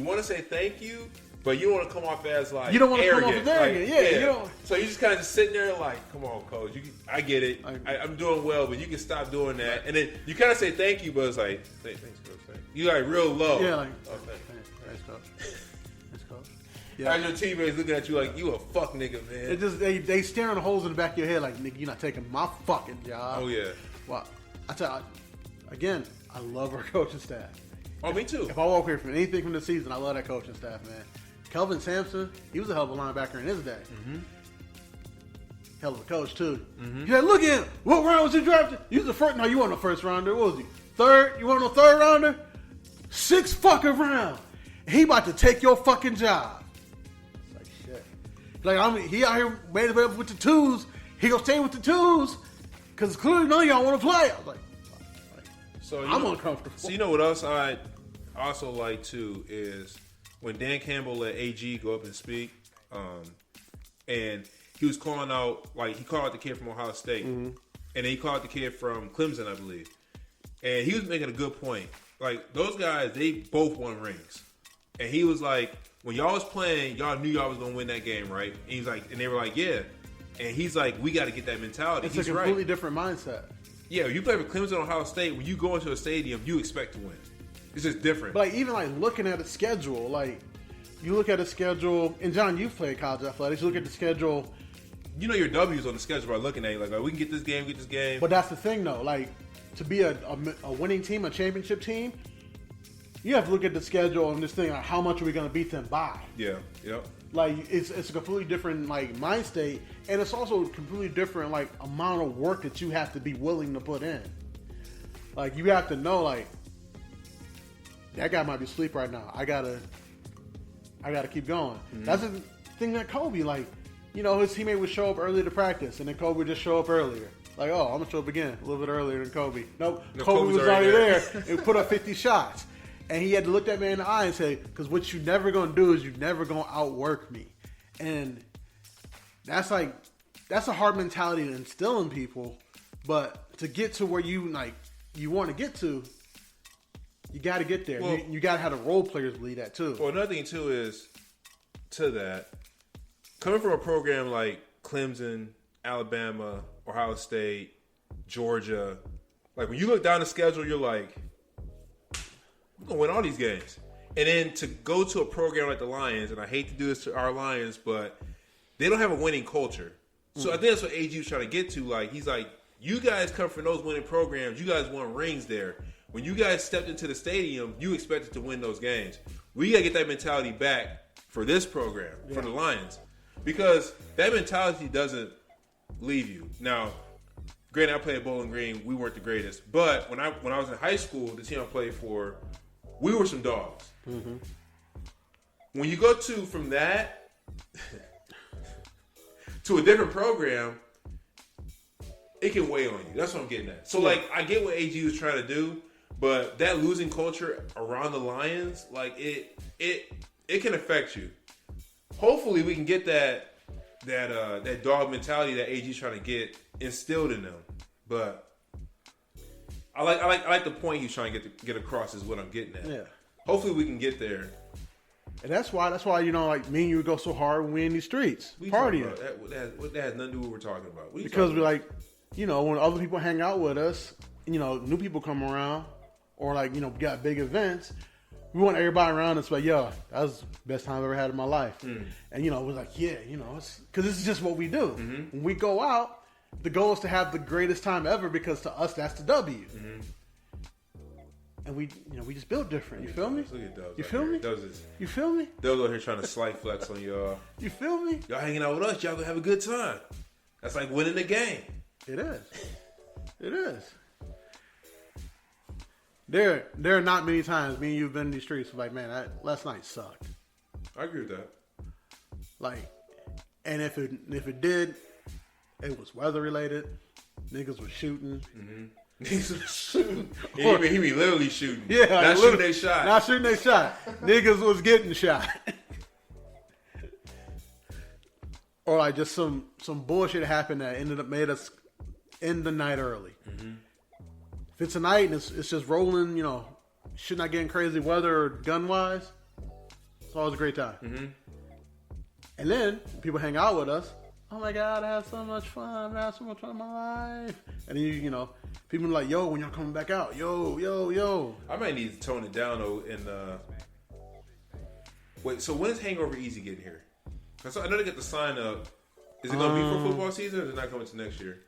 Speaker 2: want to say thank you, but you don't want to come off as like
Speaker 1: you don't want to come
Speaker 2: arrogant.
Speaker 1: off as arrogant.
Speaker 2: Like,
Speaker 1: You don't.
Speaker 2: So you just kind of just sitting there like, come on, coach. I get it. I'm doing well, but you can stop doing that. And then you kind of say thank you, but it's like, thanks, coach. You like real low.
Speaker 1: Yeah, like,
Speaker 2: oh, thanks,
Speaker 1: coach. Thanks, coach.
Speaker 2: Yeah. As your teammates looking at you like you a fuck nigga, man.
Speaker 1: It just they staring holes in the back of your head like, nigga, you're not taking my fucking job.
Speaker 2: Oh yeah.
Speaker 1: Well, I tell you, again, I love our coaching staff.
Speaker 2: Oh, me too.
Speaker 1: If I walk away from anything from the season, I love that coaching staff, man. Kelvin Sampson, he was a hell of a linebacker in his day. Mm-hmm. Hell of a coach too. Mm-hmm. Yeah, look at him. What round was he drafted? You was the first. No, you weren't the first rounder. What was he? Third? You weren't no third rounder? 6th fucking round. He about to take your fucking job. It's like shit. Like he out here made it up with the 2s. He gonna stay with the 2s because clearly none of y'all want to play. I was like,
Speaker 2: so
Speaker 1: I'm uncomfortable.
Speaker 2: So you know what else I also like too is when Dan Campbell let AG go up and speak, and he was calling out, like he called out the kid from Ohio State, and then he called out the kid from Clemson, I believe, and he was making a good point. Like those guys, they both won rings, and he was like, when y'all was playing, y'all knew y'all was gonna win that game, right? And he's like, and they were like, yeah, and he's like, we got to get that mentality.
Speaker 1: It's a completely different mindset.
Speaker 2: Yeah, you play for Clemson, Ohio State. When you go into a stadium, you expect to win. It's just different.
Speaker 1: But like, even like looking at a schedule, like you look at a schedule, and John, you've played college athletics. You look at the schedule.
Speaker 2: You know your W's on the schedule by looking at it. Like we can get this game,
Speaker 1: But that's the thing, though. Like to be a winning team, a championship team, you have to look at the schedule and just think, like, how much are we going to beat them by?
Speaker 2: Yeah, yep.
Speaker 1: Like it's a completely different like mind state, and it's also a completely different like amount of work that you have to be willing to put in. Like you have to know, like that guy might be asleep right now. I gotta keep going. Mm-hmm. thing that Kobe, like, you know, his teammate would show up early to practice, and then Kobe would just show up earlier. Like, oh, I'm going to show up again a little bit earlier than Kobe. Nope, Kobe was already there and put up 50 shots. And he had to look that man in the eye and say, because what you never going to do is you never going to outwork me. And that's a hard mentality to instill in people. But to get to where you want to get to, you got to get there. Well, you got to have the role players believe that too.
Speaker 2: Well, another thing too is, to that, coming from a program like Clemson, Alabama, Ohio State, Georgia, like when you look down the schedule, you're like, we're going to win all these games. And then to go to a program like the Lions, and I hate to do this to our Lions, but they don't have a winning culture. So I think that's what AG was trying to get to. Like, he's like, you guys come from those winning programs. You guys won rings there. When you guys stepped into the stadium, you expected to win those games. We got to get that mentality back for this program, for the Lions. Because that mentality doesn't leave you. Now, granted, I played at Bowling Green. We weren't the greatest. But when I was in high school, the team I played for, we were some dogs. Mm-hmm. When you go from that to a different program, it can weigh on you. That's what I'm getting at. So, like, I get what AG was trying to do, but that losing culture around the Lions, like, it can affect you. Hopefully, we can get that dog mentality that AG's trying to get instilled in them. But I like the point he's trying to get across is what I'm getting at.
Speaker 1: Yeah.
Speaker 2: Hopefully, we can get there.
Speaker 1: And that's why you know, like, me and you would go so hard when we in these streets partying.
Speaker 2: That has nothing to do with what we're talking about.
Speaker 1: Because we're like, you know, when other people hang out with us, you know, new people come around, or like, you know, we got big events, we want everybody around us like, yo, that was the best time I've ever had in my life. And, you know, we're like, yeah, you know, because this is just what we do. Mm-hmm. When we go out, the goal is to have the greatest time ever, because to us, that's the W. Mm-hmm. And we just build different. You feel me?
Speaker 2: Look at Dubs.
Speaker 1: You feel me? You feel me?
Speaker 2: Dubs over here trying to slight flex on y'all.
Speaker 1: You feel me?
Speaker 2: Y'all hanging out with us, y'all gonna have a good time. That's like winning the game.
Speaker 1: It is. It is. There are not many times me and you've been in these streets like, man, last night sucked.
Speaker 2: I agree with that.
Speaker 1: Like, and if it did, it was weather related. Niggas were shooting.
Speaker 2: Mm-hmm. Niggas were shooting. He be literally shooting.
Speaker 1: Yeah,
Speaker 2: not shooting they shot.
Speaker 1: Not shooting they shot. Niggas was getting shot. Or like just some bullshit happened that made us end the night early. Mm-hmm. If it's a night and it's just rolling, you know, shit not getting crazy weather or gun wise, it's always a great time. Mm-hmm. And then people hang out with us. Oh my God, I had so much fun. I had so much fun in my life. And then you know, people are like, yo, when y'all coming back out? Yo.
Speaker 2: I might need to tone it down though. Wait, so when is Hangover Easy getting here? Cause I know they get the sign up. Is it going to be for football season, or is it not coming to next year?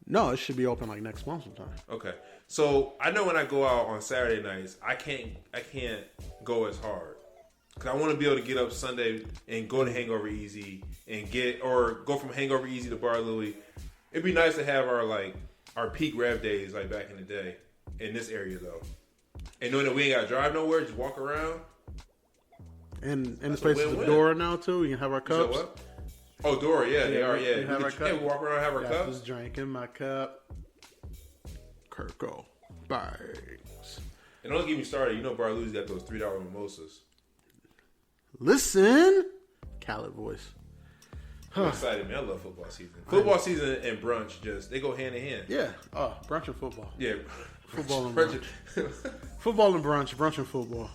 Speaker 1: No, it should be open like next month sometime. Okay.
Speaker 2: So I know when I go out on Saturday nights, I can't go as hard. Because I want to be able to get up Sunday and go to Hangover Easy and go from Hangover Easy to Bar Louie. It'd be nice to have our peak rev days like back in the day in this area though. And knowing that we ain't got to drive nowhere, just walk around.
Speaker 1: And this place is a Dora now too. We can have our cups.
Speaker 2: What? Oh, Dora, yeah, they are, yeah.
Speaker 1: We
Speaker 2: walk around and have our cups.
Speaker 1: Just drinking my cup. Kirko Banks.
Speaker 2: And don't get me started. You know Bar Louie's got those $3 mimosas.
Speaker 1: Listen. Khaled voice.
Speaker 2: I'm excited, man. I love football season. Football season and brunch, they go hand in hand.
Speaker 1: Yeah. Oh, brunch and football.
Speaker 2: Yeah.
Speaker 1: Football and brunch. Football and brunch and football.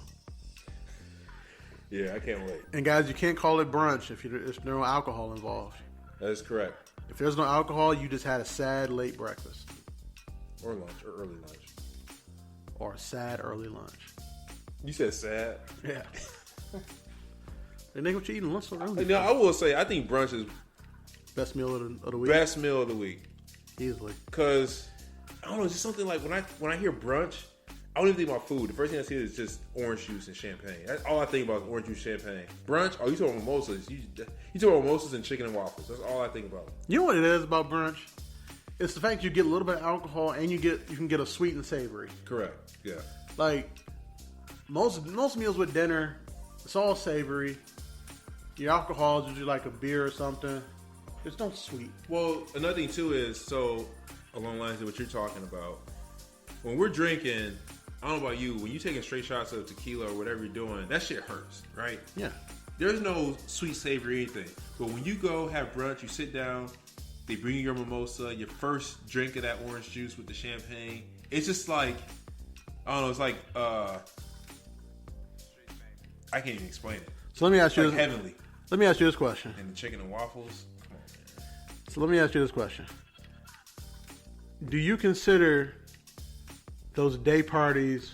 Speaker 2: Yeah, I can't wait.
Speaker 1: And guys, you can't call it brunch if there's no alcohol involved.
Speaker 2: That is correct.
Speaker 1: If there's no alcohol, you just had a sad late breakfast.
Speaker 2: Or lunch, or early lunch.
Speaker 1: Or a sad early lunch.
Speaker 2: You said sad?
Speaker 1: Yeah. Hey, nigga, what you eating lunch so early?
Speaker 2: No, I will say, I think brunch is...
Speaker 1: Best meal of the week?
Speaker 2: Best meal of the week.
Speaker 1: Easily.
Speaker 2: Because, I don't know, it's just something like when I hear brunch... I don't even think about food. The first thing I see is just orange juice and champagne. That's all I think about is orange juice, champagne. Brunch? Oh, you talking about mimosas. You talking about mimosas and chicken and waffles. That's all I think about.
Speaker 1: You know what it is about brunch? It's the fact you get a little bit of alcohol and you can get a sweet and savory.
Speaker 2: Correct. Yeah.
Speaker 1: Like, most meals with dinner, it's all savory. Your alcohol is usually like a beer or something. Just don't sweet.
Speaker 2: Well, another thing too is, so along the lines of what you're talking about, when we're drinking, I don't know about you, when you're taking straight shots of tequila or whatever you're doing, that shit hurts, right?
Speaker 1: Yeah.
Speaker 2: There's no sweet, savory, anything. But when you go have brunch, you sit down, they bring you your mimosa, your first drink of that orange juice with the champagne. It's just like, I don't know, it's like, I can't even explain it.
Speaker 1: So let me ask you
Speaker 2: Like
Speaker 1: this.
Speaker 2: heavenly.
Speaker 1: Let me ask you this question.
Speaker 2: And the chicken and waffles. Come on, man.
Speaker 1: So let me ask you this question. Do you consider those day parties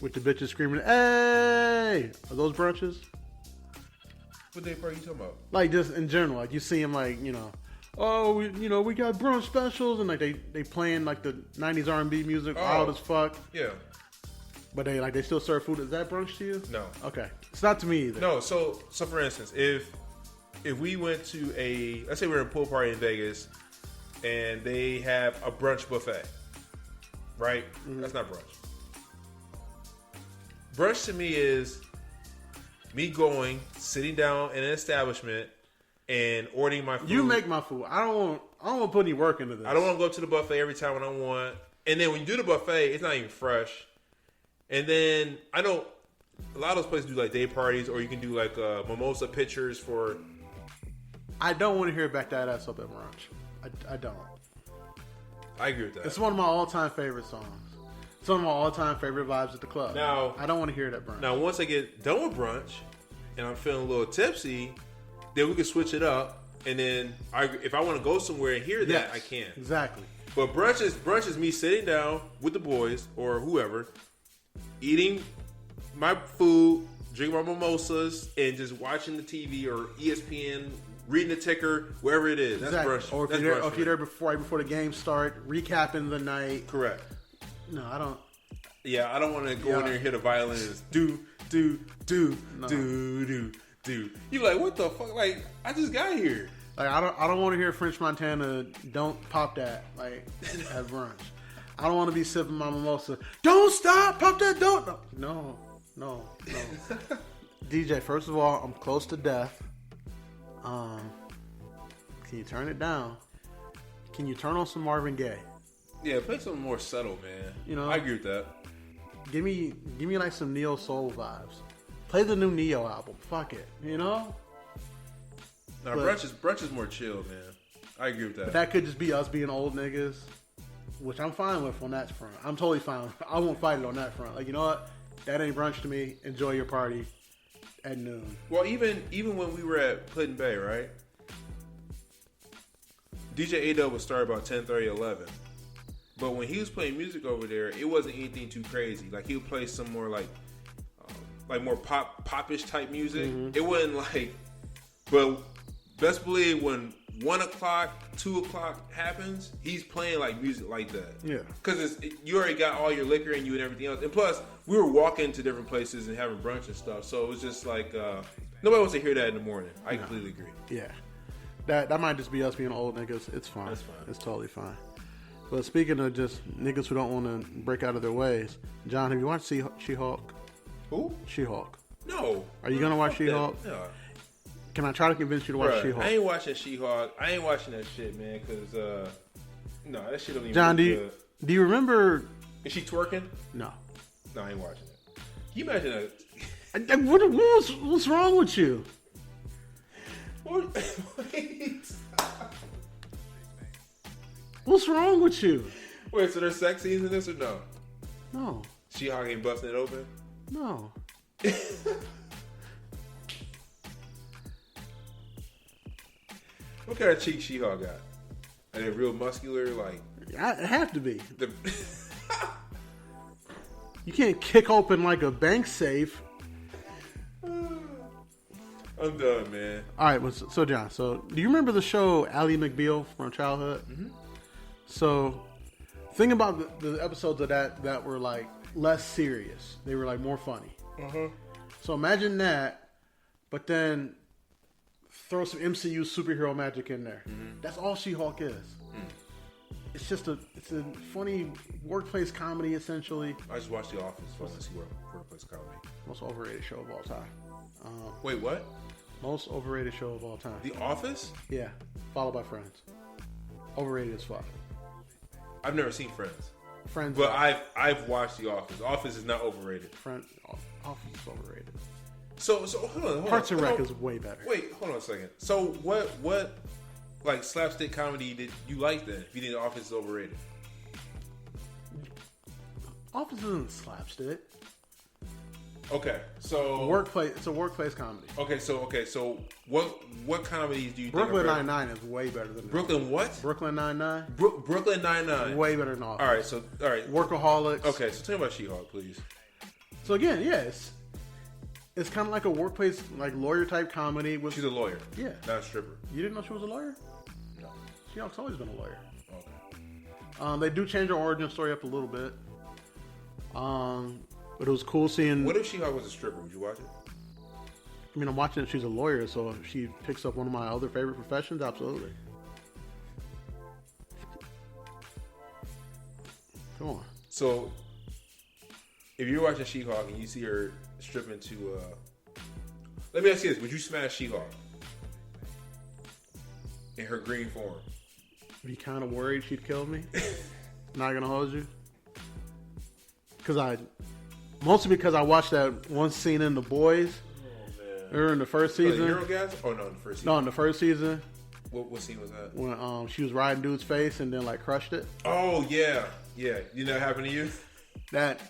Speaker 1: with the bitches screaming, "Hey!" Are those brunches?
Speaker 2: What day party you talking about?
Speaker 1: Like just in general, like you see them like, oh, we got brunch specials, and like they playing like the 90s R&B music loud as fuck.
Speaker 2: Yeah.
Speaker 1: But they still serve food. Is that brunch to you?
Speaker 2: No.
Speaker 1: Okay. It's not to me either.
Speaker 2: No, so for instance, if we went to let's say we're in a pool party in Vegas and they have a brunch buffet, right? Mm-hmm. That's not brunch. Brunch to me is me going, sitting down in an establishment and ordering my food.
Speaker 1: You make my food. I don't want to put any work into this.
Speaker 2: I don't want to go to the buffet every time when I want. And then when you do the buffet, it's not even fresh. And then a lot of those places do like day parties, or you can do like mimosa pitchers for.
Speaker 1: I don't want to hear back that ass up at brunch. I don't.
Speaker 2: I agree with that.
Speaker 1: It's one of my all-time favorite songs. It's one of my all-time favorite vibes at the club.
Speaker 2: Now,
Speaker 1: I don't want to hear that brunch.
Speaker 2: Now, once I get done with brunch and I'm feeling a little tipsy, then we can switch it up. And then if I want to go somewhere and hear that, I can.
Speaker 1: Exactly.
Speaker 2: But brunch is me sitting down with the boys or whoever, eating my food, drinking my mimosas, and just watching the TV or ESPN, reading the ticker, wherever it is. That's
Speaker 1: exactly.
Speaker 2: brunch.
Speaker 1: Or if you're there right before the game start, recapping the night.
Speaker 2: Correct.
Speaker 1: No, I don't.
Speaker 2: Yeah, I don't want to go in there and hit a violin and just do. You're like, what the fuck? Like, I just got here.
Speaker 1: Like, I don't want to hear French Montana. Don't pop that. Like at brunch. I don't want to be sipping my mimosa. Don't stop. Pop that. Don't. No. DJ, first of all, I'm close to death. Can you turn it down? Can you turn on some Marvin Gaye?
Speaker 2: Yeah, play something more subtle, man. I agree with that.
Speaker 1: Give me like some neo soul vibes. Play the new Neo album. Fuck it.
Speaker 2: Now, brunch is more chill, man. I agree with that.
Speaker 1: But that could just be us being old niggas, which I'm fine with on that front. I'm totally fine. I won't fight it on that front. Like, you know what? That ain't brunch to me. Enjoy your party at noon.
Speaker 2: Well, even when we were at Puddin' Bay, right? DJ A-Dub would start about 10:30, 11. But when he was playing music over there, it wasn't anything too crazy. Like, he would play some more like more popish type music. Mm-hmm. It wasn't like, but best believe when 1 o'clock, 2 o'clock happens, he's playing like music like that.
Speaker 1: Yeah.
Speaker 2: Because you already got all your liquor in you and everything else. And plus, we were walking to different places and having brunch and stuff. So it was just like, nobody wants to hear that in the morning. I completely agree.
Speaker 1: Yeah. That might just be us being old niggas. It's fine.
Speaker 2: That's fine.
Speaker 1: It's totally fine. But speaking of just niggas who don't want to break out of their ways, John, have you watched She-Hulk?
Speaker 2: Who?
Speaker 1: She-Hulk.
Speaker 2: No.
Speaker 1: Are you going to watch She-Hulk?
Speaker 2: No.
Speaker 1: Can I try to convince you to watch She-Hulk?
Speaker 2: I ain't watching She-Hulk. I ain't watching that shit, man, because, no, that shit don't even
Speaker 1: John,
Speaker 2: look good.
Speaker 1: Do you remember...
Speaker 2: Is she twerking?
Speaker 1: No.
Speaker 2: No, I ain't watching it. Can you imagine that?
Speaker 1: What's wrong with you?
Speaker 2: Wait.
Speaker 1: What's wrong with you?
Speaker 2: Wait, so there's sex scenes in this or no?
Speaker 1: No.
Speaker 2: She-Hulk ain't busting it open?
Speaker 1: No.
Speaker 2: What kind of cheeks She-Hulk got? Are they real muscular? Like,
Speaker 1: It have to be. You can't kick open like a bank safe.
Speaker 2: I'm done, man.
Speaker 1: All right, so John, do you remember the show Ally McBeal from childhood? Mm-hmm. So, think about the episodes of that were like less serious. They were like more funny.
Speaker 2: Mm-hmm.
Speaker 1: So imagine that, but then throw some MCU superhero magic in there. Mm-hmm. That's all She-Hulk is. Mm. It's just a funny workplace comedy essentially.
Speaker 2: I just watched The Office. So I want to see workplace comedy.
Speaker 1: Most overrated show of all time.
Speaker 2: Wait, what?
Speaker 1: Most overrated show of all time.
Speaker 2: The Office?
Speaker 1: Yeah, followed by Friends. Overrated as fuck.
Speaker 2: I've never seen Friends.
Speaker 1: Friends,
Speaker 2: but I've watched The Office. The Office is not overrated.
Speaker 1: Office is overrated.
Speaker 2: So hold on.
Speaker 1: Parks and Rec is way better.
Speaker 2: Wait, hold on a second. So what like slapstick comedy did you like then? If you think The Office is overrated?
Speaker 1: Office isn't slapstick.
Speaker 2: Okay, so
Speaker 1: Workplace. It's a workplace comedy.
Speaker 2: Okay, so what comedies do you
Speaker 1: Brooklyn
Speaker 2: think?
Speaker 1: Nine-Nine is way better than
Speaker 2: Brooklyn what?
Speaker 1: Brooklyn Nine-Nine.
Speaker 2: Brooklyn Nine-Nine.
Speaker 1: Way better than Office.
Speaker 2: All right.
Speaker 1: Workaholics.
Speaker 2: Okay, so tell me about She-Hulk, please.
Speaker 1: So again, yes, it's kind of like a workplace, like lawyer type comedy. With
Speaker 2: She's a lawyer.
Speaker 1: Yeah,
Speaker 2: not a stripper.
Speaker 1: You didn't know she was a lawyer?
Speaker 2: No.
Speaker 1: She-Hulk's always been a lawyer.
Speaker 2: Okay.
Speaker 1: They do change her origin story up a little bit. But it was cool seeing.
Speaker 2: What if She-Hulk was a stripper? Would you watch it?
Speaker 1: I mean, I'm watching it. She's a lawyer, so if she picks up one of my other favorite professions, absolutely. Come on.
Speaker 2: So, if you're watching She-Hulk and you see her stripping to, let me ask you this: would you smash She-Hulk in her green form?
Speaker 1: Be kind of worried she'd kill me. Not gonna hold you, mostly because I watched that one scene in The Boys. Oh, man. Or in the first season.
Speaker 2: Eurogas? Oh no, in the first season.
Speaker 1: No, in the first season.
Speaker 2: What scene was that?
Speaker 1: When she was riding dude's face and then like crushed it.
Speaker 2: Oh yeah. You know what happened to you? That's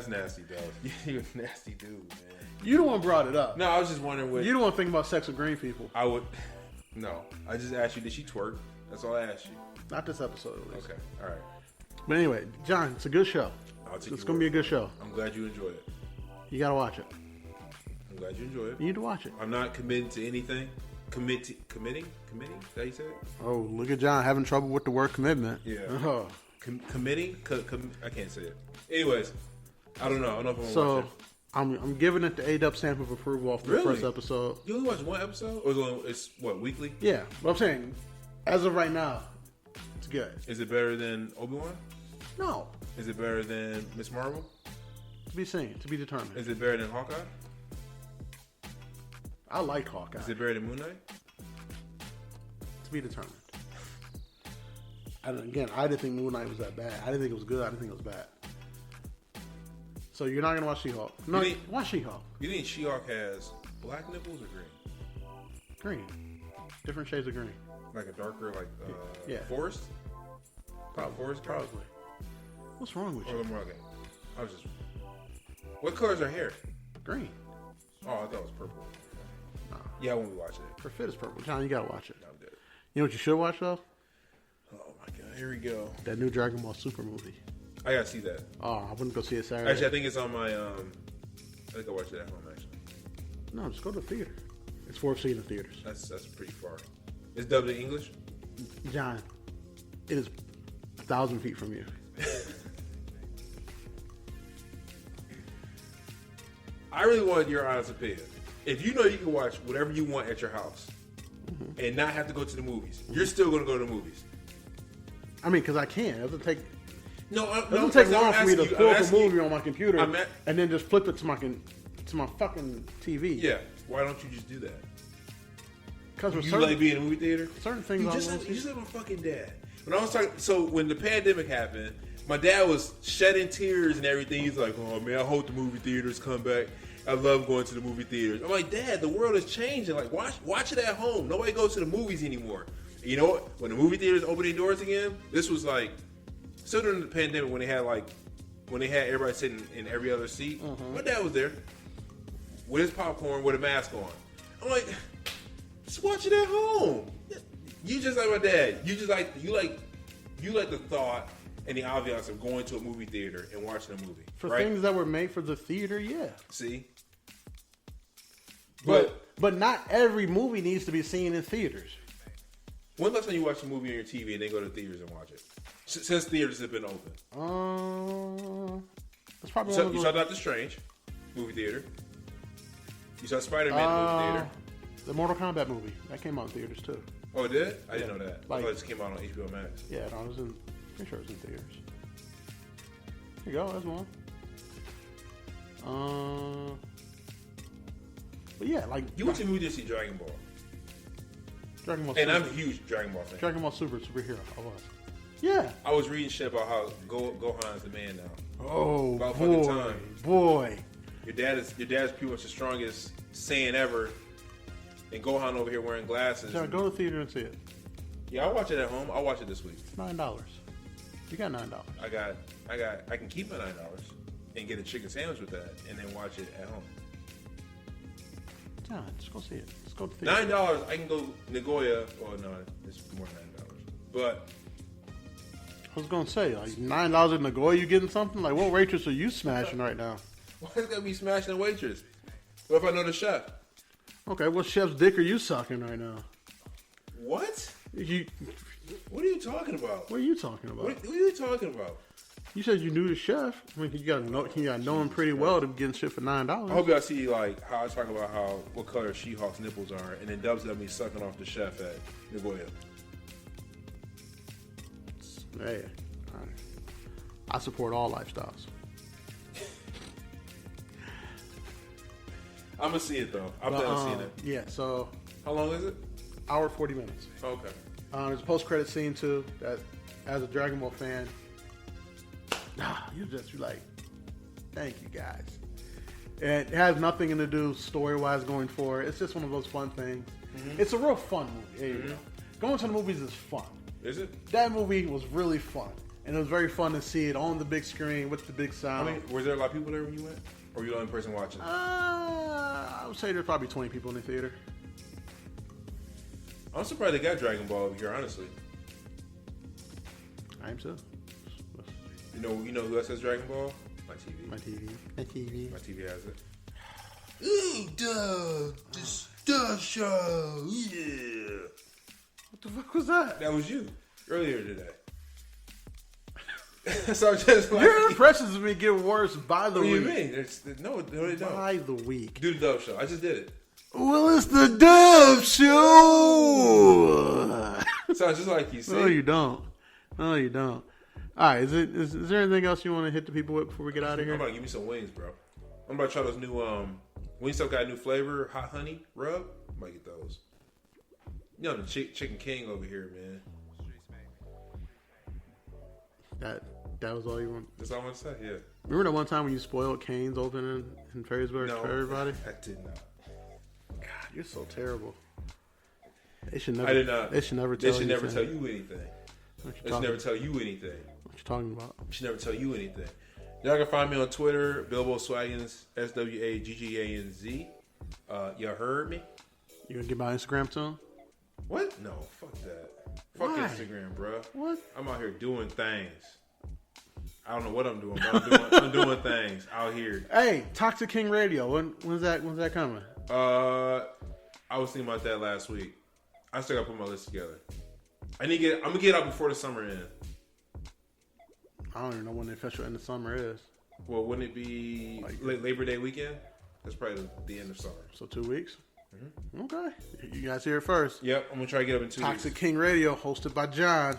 Speaker 2: nasty, dog. You're a nasty dude, man.
Speaker 1: You the one brought it up.
Speaker 2: No, I was just wondering what.
Speaker 1: You the one thinking about sex with green people.
Speaker 2: I would. No, I just asked you, did she twerk? That's all I asked you.
Speaker 1: Not this episode, at least.
Speaker 2: Okay, all right.
Speaker 1: But anyway, John, it's a good show. It's going to be a good show.
Speaker 2: I'm glad you enjoy it.
Speaker 1: You got to watch it.
Speaker 2: I'm glad you enjoy it.
Speaker 1: You need to watch it.
Speaker 2: I'm not committed to anything. Committing? Is that how you say it?
Speaker 1: Oh, look at John having trouble with the word commitment.
Speaker 2: Yeah.
Speaker 1: Oh.
Speaker 2: Committing? I can't say it. Anyways, I don't know. I don't know if I'm
Speaker 1: going
Speaker 2: to watch it.
Speaker 1: I'm giving it the A-Dub stamp of approval off the first episode.
Speaker 2: You only watched one episode? Or it's what, weekly?
Speaker 1: Yeah. But I'm saying, as of right now, it's good.
Speaker 2: Is it better than Obi-Wan?
Speaker 1: No.
Speaker 2: Is it better than Miss Marvel?
Speaker 1: To be seen, to be determined.
Speaker 2: Is it better than Hawkeye?
Speaker 1: I like Hawkeye.
Speaker 2: Is it better than Moon Knight?
Speaker 1: To be determined. And again, I didn't think Moon Knight was that bad. I didn't think it was good. I didn't think it was bad. So you're not gonna watch She-Hulk? No, watch She-Hulk.
Speaker 2: You think She-Hulk has black nipples or green?
Speaker 1: Green. Different shades of green.
Speaker 2: Like a darker, forest?
Speaker 1: Probably. What's wrong with you?
Speaker 2: I was just. What color is her hair?
Speaker 1: Green.
Speaker 2: Oh, I thought it was purple.
Speaker 1: No.
Speaker 2: Yeah, I won't be watching it.
Speaker 1: Her fit is purple. John, you gotta watch it.
Speaker 2: No, I'm good.
Speaker 1: You know what you should watch though?
Speaker 2: Oh my god, here we go.
Speaker 1: That new Dragon Ball Super movie.
Speaker 2: I gotta see that.
Speaker 1: Oh, I wouldn't go see it Saturday.
Speaker 2: Actually, I think it's on my. I think I watched it at home. Actually,
Speaker 1: no, just go to the theater. It's worth seeing in theaters.
Speaker 2: That's pretty far. It's dubbed in English.
Speaker 1: John, it is 1,000 feet from you.
Speaker 2: I really want your honest opinion. If you know you can watch whatever you want at your house and not have to go to the movies, you're still going to go to the movies.
Speaker 1: I mean, because I can. It doesn't take.
Speaker 2: It
Speaker 1: doesn't take long for me to pull up a movie on my computer and then just flip it to my fucking TV.
Speaker 2: Yeah. Why don't you just do that?
Speaker 1: Because
Speaker 2: you like being in a movie theater.
Speaker 1: Certain things.
Speaker 2: You just like my fucking dad. When I was talking, so when the pandemic happened, my dad was shedding tears and everything. He's like, "Oh man, I hope the movie theaters come back. I love going to the movie theaters." I'm like, "Dad, the world is changing. Like, watch it at home. Nobody goes to the movies anymore." And you know what? When the movie theaters opened their doors again, this was like still during the pandemic when they had everybody sitting in every other seat. My dad was there with his popcorn with a mask on. I'm like, just watch it at home. You just like my dad. You like the thought and the obvious of going to a movie theater and watching a movie.
Speaker 1: For things that were made for the theater, yeah.
Speaker 2: See?
Speaker 1: But not every movie needs to be seen in theaters.
Speaker 2: When's the last time you watched a movie on your TV and then go to theaters and watch it? Since theaters have been open.
Speaker 1: That's probably
Speaker 2: you saw Doctor Strange, movie theater. You saw Spider-Man, movie theater.
Speaker 1: The Mortal Kombat movie. That came out in theaters too.
Speaker 2: Oh, it did? I didn't know that. I thought it just came out on HBO Max.
Speaker 1: Yeah, no, I'm pretty sure it was in theaters. Here you go, that's one. But yeah, like
Speaker 2: You went to the movie to see Dragon Ball.
Speaker 1: Dragon Ball
Speaker 2: And
Speaker 1: Super.
Speaker 2: I'm a huge Dragon Ball fan.
Speaker 1: Dragon Ball superhero. I was. Yeah.
Speaker 2: I was reading shit about how Gohan is the man now.
Speaker 1: Oh
Speaker 2: About fucking
Speaker 1: boy,
Speaker 2: time.
Speaker 1: boy.
Speaker 2: Your dad is pretty much the strongest Saiyan ever, and Gohan over here wearing glasses.
Speaker 1: John, go to the theater and see it.
Speaker 2: Yeah, I'll watch it at home. I'll watch it this week.
Speaker 1: It's $9. You got $9.
Speaker 2: I can keep my $9 and get a chicken sandwich with that, and then watch it at home.
Speaker 1: John, just go see it. Just go to the theater.
Speaker 2: $9, I can go Nagoya. Well, no, it's more than $9. But
Speaker 1: I was gonna say, like $9 in Nagoya, you getting something? Like, what waitress are you smashing right now?
Speaker 2: why is it gonna be smashing a waitress? What if I know the chef?
Speaker 1: Okay, what chef's dick are you sucking right now?
Speaker 2: What?
Speaker 1: You,
Speaker 2: What are you talking about?
Speaker 1: what are you talking about?
Speaker 2: What are you talking about?
Speaker 1: You said you knew the chef. I mean, you gotta know him pretty well to be getting shit for $9.
Speaker 2: I hope y'all see like how I talk about what color She-Hulk's nipples are, and then Dubs got me sucking off the chef at Nagoya.
Speaker 1: Hey, I support all lifestyles.
Speaker 2: I'm gonna see it though. I'm planning on seeing it.
Speaker 1: Yeah, so
Speaker 2: How long is it?
Speaker 1: hour 40 minutes.
Speaker 2: Okay.
Speaker 1: There's a post-credit scene too that, as a Dragon Ball fan, you're like, thank you guys. And it has nothing to do story-wise going forward. It's just one of those fun things. Mm-hmm. It's a real fun movie. There you go. Going to the movies is fun.
Speaker 2: Is it?
Speaker 1: That movie was really fun, and it was very fun to see it on the big screen with the big sound.
Speaker 2: I mean, was there a lot of people there when you went, or were you the only person watching?
Speaker 1: I would say there's probably 20 people in the theater.
Speaker 2: I'm surprised they got Dragon Ball over here. Honestly,
Speaker 1: I am too.
Speaker 2: you know who else has Dragon Ball? My TV.
Speaker 1: My TV.
Speaker 2: My TV has it.
Speaker 4: Ooh, Doug, the Star Show, yeah.
Speaker 1: What the fuck was that?
Speaker 2: That was you earlier today. So I'm just like,
Speaker 1: Your impressions of me get worse by the
Speaker 2: what do
Speaker 1: week.
Speaker 2: you mean? No, they don't.
Speaker 1: By the week.
Speaker 2: Do the Dove Show. I just did it.
Speaker 1: Well, it's the Dove Show.
Speaker 2: Sounds just like you said.
Speaker 1: No, you don't. No, you don't. All right. Is there anything else you want to hit the people with before we get out of
Speaker 2: I'm
Speaker 1: here?
Speaker 2: about to give me some wings, bro. I'm about to try those new Wingstop got a new flavor, hot honey rub. I might get those. You know the Chicken King over here, man.
Speaker 1: That was all you want.
Speaker 2: That's all I want to say. Yeah.
Speaker 1: Remember that one time when you spoiled Cane's opening in Ferrisburg for everybody?
Speaker 2: I did not.
Speaker 1: God, you're so terrible. They should never.
Speaker 2: I did not.
Speaker 1: They should never tell.
Speaker 2: They should never
Speaker 1: anything.
Speaker 2: tell you anything.
Speaker 1: What you
Speaker 2: They should
Speaker 1: talking-
Speaker 2: never tell you anything.
Speaker 1: What you talking about?
Speaker 2: They should never tell you anything. Y'all can find me on Twitter, Bilbo Swaggins, SWAGGANZ. Y'all heard me?
Speaker 1: You gonna get my Instagram to him?
Speaker 2: What? No, fuck that. Fuck
Speaker 1: Why?
Speaker 2: Instagram, bro.
Speaker 1: What?
Speaker 2: I'm out here doing things. I don't know what I'm doing, but I'm doing things out here.
Speaker 1: Hey, Toxic King Radio. When's that coming?
Speaker 2: I was thinking about that last week. I still gotta put my list together. I'm gonna get out before the summer ends.
Speaker 1: I don't even know when the official end of summer is.
Speaker 2: Well, wouldn't it be Labor Day weekend? That's probably the end of summer.
Speaker 1: So 2 weeks. Mm-hmm. Okay, you guys hear it first.
Speaker 2: Yep, I'm gonna try to get up in 2 weeks.
Speaker 1: Toxic King Radio, hosted by John.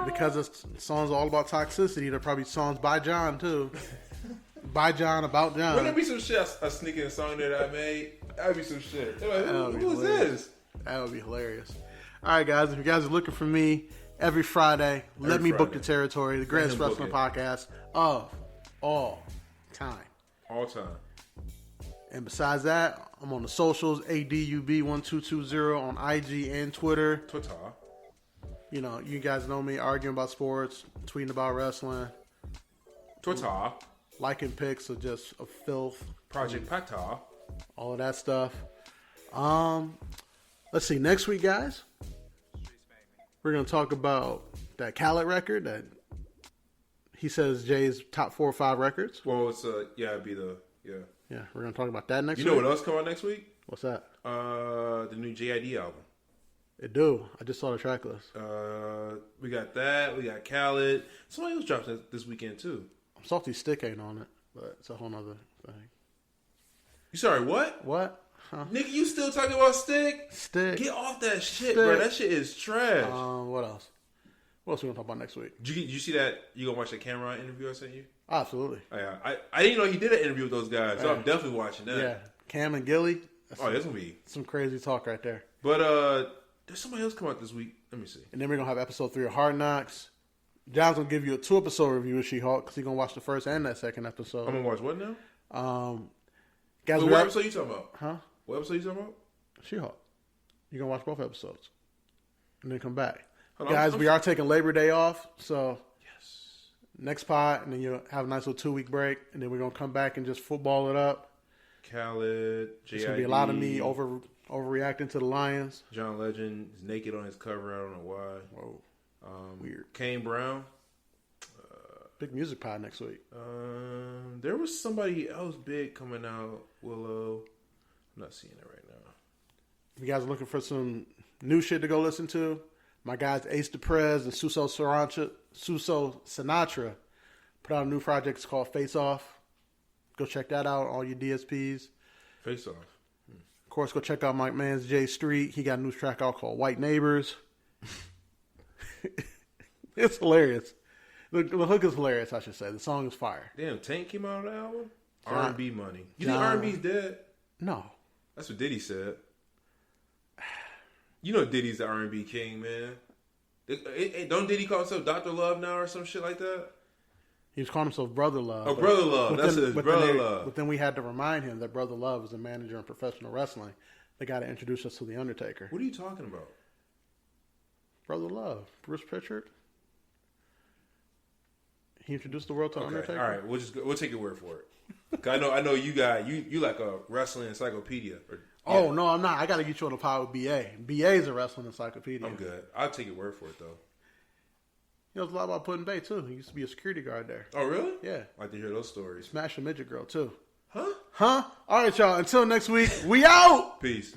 Speaker 1: Because it's songs all about toxicity, there are probably songs by John too. By John, about John.
Speaker 2: Wouldn't there be some shit I sneak in a song that I made? That would be some shit. Like, who is this?
Speaker 1: That would be hilarious. All right, guys. If you guys are looking for me every Friday, let me book the territory. The greatest wrestling podcast of all time.
Speaker 2: All time.
Speaker 1: And besides that, I'm on the socials, ADUB1220 on IG and Twitter.
Speaker 2: Twitter.
Speaker 1: You know, you guys know me arguing about sports, tweeting about wrestling.
Speaker 2: Twitter.
Speaker 1: Liking pics of just of filth.
Speaker 2: Project Pata.
Speaker 1: All of that stuff. Let's see. Next week, guys, we're going to talk about that Khaled record that he says Jay's top 4 or 5 records.
Speaker 2: Well, it's it'd be
Speaker 1: Yeah, we're going to talk about that next week.
Speaker 2: You know what else come out next week?
Speaker 1: What's that?
Speaker 2: The new JID album.
Speaker 1: It do. I just saw the track list.
Speaker 2: We got that. We got Khaled. Somebody else dropped this weekend too.
Speaker 1: Salty Stick ain't on it, but it's a whole nother thing.
Speaker 2: You sorry, what?
Speaker 1: What? Huh?
Speaker 2: Nigga, you still talking about Stick?
Speaker 1: Stick.
Speaker 2: Get off that shit,
Speaker 1: Stick.
Speaker 2: bro. That shit is trash.
Speaker 1: What else? What else are we going to talk about next week?
Speaker 2: Did you see that? You gonna watch the Cameron interview I sent you?
Speaker 1: Absolutely.
Speaker 2: Oh, yeah. I didn't know he did an interview with those guys, so I'm definitely watching that.
Speaker 1: Yeah. Cam and Gilly.
Speaker 2: That's gonna be
Speaker 1: some crazy talk right there.
Speaker 2: But there's somebody else come out this week. Let me see.
Speaker 1: And then we're going to have episode 3 of Hard Knocks. John's going to give you a 2-episode review of She-Hulk because he's going to watch the first and that second episode.
Speaker 2: I'm going to watch what now?
Speaker 1: Guys,
Speaker 2: what episode you talking about?
Speaker 1: Huh?
Speaker 2: What episode you talking about?
Speaker 1: She-Hulk. You're going to watch both episodes. And then come back.
Speaker 2: Hold on,
Speaker 1: Guys, we are taking Labor Day off, so
Speaker 2: Yes.
Speaker 1: next pod, and then you'll have a nice little 2-week break, and then we're going to come back and just football it up.
Speaker 2: Khaled, J.I.D.
Speaker 1: It's going to be a lot of me overreacting to the Lions.
Speaker 2: John Legend is naked on his cover. I don't know why.
Speaker 1: Whoa. Weird.
Speaker 2: Kane Brown.
Speaker 1: Big music pod next week.
Speaker 2: There was somebody else big coming out. Willow. I'm not seeing it right now.
Speaker 1: If you guys are looking for some new shit to go listen to, my guys Ace DePrez and Suso Sinatra put out a new project. It's called Face Off. Go check that out, all your DSPs.
Speaker 2: Face Off.
Speaker 1: Of course, go check out my man's Jay Street. He got a new track out called White Neighbors. It's hilarious. The hook is hilarious, I should say. The song is fire.
Speaker 2: Damn, Tank came out on the album?
Speaker 1: John-
Speaker 2: R&B money. You think R&B's dead?
Speaker 1: No.
Speaker 2: That's what Diddy said. You know Diddy's the R&B king, man. Don't Diddy call himself Dr. Love now or some shit like that?
Speaker 1: He was calling himself Brother Love.
Speaker 2: Oh, Brother Love. That's his Brother Love.
Speaker 1: But then we had to remind him that Brother Love is a manager in professional wrestling. They got to introduce us to The Undertaker.
Speaker 2: What are you talking about?
Speaker 1: Brother Love. Bruce Pritchard. He introduced the world to Undertaker.
Speaker 2: All right, we'll take your word for it. 'Cause I know you like a wrestling encyclopedia.
Speaker 1: Oh no, I'm not. I got to get you on the pod with BA. BA is a wrestling encyclopedia.
Speaker 2: I'm good. I'll take your word for it though.
Speaker 1: He knows a lot about Puddin' Bay too. He used to be a security guard there.
Speaker 2: Oh really?
Speaker 1: Yeah.
Speaker 2: I like to hear those stories.
Speaker 1: Smash a midget girl too.
Speaker 2: Huh?
Speaker 1: Huh? All right, y'all. Until next week, we out.
Speaker 2: Peace.